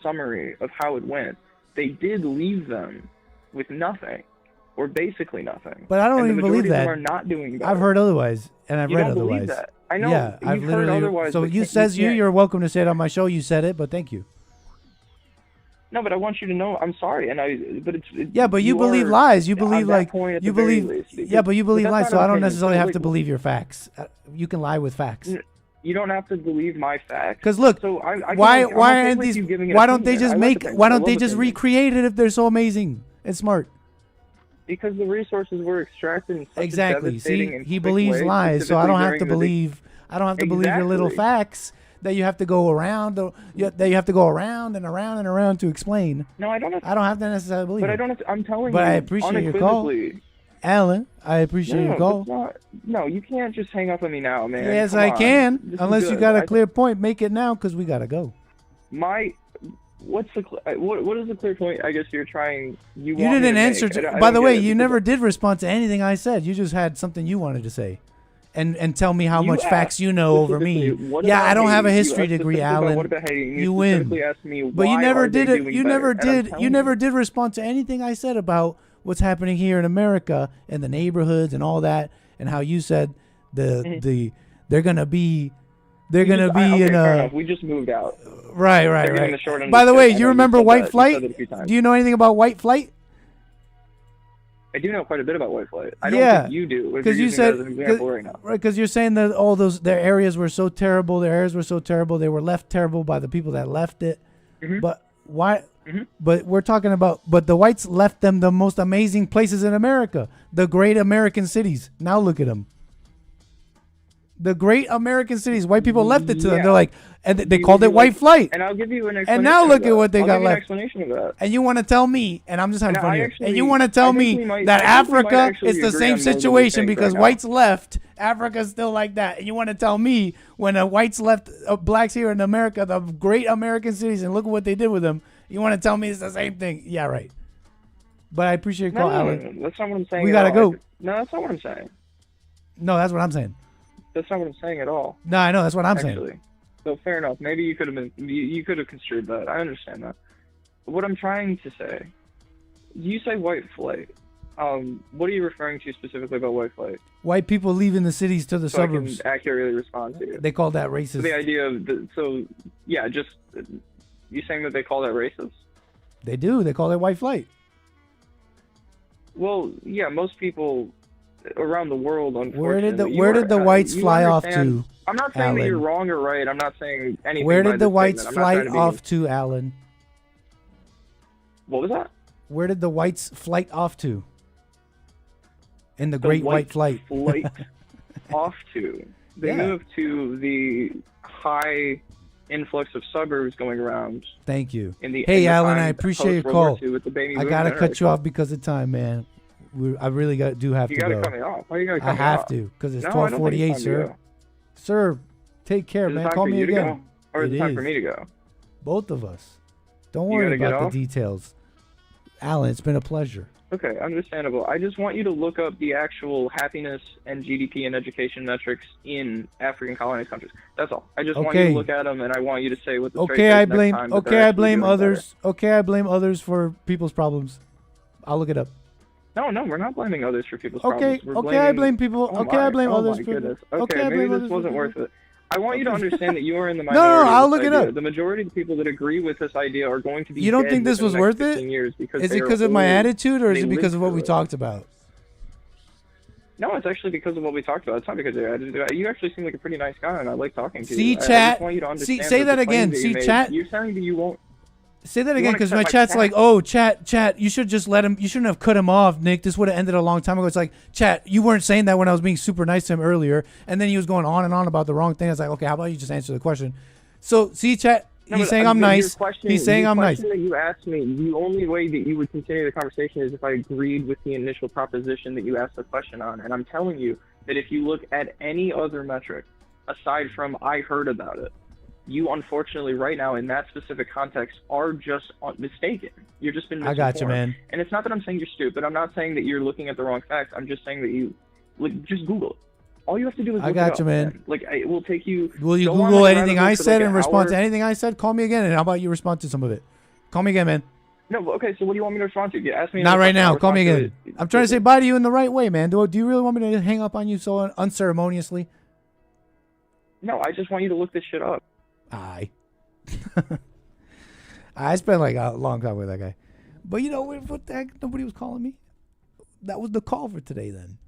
Speaker 6: summary of how it went, they did leave them with nothing, or basically nothing.
Speaker 1: But I don't even believe that.
Speaker 6: The majority of them are not doing better.
Speaker 1: I've heard otherwise, and I've
Speaker 6: You
Speaker 1: read
Speaker 6: don't
Speaker 1: otherwise.
Speaker 6: believe that. I know.
Speaker 1: Yeah,
Speaker 6: You've
Speaker 1: I've
Speaker 6: heard
Speaker 1: literally.
Speaker 6: otherwise,
Speaker 1: So
Speaker 6: but
Speaker 1: you're welcome to say it on my show. You said it, but thank you.
Speaker 6: No, but I want you to know I'm sorry,
Speaker 1: Yeah, but you believe lies. You believe
Speaker 6: but you
Speaker 1: believe lies.
Speaker 6: not
Speaker 1: So
Speaker 6: an
Speaker 1: I don't
Speaker 6: opinion.
Speaker 1: necessarily
Speaker 6: So,
Speaker 1: have to believe your facts. You can lie with facts.
Speaker 6: You don't have to believe my facts.
Speaker 1: Because look,
Speaker 6: so I'm
Speaker 1: why
Speaker 6: okay
Speaker 1: aren't
Speaker 6: with
Speaker 1: these?
Speaker 6: you giving an
Speaker 1: Why don't they
Speaker 6: opinion.
Speaker 1: just
Speaker 6: I
Speaker 1: make?
Speaker 6: love opinions.
Speaker 1: Why
Speaker 6: I
Speaker 1: don't they
Speaker 6: love
Speaker 1: just
Speaker 6: opinions.
Speaker 1: recreate it if they're so amazing and smart?
Speaker 6: Because the resources were extracted in such
Speaker 1: Exactly.
Speaker 6: a devastating
Speaker 1: See,
Speaker 6: and
Speaker 1: he
Speaker 6: quick
Speaker 1: believes
Speaker 6: way,
Speaker 1: lies, so I don't have to
Speaker 6: specifically during the
Speaker 1: believe. I don't have to believe your little
Speaker 6: Exactly.
Speaker 1: facts that you have to go around. That you have to go around and around and around to explain.
Speaker 6: No, I don't have.
Speaker 1: I don't have to necessarily believe.
Speaker 6: But
Speaker 1: it.
Speaker 6: I don't have to, I'm telling
Speaker 1: But
Speaker 6: you.
Speaker 1: I appreciate your call,
Speaker 6: unequivocally.
Speaker 1: Alan. I appreciate your call.
Speaker 6: That's not, no, you can't just hang up on me now, man.
Speaker 1: Yes,
Speaker 6: Come
Speaker 1: I
Speaker 6: on.
Speaker 1: can.
Speaker 6: This is
Speaker 1: Unless you
Speaker 6: good.
Speaker 1: got a clear point, make it now because we gotta go.
Speaker 6: What is the clear point? I guess you're trying. You
Speaker 1: You
Speaker 6: want me
Speaker 1: didn't
Speaker 6: to
Speaker 1: answer.
Speaker 6: make. I
Speaker 1: By
Speaker 6: don't
Speaker 1: the
Speaker 6: get
Speaker 1: way,
Speaker 6: it
Speaker 1: you
Speaker 6: because
Speaker 1: never did respond to anything I said. You just had something you wanted to say, and tell me how
Speaker 6: You
Speaker 1: much facts
Speaker 6: asked
Speaker 1: you know over me.
Speaker 6: specifically, what
Speaker 1: Yeah,
Speaker 6: about
Speaker 1: I don't have a
Speaker 6: Haiti? You
Speaker 1: history
Speaker 6: asked
Speaker 1: degree,
Speaker 6: specifically about
Speaker 1: Alan.
Speaker 6: what about Haiti, and
Speaker 1: You
Speaker 6: specifically
Speaker 1: win.
Speaker 6: asked me
Speaker 1: But you
Speaker 6: why
Speaker 1: never
Speaker 6: are they
Speaker 1: did it.
Speaker 6: doing
Speaker 1: You
Speaker 6: better,
Speaker 1: never
Speaker 6: and I'm
Speaker 1: did.
Speaker 6: telling
Speaker 1: You never did respond to anything I said about what's happening here in America and the neighborhoods and all that, and how you said they're gonna be
Speaker 6: okay,
Speaker 1: in
Speaker 6: fair
Speaker 1: a
Speaker 6: enough. We just moved out.
Speaker 1: right.
Speaker 6: They're getting the short end of
Speaker 1: By the
Speaker 6: stick.
Speaker 1: way,
Speaker 6: I know
Speaker 1: you remember
Speaker 6: said
Speaker 1: White
Speaker 6: that. You
Speaker 1: Flight?
Speaker 6: said it a few times.
Speaker 1: Do you know anything about White Flight?
Speaker 6: I do know quite a bit about White Flight. I don't
Speaker 1: Yeah,
Speaker 6: think you do. If
Speaker 1: because
Speaker 6: you're
Speaker 1: you
Speaker 6: using
Speaker 1: said
Speaker 6: that as an example right now.
Speaker 1: right, because you're saying that all those their areas were so terrible. Their areas were so terrible. They were left terrible by the people that left it.
Speaker 6: Mhm.
Speaker 1: But why?
Speaker 6: Mhm.
Speaker 1: But we're talking about. But the whites left them the most amazing places in America, the great American cities. Now look at them. The great American cities. White people left it to them.
Speaker 6: Yeah.
Speaker 1: They're like, and they
Speaker 6: You-
Speaker 1: called
Speaker 6: you
Speaker 1: it White
Speaker 6: like-
Speaker 1: Flight.
Speaker 6: And I'll give you an explanation.
Speaker 1: And now look
Speaker 6: of
Speaker 1: at
Speaker 6: that.
Speaker 1: what they
Speaker 6: I'll
Speaker 1: got
Speaker 6: give you an
Speaker 1: left.
Speaker 6: explanation of that.
Speaker 1: And you want to tell me, and I'm just having
Speaker 6: And
Speaker 1: fun
Speaker 6: I
Speaker 1: here.
Speaker 6: actually-
Speaker 1: And you want to tell
Speaker 6: I think
Speaker 1: me
Speaker 6: we might-
Speaker 1: that
Speaker 6: I think we might
Speaker 1: Africa
Speaker 6: actually
Speaker 1: is the
Speaker 6: agree
Speaker 1: same
Speaker 6: on more than we
Speaker 1: situation
Speaker 6: think
Speaker 1: because
Speaker 6: right now.
Speaker 1: whites left, Africa's still like that. And you want to tell me when the whites left blacks here in America, the great American cities, and look at what they did with them. You want to tell me it's the same thing? Yeah, right. But I appreciate your call, Alan.
Speaker 6: That's not what I'm saying.
Speaker 1: We
Speaker 6: at
Speaker 1: gotta
Speaker 6: all.
Speaker 1: go.
Speaker 6: No, that's not what I'm saying.
Speaker 1: No, that's what I'm saying.
Speaker 6: That's not what I'm saying at all.
Speaker 1: No, I know that's what I'm saying.
Speaker 6: Actually. So fair enough. Maybe you could have been. You could have construed that. I understand that. What I'm trying to say, you say white flight. What are you referring to specifically about white flight?
Speaker 1: White people leaving the cities to the
Speaker 6: So I
Speaker 1: suburbs.
Speaker 6: can accurately respond to you.
Speaker 1: They call that
Speaker 6: So
Speaker 1: racist.
Speaker 6: the idea of just you saying that they call that racist?
Speaker 1: They do. They call it white flight.
Speaker 6: Well, yeah, most people around the world, unfortunately.
Speaker 1: Where did the whites
Speaker 6: you
Speaker 1: fly off
Speaker 6: understand-
Speaker 1: to?
Speaker 6: I'm not saying that
Speaker 1: Alan?
Speaker 6: you're wrong or right. I'm not saying anything.
Speaker 1: Where
Speaker 6: by
Speaker 1: did the
Speaker 6: this
Speaker 1: whites
Speaker 6: statement. I'm not trying
Speaker 1: flight
Speaker 6: to be-
Speaker 1: off to, Alan?
Speaker 6: What was that?
Speaker 1: Where did the whites flight off to? In the Great White Flight.
Speaker 6: Flight off to. They
Speaker 1: Yeah.
Speaker 6: moved to the high influx of suburbs going around.
Speaker 1: Thank you.
Speaker 6: In the
Speaker 1: Hey,
Speaker 6: in the
Speaker 1: Alan,
Speaker 6: time
Speaker 1: I appreciate your
Speaker 6: post-World
Speaker 1: call.
Speaker 6: War II with the baby
Speaker 1: I
Speaker 6: boom
Speaker 1: gotta
Speaker 6: generation.
Speaker 1: cut you off because of time, man. I really do have
Speaker 6: You
Speaker 1: to
Speaker 6: gotta
Speaker 1: go.
Speaker 6: cut me off. Why you gotta cut
Speaker 1: I
Speaker 6: me
Speaker 1: have
Speaker 6: off?
Speaker 1: to because it's
Speaker 6: No, I don't think
Speaker 1: 12:48,
Speaker 6: it's time to
Speaker 1: sir.
Speaker 6: go.
Speaker 1: Sir, take care,
Speaker 6: Is it
Speaker 1: man.
Speaker 6: time
Speaker 1: Call
Speaker 6: for
Speaker 1: me
Speaker 6: you to
Speaker 1: again.
Speaker 6: go? Or is it time for me to go?
Speaker 1: Both of us. Don't
Speaker 6: You
Speaker 1: worry
Speaker 6: gotta get
Speaker 1: about
Speaker 6: off?
Speaker 1: the details. Alan, it's been a pleasure.
Speaker 6: Okay, understandable. I just want you to look up the actual happiness and GDP and education metrics in African colonized countries. That's all. I just want you
Speaker 1: Okay.
Speaker 6: to look at them, and I want you to say what the straight
Speaker 1: Okay,
Speaker 6: face
Speaker 1: I
Speaker 6: next
Speaker 1: blame.
Speaker 6: time that
Speaker 1: Okay,
Speaker 6: they're
Speaker 1: I
Speaker 6: actually
Speaker 1: blame
Speaker 6: doing
Speaker 1: others. Okay, I blame others for people's problems. I'll look it up.
Speaker 6: better. No, we're not blaming others for people's
Speaker 1: Okay,
Speaker 6: problems. We're
Speaker 1: okay, I blame people.
Speaker 6: Oh
Speaker 1: Okay, I
Speaker 6: my-
Speaker 1: blame
Speaker 6: oh
Speaker 1: others
Speaker 6: my
Speaker 1: for.
Speaker 6: goodness.
Speaker 1: Okay, I
Speaker 6: maybe
Speaker 1: blame
Speaker 6: this
Speaker 1: others for
Speaker 6: wasn't
Speaker 1: people.
Speaker 6: worth it. I want you to understand that you are in the
Speaker 1: No,
Speaker 6: minority.
Speaker 1: I'll
Speaker 6: of this
Speaker 1: look it
Speaker 6: idea.
Speaker 1: up.
Speaker 6: The majority of the people that agree with this idea are going to be
Speaker 1: You don't
Speaker 6: dead
Speaker 1: think this
Speaker 6: within
Speaker 1: was
Speaker 6: the next
Speaker 1: worth it?
Speaker 6: 15 years because
Speaker 1: Is
Speaker 6: they
Speaker 1: it
Speaker 6: are
Speaker 1: because of my
Speaker 6: old
Speaker 1: attitude, or
Speaker 6: and
Speaker 1: is
Speaker 6: they
Speaker 1: it because
Speaker 6: lived
Speaker 1: of what
Speaker 6: through
Speaker 1: we
Speaker 6: it.
Speaker 1: talked about?
Speaker 6: No, it's actually because of what we talked about. It's not because of your attitude. You actually seem like a pretty nice guy, and I like talking to
Speaker 1: See,
Speaker 6: you. I
Speaker 1: chat.
Speaker 6: just want you to
Speaker 1: See,
Speaker 6: understand
Speaker 1: say that
Speaker 6: the
Speaker 1: again.
Speaker 6: claims that
Speaker 1: See,
Speaker 6: you made.
Speaker 1: chat.
Speaker 6: You're saying that you won't.
Speaker 1: Say that
Speaker 6: You
Speaker 1: again,
Speaker 6: wanna
Speaker 1: because
Speaker 6: accept
Speaker 1: my
Speaker 6: my
Speaker 1: chat's
Speaker 6: chat?
Speaker 1: like, oh, chat. You should just let him. You shouldn't have cut him off, Nick. This would have ended a long time ago. It's like, chat. You weren't saying that when I was being super nice to him earlier, and then he was going on and on about the wrong thing. I was like, okay, how about you just answer the question? So, see, chat.
Speaker 6: No,
Speaker 1: He's
Speaker 6: but,
Speaker 1: saying
Speaker 6: I
Speaker 1: I'm
Speaker 6: mean, your
Speaker 1: nice.
Speaker 6: question-
Speaker 1: He's saying
Speaker 6: your
Speaker 1: I'm nice.
Speaker 6: question that you asked me, the only way that you would continue the conversation is if I agreed with the initial proposition that you asked the question on. And I'm telling you that if you look at any other metric aside from I heard about it, you unfortunately right now in that specific context are just mistaken. You've just been
Speaker 1: I
Speaker 6: misinformed.
Speaker 1: got you, man.
Speaker 6: And it's not that I'm saying you're stupid. I'm not saying that you're looking at the wrong facts. I'm just saying that you just Google it. All you have to do is
Speaker 1: I
Speaker 6: look
Speaker 1: got
Speaker 6: it up,
Speaker 1: you, man.
Speaker 6: Like it will take you.
Speaker 1: Will you
Speaker 6: go on,
Speaker 1: Google
Speaker 6: like, a
Speaker 1: anything
Speaker 6: rabbit
Speaker 1: I
Speaker 6: hole for,
Speaker 1: said
Speaker 6: like,
Speaker 1: and
Speaker 6: an
Speaker 1: respond
Speaker 6: hour.
Speaker 1: to anything I said? Call me again, and how about you respond to some of it? Call me again, man.
Speaker 6: No, but okay. So what do you want me to respond to? You ask me.
Speaker 1: Not
Speaker 6: another
Speaker 1: right
Speaker 6: question, I'll
Speaker 1: now. Call me
Speaker 6: respond
Speaker 1: again.
Speaker 6: to it.
Speaker 1: I'm trying to say bye to you in the right way, man. Do you really want me to hang up on you so unceremoniously?
Speaker 6: No, I just want you to look this shit up.
Speaker 1: Aye. I spent like a long time with that guy. But you know what the heck? Nobody was calling me. That was the call for today then.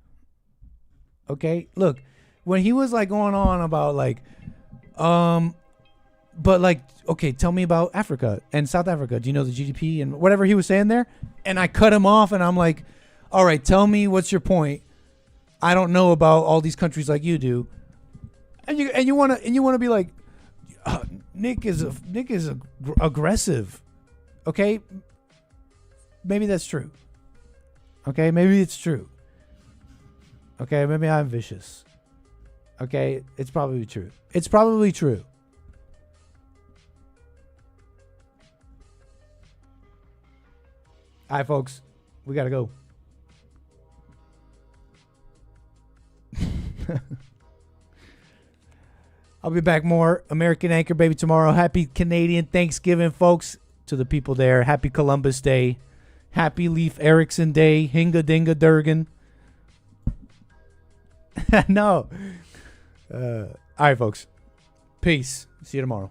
Speaker 1: Okay? Look, when he was like going on about like but like, okay, tell me about Africa and South Africa. Do you know the GDP and whatever he was saying there? And I cut him off and I'm like, all right, tell me what's your point. I don't know about all these countries like you do. And you want to be like, Nick is aggressive. Okay? Maybe that's true. Okay? Maybe it's true. Okay? Maybe I'm vicious. Okay? It's probably true. It's probably true. All right, folks. We got to go. I'll be back more American Anchor Baby tomorrow. Happy Canadian Thanksgiving, folks, to the people there. Happy Columbus Day. Happy Leif Erikson Day. Hinga Dinga Durgan. No. All right, folks. Peace. See you tomorrow.